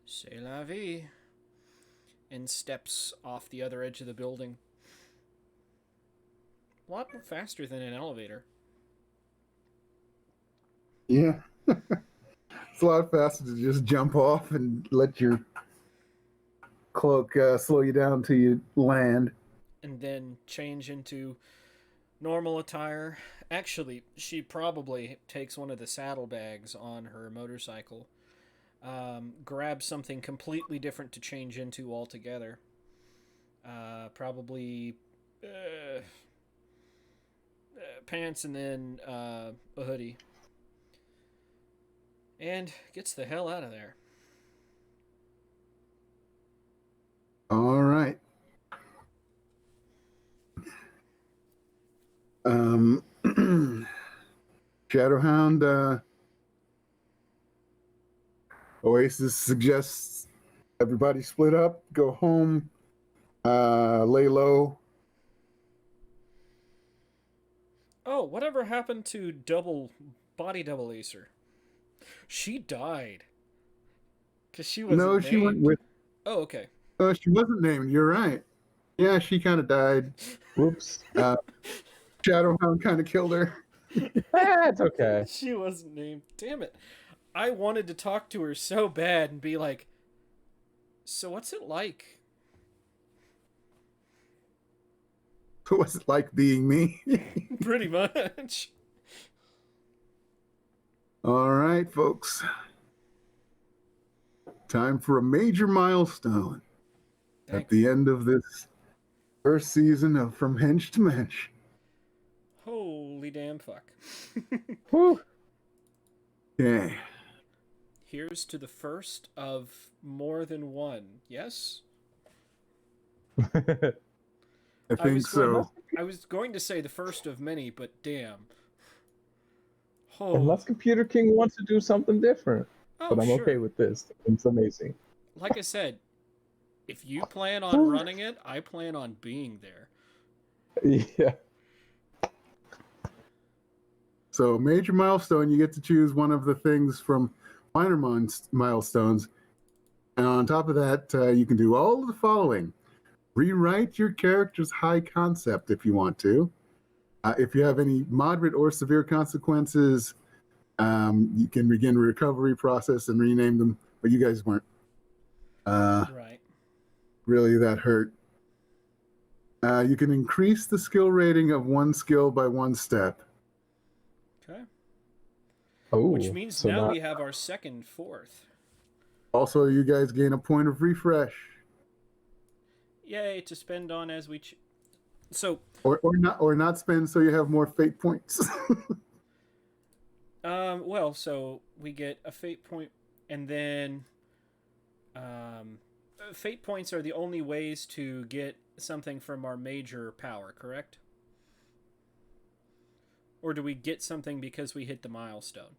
C'est la vie. And steps off the other edge of the building. A lot more faster than an elevator. Yeah. It's a lot faster to just jump off and let your cloak slow you down till you land. And then change into normal attire. Actually, she probably takes one of the saddlebags on her motorcycle, grabs something completely different to change into altogether. Probably pants and then a hoodie. And gets the hell out of there. All right. Shadowhound, Oasis suggests everybody split up, go home, lay low. Oh, whatever happened to body double Acer? She died. Because she wasn't No, she went with. Oh, okay. She wasn't named. You're right. Yeah, she kind of died. Whoops. Shadowhound kind of killed her. That's okay. She wasn't named. Damn it. I wanted to talk to her so bad and be like, so what's it like? What's it like being me? Pretty much. All right, folks. Time for a major milestone at the end of this first season of From Hensch to Mensch. Holy damn fuck. Whew. Okay. Here's to the first of more than one. Yes? I think so. I was going to say the first of many, but damn. Oh. Unless Computer King wants to do something different. Oh, But I'm sure. okay with this. It's amazing. Like I said, if you plan on running it, I plan on being there. Yeah. So, major milestone, you get to choose one of the things from minor milestones. And on top of that, you can do all of the following. Rewrite your character's high concept if you want to. If you have any moderate or severe consequences, you can begin a recovery process and rename them. But you guys weren't Right. really that hurt. You can increase the skill rating of one skill by one step. Okay. Oh, Which means so now not- we have our second fourth. Also, you guys gain a point of refresh. Yay, to spend on as we... So, Or not spend so you have more fate points. well, so we get a fate point, and then fate points are the only ways to get something from our major power, correct? Or do we get something because we hit the milestone?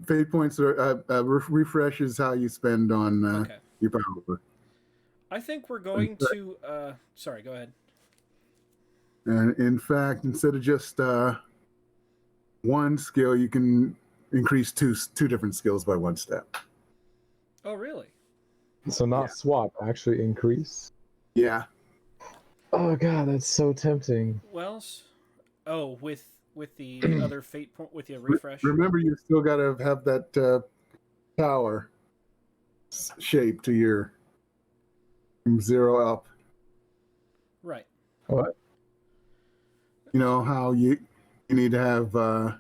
Fate points are refresh is how you spend on Okay. your power. I think we're going to... sorry, go ahead. And in fact, instead of just one skill, you can increase two different skills by one step. Oh, really? So not swap, actually increase. Yeah. Oh god, that's so tempting. Well, Oh, with the other fate point with your refresh. Remember, you still got to have that tower shape to your from 0 up. Right. What? You know how you need to have. I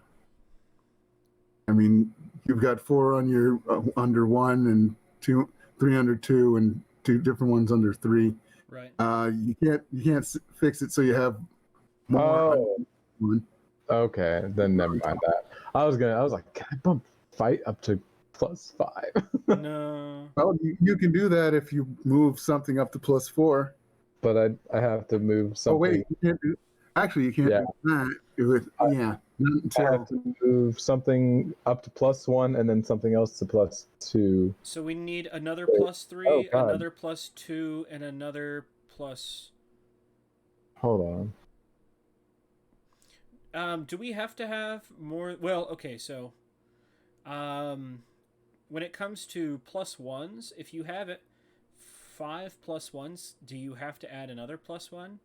mean, you've got 4 on your under 1 and 2, 3 under 2, and 2 different ones under 3. Right. You can't fix it so you have more. Oh, One. okay. Then never mind that. I was like, can I bump fight up to +5? No. Well, you can do that if you move something up to +4. But I have to move something. Oh wait, you can't do. Actually, you can't Yeah. do that. Not I have until to move something up to +1 and then something else to +2. So we need another Wait. +3, Oh, God. another +2, and another plus. Hold on. Do we have to have more? Well, okay, so, when it comes to +1s, if you have it 5 +1s, do you have to add another +1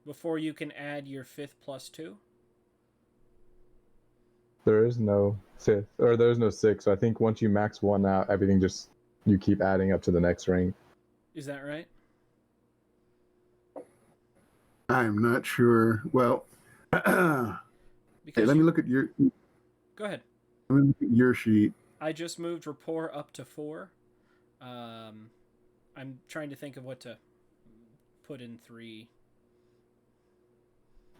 before you can add your 5th +2? There is no 5th, or there's no 6. So I think once you max 1 out, everything just you keep adding up to the next rank. Is that right? I'm not sure. Well, hey, Because let me look at your. Go ahead. Let me look at your sheet. I just moved rapport up to 4. I'm trying to think of what to put in 3.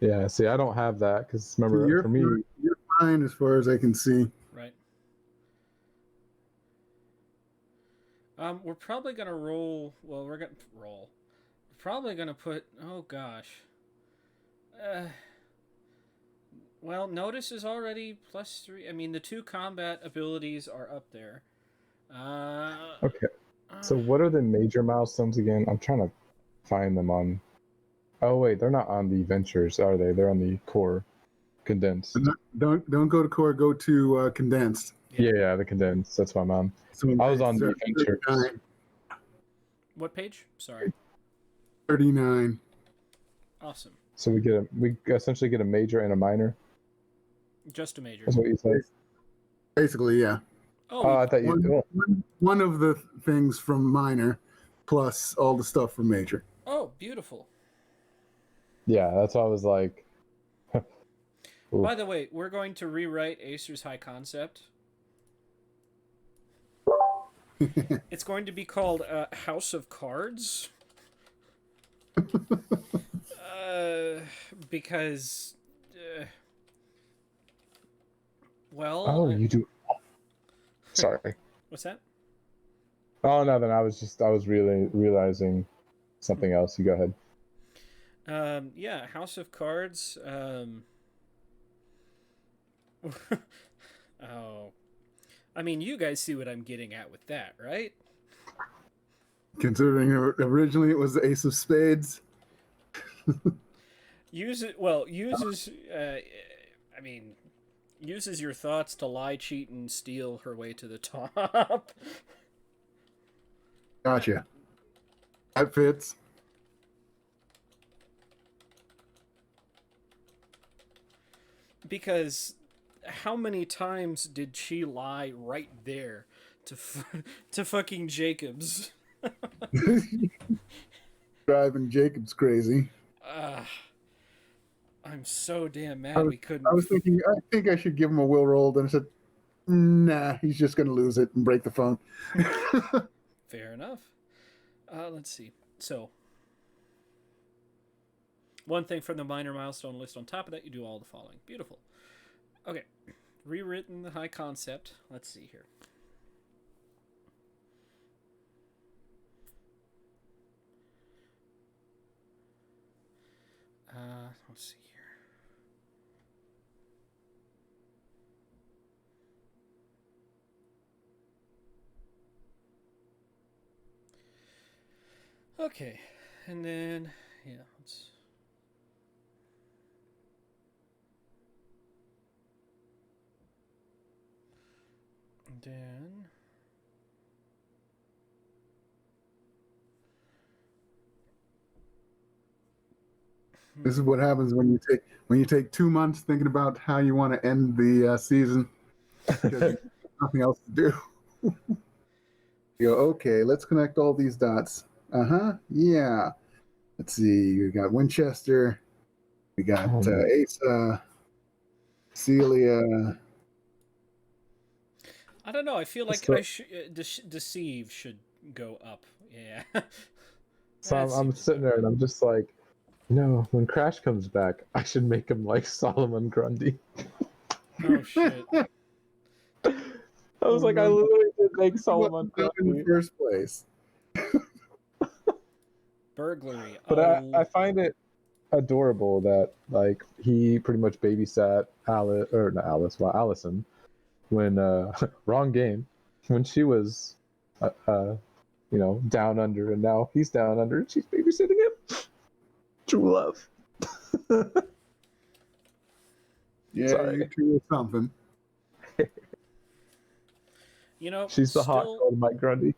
Yeah. See, I don't have that because remember, You're for me, you're fine as far as I can see. Right. We're probably gonna roll. Well, we're gonna roll. We're probably gonna put. Oh gosh. Well, notice is already +3. I mean, the 2 combat abilities are up there. okay. So what are the major milestones again? I'm trying to find them on. Oh wait, they're not on the ventures, are they? They're on the core condensed. Don't go to core. Go to condensed. Yeah, the condensed. That's what I'm on. So I was on the ventures. 39. What page? Sorry. 39. Awesome. So we essentially get a major and a minor. Just a major. That's what you said. Basically, yeah. Oh, I thought you. One of the things from minor, plus all the stuff from major. Oh, beautiful. Yeah, that's why I was like. Ooh. By the way, we're going to rewrite Acer's High Concept. It's going to be called House of Cards. Because, well. Oh, you do. Sorry. What's that? Oh no, then I was really realizing something else. You go ahead. Yeah, House of Cards. Oh, I mean, you guys see what I'm getting at with that, right? Considering originally it was the Ace of Spades. Uses uses your thoughts to lie, cheat, and steal her way to the top. Gotcha. That fits. Because how many times did she lie right there to fucking Jacobs? Driving Jacobs crazy. I'm so damn mad we couldn't. I was thinking, I think I should give him a will roll. Then I said, nah, he's just going to lose it and break the phone. Fair enough. Let's see. So, one thing from the minor milestone list on top of that, you do all the following. Beautiful. Okay. Rewritten the high concept. Let's see here. Let's see here. Okay, and then yeah, let's. And then. This is what happens when you take 2 months thinking about how you want to end the season because you have nothing else to do. You go, okay, let's connect all these dots. Yeah. Let's see. We got Winchester. We got Asa, Celia. I don't know. I feel like So- deceive should go up. Yeah. So That I'm seems sitting there and I'm just like, when Crash comes back, I should make him like Solomon Grundy. Oh shit. I was like, I no. literally did make Solomon Wasn't up in Grundy. the first place. Burglary. But Oh. I find it adorable that like he pretty much babysat Allison when wrong game when she was down under, and now he's down under and she's babysitting him. True love. Yeah, Sorry. you're true with something. You know, She's the hot girl to Mike Grundy.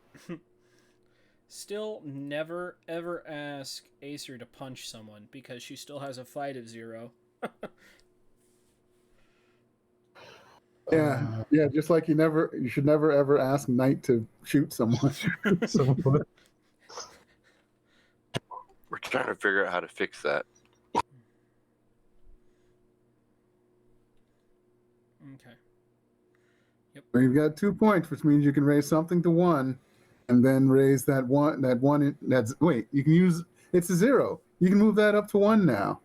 Still never ever ask Acer to punch someone because she still has a fight of 0. Yeah, just like you should never ever ask Knight to shoot someone. We're trying to figure out how to fix that. Okay. Well, you've got 2 points, which means you can raise something to 1, and then raise that one. You can use it's a 0. You can move that up to 1 now.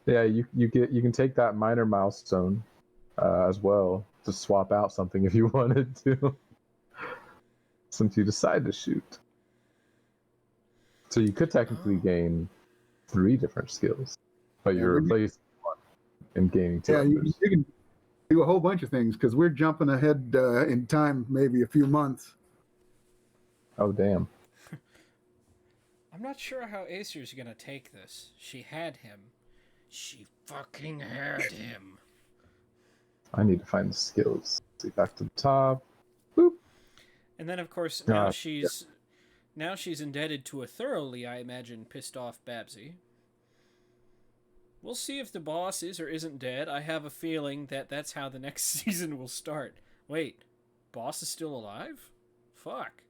Yeah, you can take that minor milestone as well to swap out something if you wanted to, since you decide to shoot. So you could technically gain 3 different skills, but you're replacing one and gaining 2 others. You can do a whole bunch of things because we're jumping ahead in time, maybe a few months. Oh damn! I'm not sure how Acer's gonna take this. She had him. She fucking had him. I need to find the skills. See, back to the top. Boop. And then of course now she's indebted to a thoroughly, I imagine, pissed off Babsy. We'll see if the boss is or isn't dead. I have a feeling that that's how the next season will start. Wait, boss is still alive? Fuck.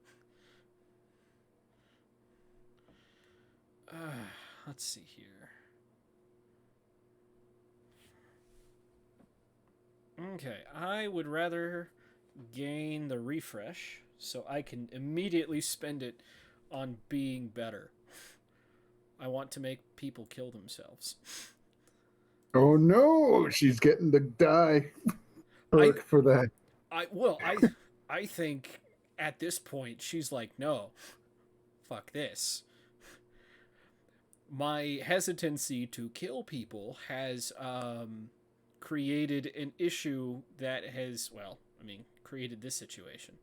Let's see here. Okay, I would rather gain the refresh so I can immediately spend it on being better. I want to make people kill themselves. Oh no, she's getting to die. Perk for that. I think at this point she's like, no, fuck this. My hesitancy to kill people has created an issue that has, created this situation.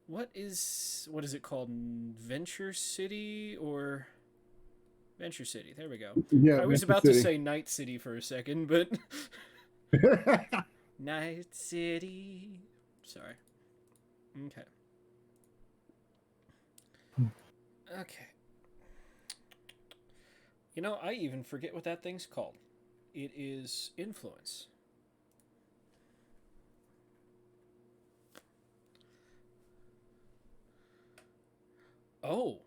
What is it called? Venture City or Venture City? There we go. Yeah, I was Venture about City. to say Night City for a second, but Night City. Sorry. Okay. Okay. You know, I even forget what that thing's called. It is influence. Oh.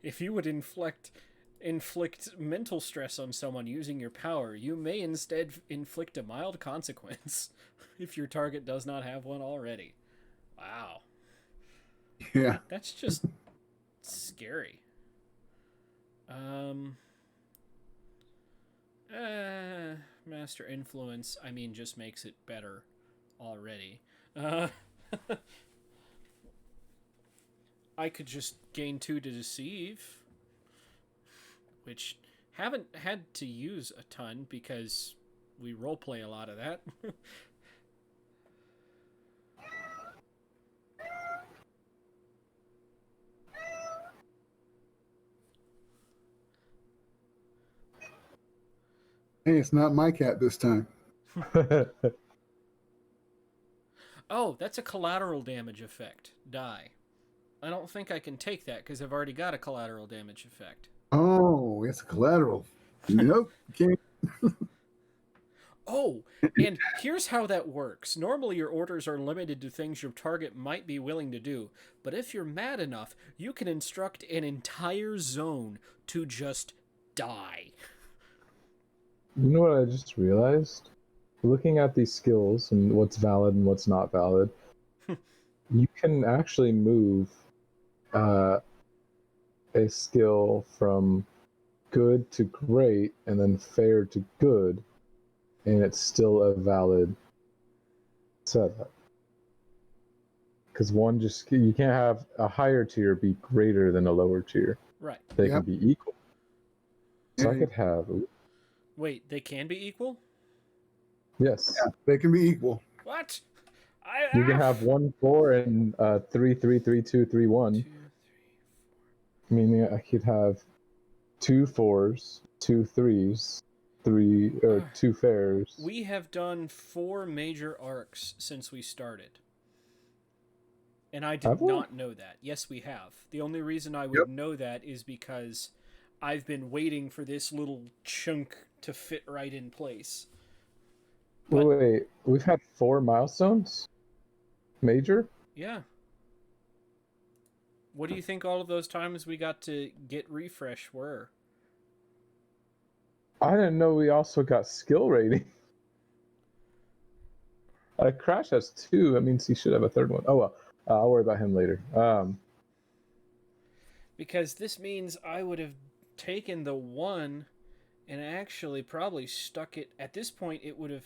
If you would inflict mental stress on someone using your power, you may instead inflict a mild consequence if your target does not have one already. Wow. Yeah. That's just scary. Master influence, just makes it better already. I could just gain 2 to deceive, which haven't had to use a ton because we roleplay a lot of that. Hey, it's not my cat this time. Oh, that's a collateral damage effect. Die. I don't think I can take that because I've already got a collateral damage effect. Oh, it's a collateral. Nope. Can't. Oh, and here's how that works. Normally, your orders are limited to things your target might be willing to do, but if you're mad enough, you can instruct an entire zone to just die. You know what I just realized? Looking at these skills and what's valid and what's not valid, you can actually move a skill from good to great and then fair to good, and it's still a valid setup. Because one just, you can't have a higher tier be greater than a lower tier. Right. They Yep. can be equal. So I Yeah. could have, Wait, they can be equal? yes, Yeah, they can be equal. What? you can have 1 4 and 3 3 3 2 3 1. 2, 3, 4. Meaning I could have 2 4s, 2 3s, 3 or 2 fairs. We have done 4 major arcs since we started. And I did Have we? not know that. Yes, we have. The only reason I would Yep. know that is because I've been waiting for this little chunk to fit right in place. But- Wait, we've had 4 milestones? Major? Yeah. What do you think all of those times we got to get refresh were? I didn't know we also got skill rating. Crash has 2. That means he should have a 3rd one. Oh well, I'll worry about him later. Because this means I would have taken the 1 and actually probably stuck it. At this point, it would have.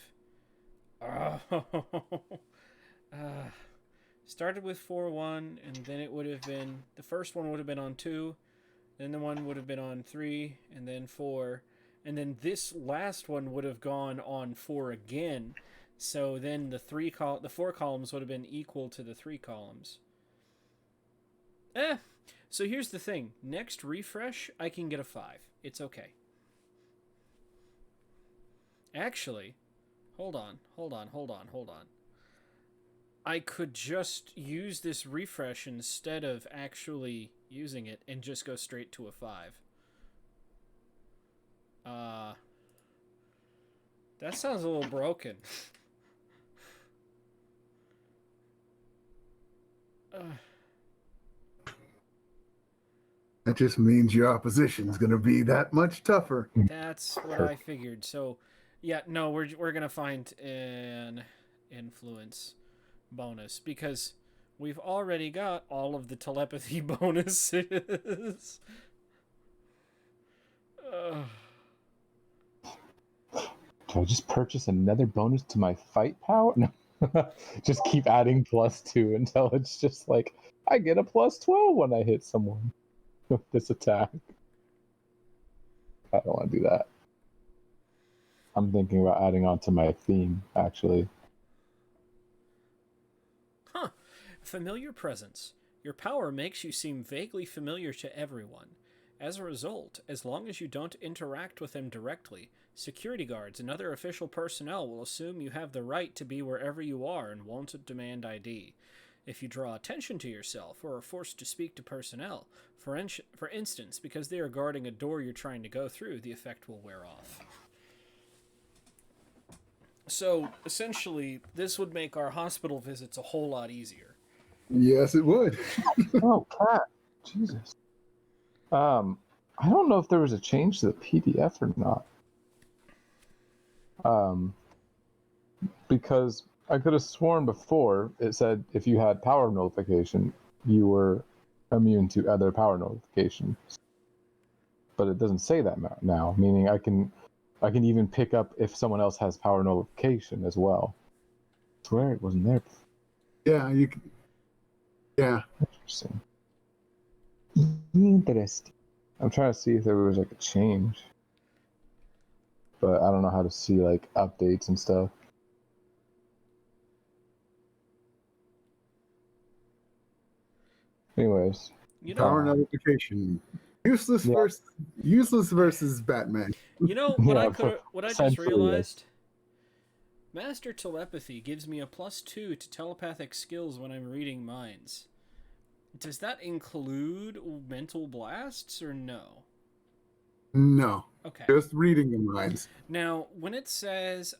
Started with 4-1, and then it would have been. The first one would have been on 2, then the one would have been on 3, and then 4. And then this last one would have gone on 4 again. So then the 4 columns would have been equal to the 3 columns. So here's the thing. Next refresh, I can get a 5. It's okay. Actually, hold on. I could just use this refresh instead of actually using it and just go straight to a 5. That sounds a little broken. That just means your opposition is going to be that much tougher. That's what I figured. So, yeah, no, we're gonna find an influence bonus because we've already got all of the telepathy bonuses. Do I just purchase another bonus to my fight power? No. Just keep adding +2 until it's just like I get a +12 when I hit someone with this attack. I don't want to do that. I'm thinking about adding on to my theme, actually. Huh. Familiar presence. Your power makes you seem vaguely familiar to everyone. As a result, as long as you don't interact with them directly, security guards and other official personnel will assume you have the right to be wherever you are and won't demand ID. If you draw attention to yourself or are forced to speak to personnel, for instance, because they are guarding a door you're trying to go through, the effect will wear off. So, essentially, this would make our hospital visits a whole lot easier. Yes, it would. Oh, cat. Jesus. I don't know if there was a change to the PDF or not. Because I could have sworn before it said if you had power notification, you were immune to other power notifications. But it doesn't say that now, meaning I can even pick up if someone else has power notification as well. I swear it wasn't there before. Yeah, you can. Yeah. Interesting. Interesting. I'm trying to see if there was like a change. But I don't know how to see like updates and stuff. Anyways. You know, Power notification. Useless versus Batman. you know what Yeah, what I just essentially, realized? Master telepathy gives me a +2 to telepathic skills when I'm reading minds. Does that include mental blasts or no? No, Okay. just reading the minds. Now, when it says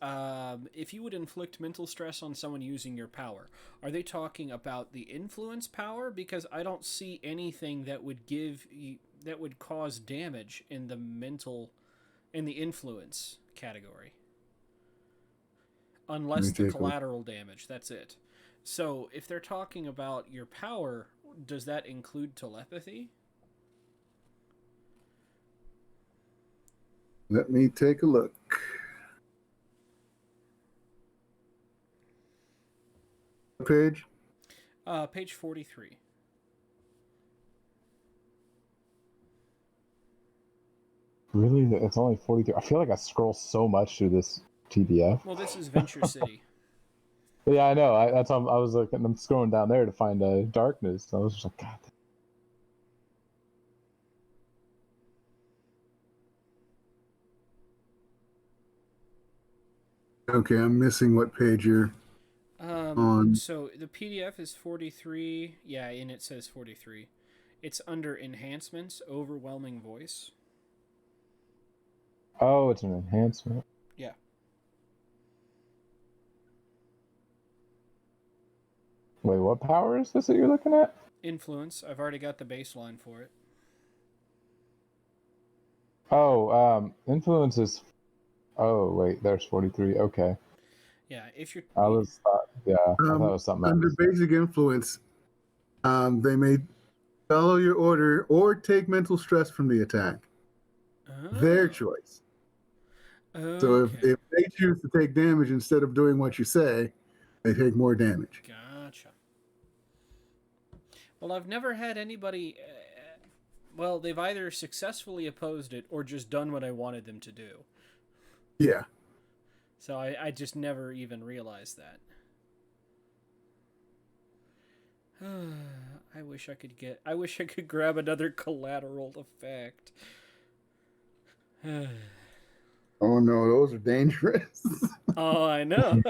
if you would inflict mental stress on someone using your power, are they talking about the influence power? Because I don't see anything that would that would cause damage in the influence category, Let unless me the take a look. collateral damage. That's it. So, if they're talking about your power, does that include telepathy? Let me take a look. Page. Page 43. Really? It's only 43. I feel like I scroll so much through this PDF. Well, this is Venture City. Yeah, I know. That's why I was looking. I'm scrolling down there to find darkness. I was just like, God. Okay, I'm missing what page you're on. So the PDF is 43. Yeah, and it says 43. It's under enhancements, overwhelming voice. Oh, it's an enhancement. Yeah. Wait, what power is this that you're looking at? Influence. I've already got the baseline for it. Oh, influence is. Oh, wait, there's 43. Okay. Yeah, if you're. I thought it was something Under else. basic influence, they may follow your order or take mental stress from the attack. Their choice. So Okay. if they choose to take damage instead of doing what you say, they take more damage. Gotcha. Well, I've never had anybody. Well, they've either successfully opposed it or just done what I wanted them to do. Yeah. So I just never even realized that. I wish I could grab another collateral effect. Oh no, those are dangerous. Oh, I know.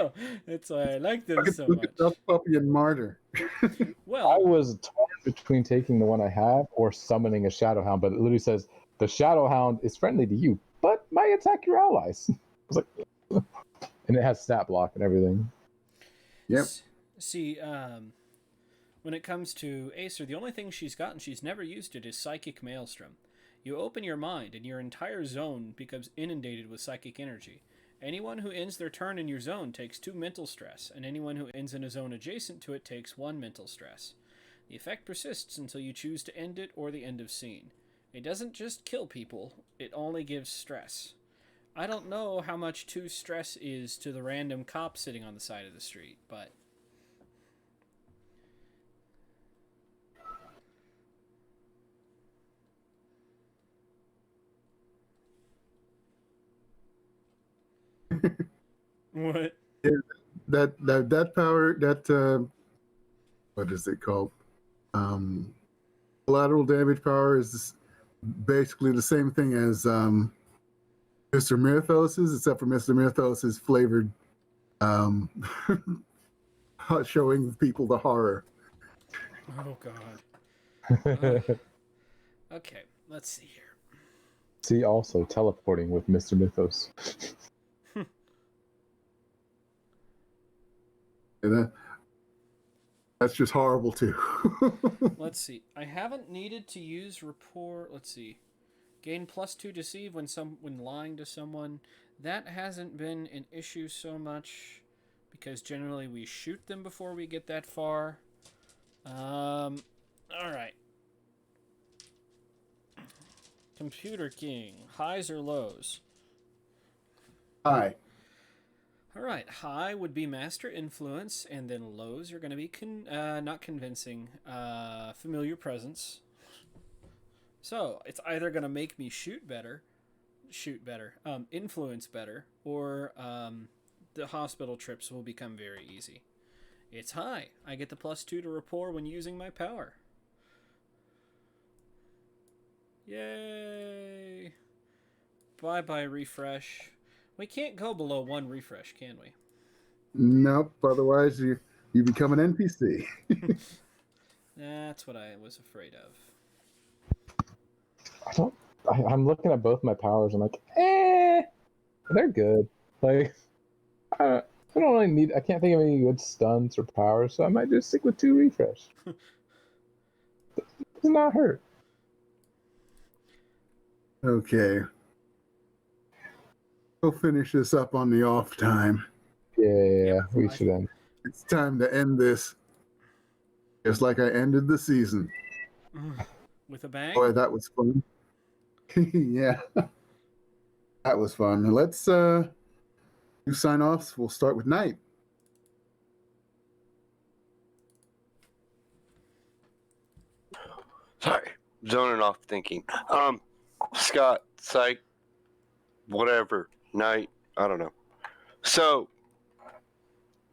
That's why I like them so Look much. at Duck Puppy and Martyr. I Well, was torn between taking the one I have or summoning a Shadow Hound, but it literally says the Shadow Hound is friendly to you, but might attack your allies. I was like, and it has stat block and everything. Yep. See, when it comes to Acer, the only thing she's got and she's never used it is Psychic Maelstrom. You open your mind, and your entire zone becomes inundated with psychic energy. Anyone who ends their turn in your zone takes 2 mental stress, and anyone who ends in a zone adjacent to it takes 1 mental stress. The effect persists until you choose to end it or the end of scene. It doesn't just kill people, it only gives stress. I don't know how much 2 stress is to the random cop sitting on the side of the street, but what? That power, what is it called? Collateral damage power is basically the same thing as Mr. Mirthos's, except for Mr. Mirthos is flavored, um, showing people the horror. Oh god. Okay, let's see here. See also teleporting with Mr. Mythos. And that's just horrible too. Let's see. I haven't needed to use rapport. Let's see. Gain +2 deceive when lying to someone. That hasn't been an issue so much because generally we shoot them before we get that far. All right. Computer King, highs or lows? Hi. All right, high would be master influence, and then lows are going to be not convincing, familiar presence. So it's either going to make me influence better, or the hospital trips will become very easy. It's high. I get the +2 to rapport when using my power. Yay! Bye-bye refresh. We can't go below 1 refresh, can we? Nope. Otherwise, you become an NPC. That's what I was afraid of. I'm looking at both my powers. I'm like, they're good. Like, I don't really need. I can't think of any good stunts or powers, so I might just stick with 2 refresh. Does not hurt. Okay. We'll finish this up on the off time. Yeah, Yep, we I- should end. It's time to end this. Just like I ended the season. With a bang? Boy, that was fun. Yeah. That was fun. Let's do sign offs. We'll start with Night. Sorry, zoning off thinking. Scott, psych, whatever, night, I don't know. So,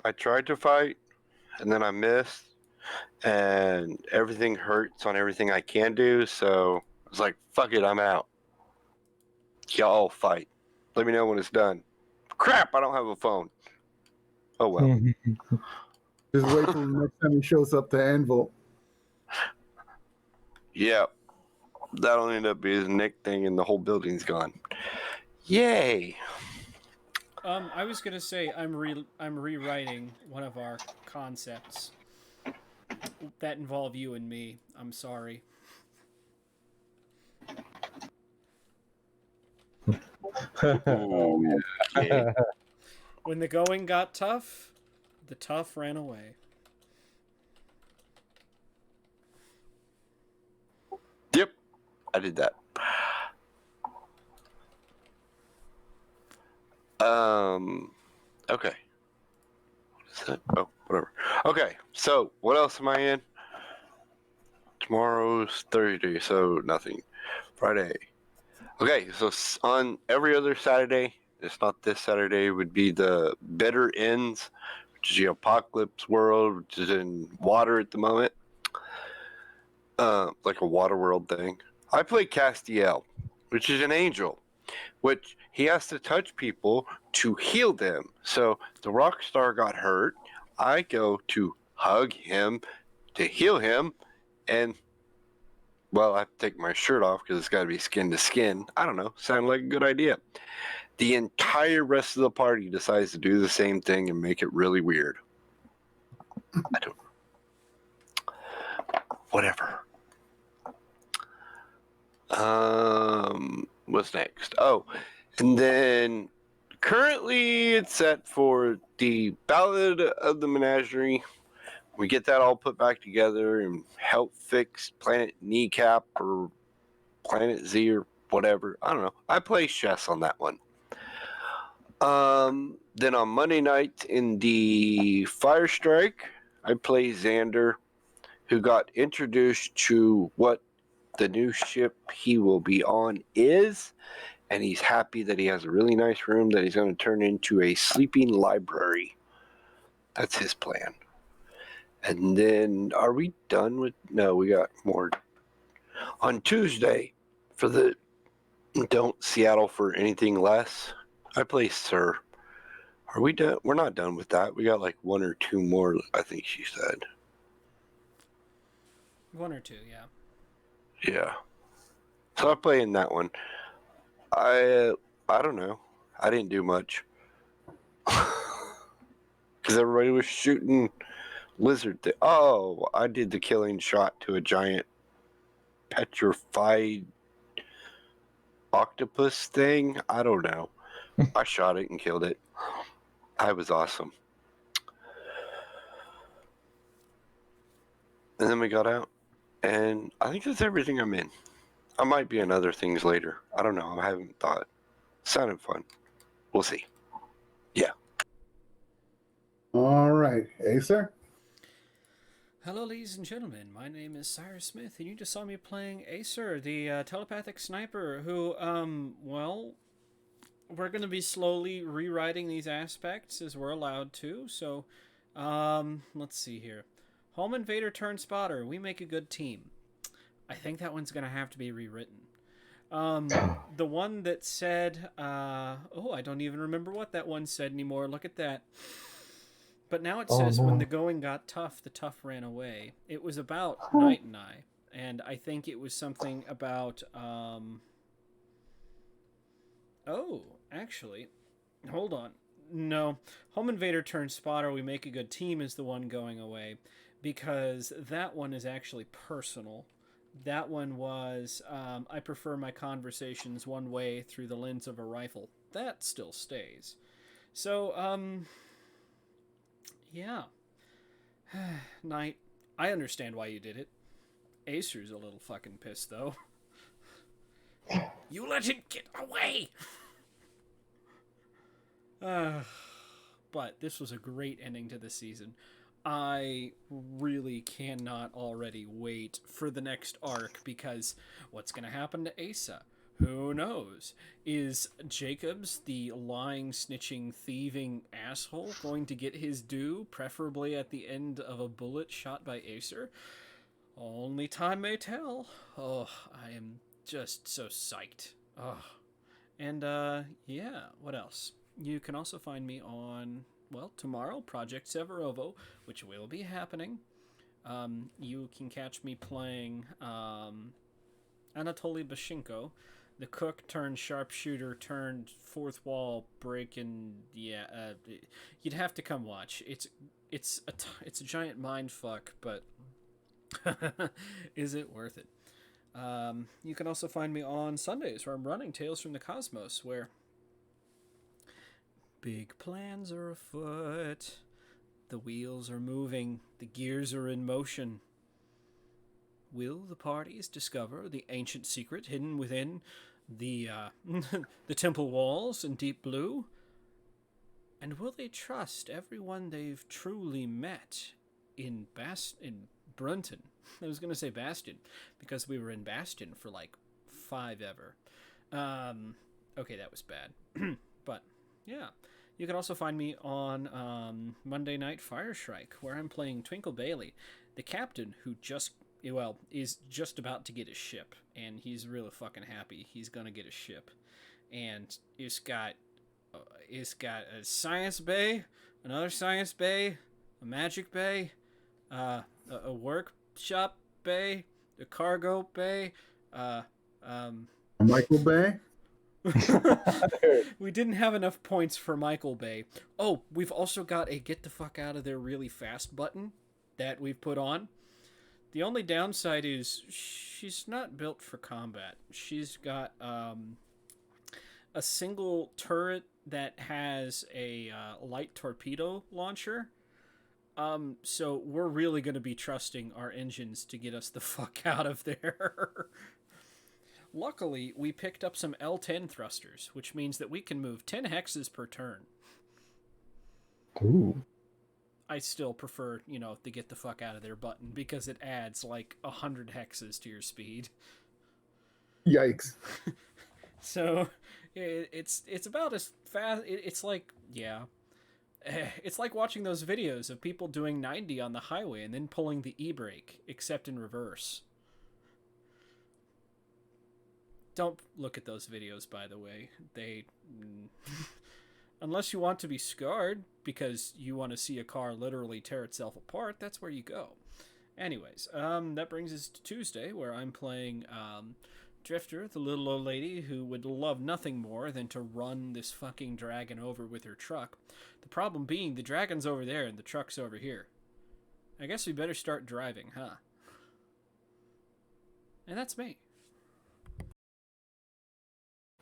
I tried to fight, and then I missed, and everything hurts on everything I can do, so I was like, fuck it, I'm out. Y'all fight. Let me know when it's done. Crap, I don't have a phone. Oh well. Just wait till the next time he shows up to Anvil. Yeah, that'll end up being his Nick thing, and the whole building's gone. Yay! I was gonna say I'm rewriting one of our concepts that involve you and me. I'm sorry. Ooh, okay. When the going got tough, the tough ran away. Yep, I did that. Okay. What is that? Oh, whatever. Okay, so what else am I in? Tomorrow's Thursday, so nothing. Friday. Okay, so on every other Saturday, it's not this Saturday, would be the Better Ends, which is the apocalypse world, which is in water at the moment. Like a water world thing. I play Castiel, which is an angel, which he has to touch people to heal them. So the rock star got hurt. I go to hug him to heal him, and well, I have to take my shirt off because it's got to be skin to skin. I don't know. Sounded like a good idea. The entire rest of the party decides to do the same thing and make it really weird. I don't. Whatever. What's next? Oh, and then currently it's set for the Ballad of the Menagerie. We get that all put back together and help fix Planet Kneecap or Planet Z or whatever. I don't know. I play chess on that one. Then on Monday night in the Fire Strike, I play Xander, who got introduced to what the new ship he will be on is, and he's happy that he has a really nice room that he's going to turn into a sleeping library. That's his plan. And then, are we done with? No, we got more. On Tuesday, for the Don't Seattle for Anything Less, I play Sir. Are we done? We're not done with that. We got like 1 or 2 more, I think she said. 1 or 2, yeah. Yeah. So I play in that one. I don't know. I didn't do much. Because everybody was shooting lizard. Oh, I did the killing shot to a giant petrified octopus thing. I don't know. I shot it and killed it. I was awesome. And then we got out. And I think that's everything I'm in. I might be in other things later. I don't know. I haven't thought. Sounded fun. We'll see. Yeah. All right. Acer? Hello, ladies and gentlemen. My name is Cyrus Smith, and you just saw me playing Acer, the telepathic sniper, who, well, we're going to be slowly rewriting these aspects as we're allowed to. So, let's see here. Home invader turn spotter. We make a good team. I think that one's going to have to be rewritten. The one that said, I don't even remember what that one said anymore. Look at that. But now it Oh, says when no. the going got tough, the tough ran away. It was about Huh. Knight and I, and I think it was something about. Oh, actually, hold on. No, Home Invader turned Spotter. We make a good team is the one going away, because that one is actually personal. That one was I prefer my conversations one way through the lens of a rifle. That still stays. So yeah. Knight, I understand why you did it. Acer's a little fucking pissed, though. You let him get away! But this was a great ending to the season. I really cannot already wait for the next arc, because what's going to happen to Asa? Who knows? Is Jacobs, the lying, snitching, thieving asshole, going to get his due, preferably at the end of a bullet shot by Acer? Only time may tell. Oh, I am just so psyched. Oh. And, yeah, what else? You can also find me on, well, tomorrow, Project Severovo, which will be happening. You can catch me playing Anatoly Bashenko, the cook turned sharpshooter turned fourth wall breaking. Yeah, you'd have to come watch. It's a giant mind fuck, but is it worth it? You can also find me on Sundays where I'm running Tales from the Cosmos, where big plans are afoot. The wheels are moving. The gears are in motion. Will the parties discover the ancient secret hidden within the the temple walls in Deep Blue? And will they trust everyone they've truly met in Brunton? I was going to say Bastion, because we were in Bastion for like 5 ever. Okay, that was bad. But, yeah. You can also find me on Monday Night Fire Strike, where I'm playing Twinkle Bailey, the captain who is just about to get his ship. And he's really fucking happy he's going to get a ship. And it's got a science bay, another science bay, a magic bay, a workshop bay, a cargo bay, Michael Bay? we didn't have enough points for Michael Bay. Oh, we've also got a get the fuck out of there really fast button that we've put on. The only downside is she's not built for combat. She's got a single turret that has a light torpedo launcher. So we're really going to be trusting our engines to get us the fuck out of there. Luckily, we picked up some L10 thrusters, which means that we can move 10 hexes per turn. Ooh. I still prefer, the get the fuck out of there button, because it adds like 100 hexes to your speed. Yikes. So it's about as fast. It's like, yeah. It's like watching those videos of people doing 90 on the highway and then pulling the e-brake, except in reverse. Don't look at those videos, by the way. They... Unless you want to be scarred because you want to see a car literally tear itself apart, that's where you go. Anyways, that brings us to Tuesday, where I'm playing Drifter, the little old lady who would love nothing more than to run this fucking dragon over with her truck. The problem being, the dragon's over there and the truck's over here. I guess we better start driving, huh? And that's me.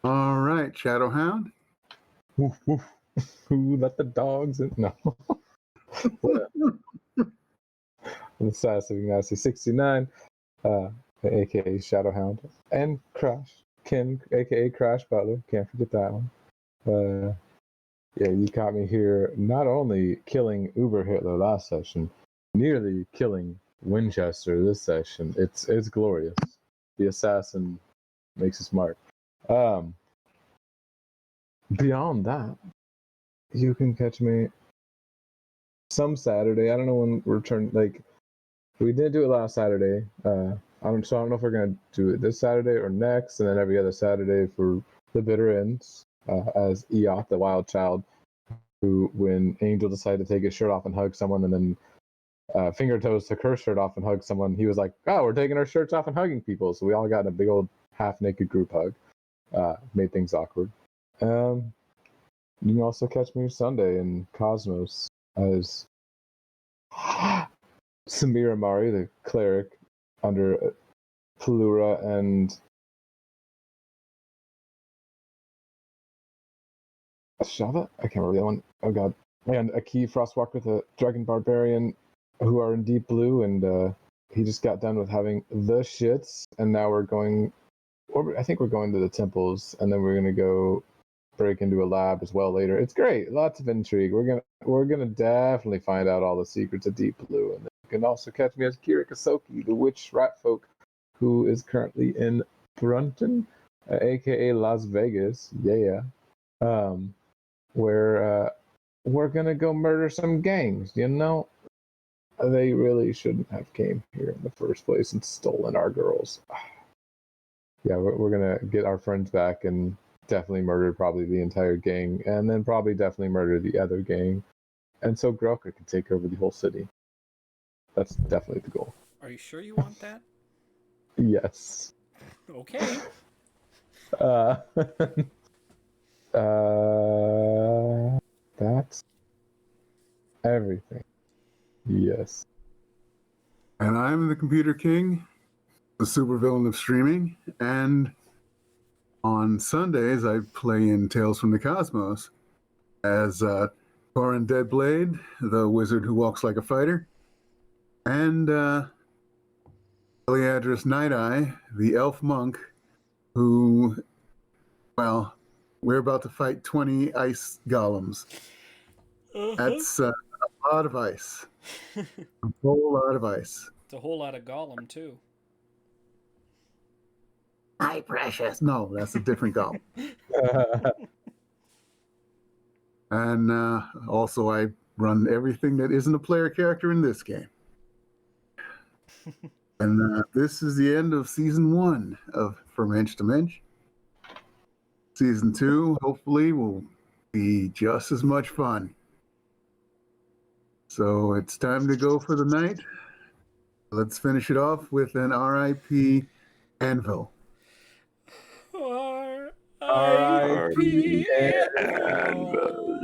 All right, Shadowhound. Woof, woof. Who let the dogs in? No. The Sass of Ignacy 69, aka Shadowhound, and Crash. Ken, aka Crash Butler. Can't forget that one. Yeah, you caught me here not only killing Uber Hitler last session, nearly killing Winchester this session. It's glorious. The assassin makes his mark. Beyond that, you can catch me some Saturday. I don't know when we're turning. Like, we didn't do it last Saturday. I don't know if we're gonna do it this Saturday or next, and then every other Saturday for the bitter ends as Eoth, the wild child, who, when Angel decided to take his shirt off and hug someone, and then Finger Toes took her shirt off and hugged someone, he was like, "Oh, we're taking our shirts off and hugging people." So we all got in a big old half-naked group hug. Made things awkward. You can also catch me Sunday in Cosmos as Samira Mari, the cleric, under Plura and Shava? I can't remember the other one. Oh god. And Aki Frostwalker, the Dragon Barbarian, who are in Deep Blue, and he just got done with having the shits, and now we're going, or I think we're going to the temples, and then we're gonna go break into a lab as well later. It's great, lots of intrigue. We're gonna definitely find out all the secrets of Deep Blue, and then you can also catch me as Kira Kasoki, the witch rat folk, who is currently in Brunton, aka Las Vegas. Yeah. Where we're gonna go murder some gangs. You know, they really shouldn't have came here in the first place and stolen our girls. Yeah, we're gonna get our friends back and definitely murder probably the entire gang, and then probably definitely murder the other gang, and so Grelka can take over the whole city. That's definitely the goal. Are you sure you want that? Yes. Okay. That's everything. Yes. And I'm the Computer King, the supervillain of streaming. And on Sundays, I play in Tales from the Cosmos as Thorin Deadblade, the wizard who walks like a fighter, and Eliadris Night Eye, the elf monk, who, well, we're about to fight 20 ice golems. That's a lot of ice. A whole lot of ice. It's a whole lot of Gollum, too. Hi, precious. No, that's a different golem. And also, I run everything that isn't a player character in this game. And this is the end of season 1 of From Hensch to Mensch. Season 2, hopefully, will be just as much fun. So it's time to go for the night. Let's finish it off with an RIP Anvil. R.I.P. R.I.P. Anvil.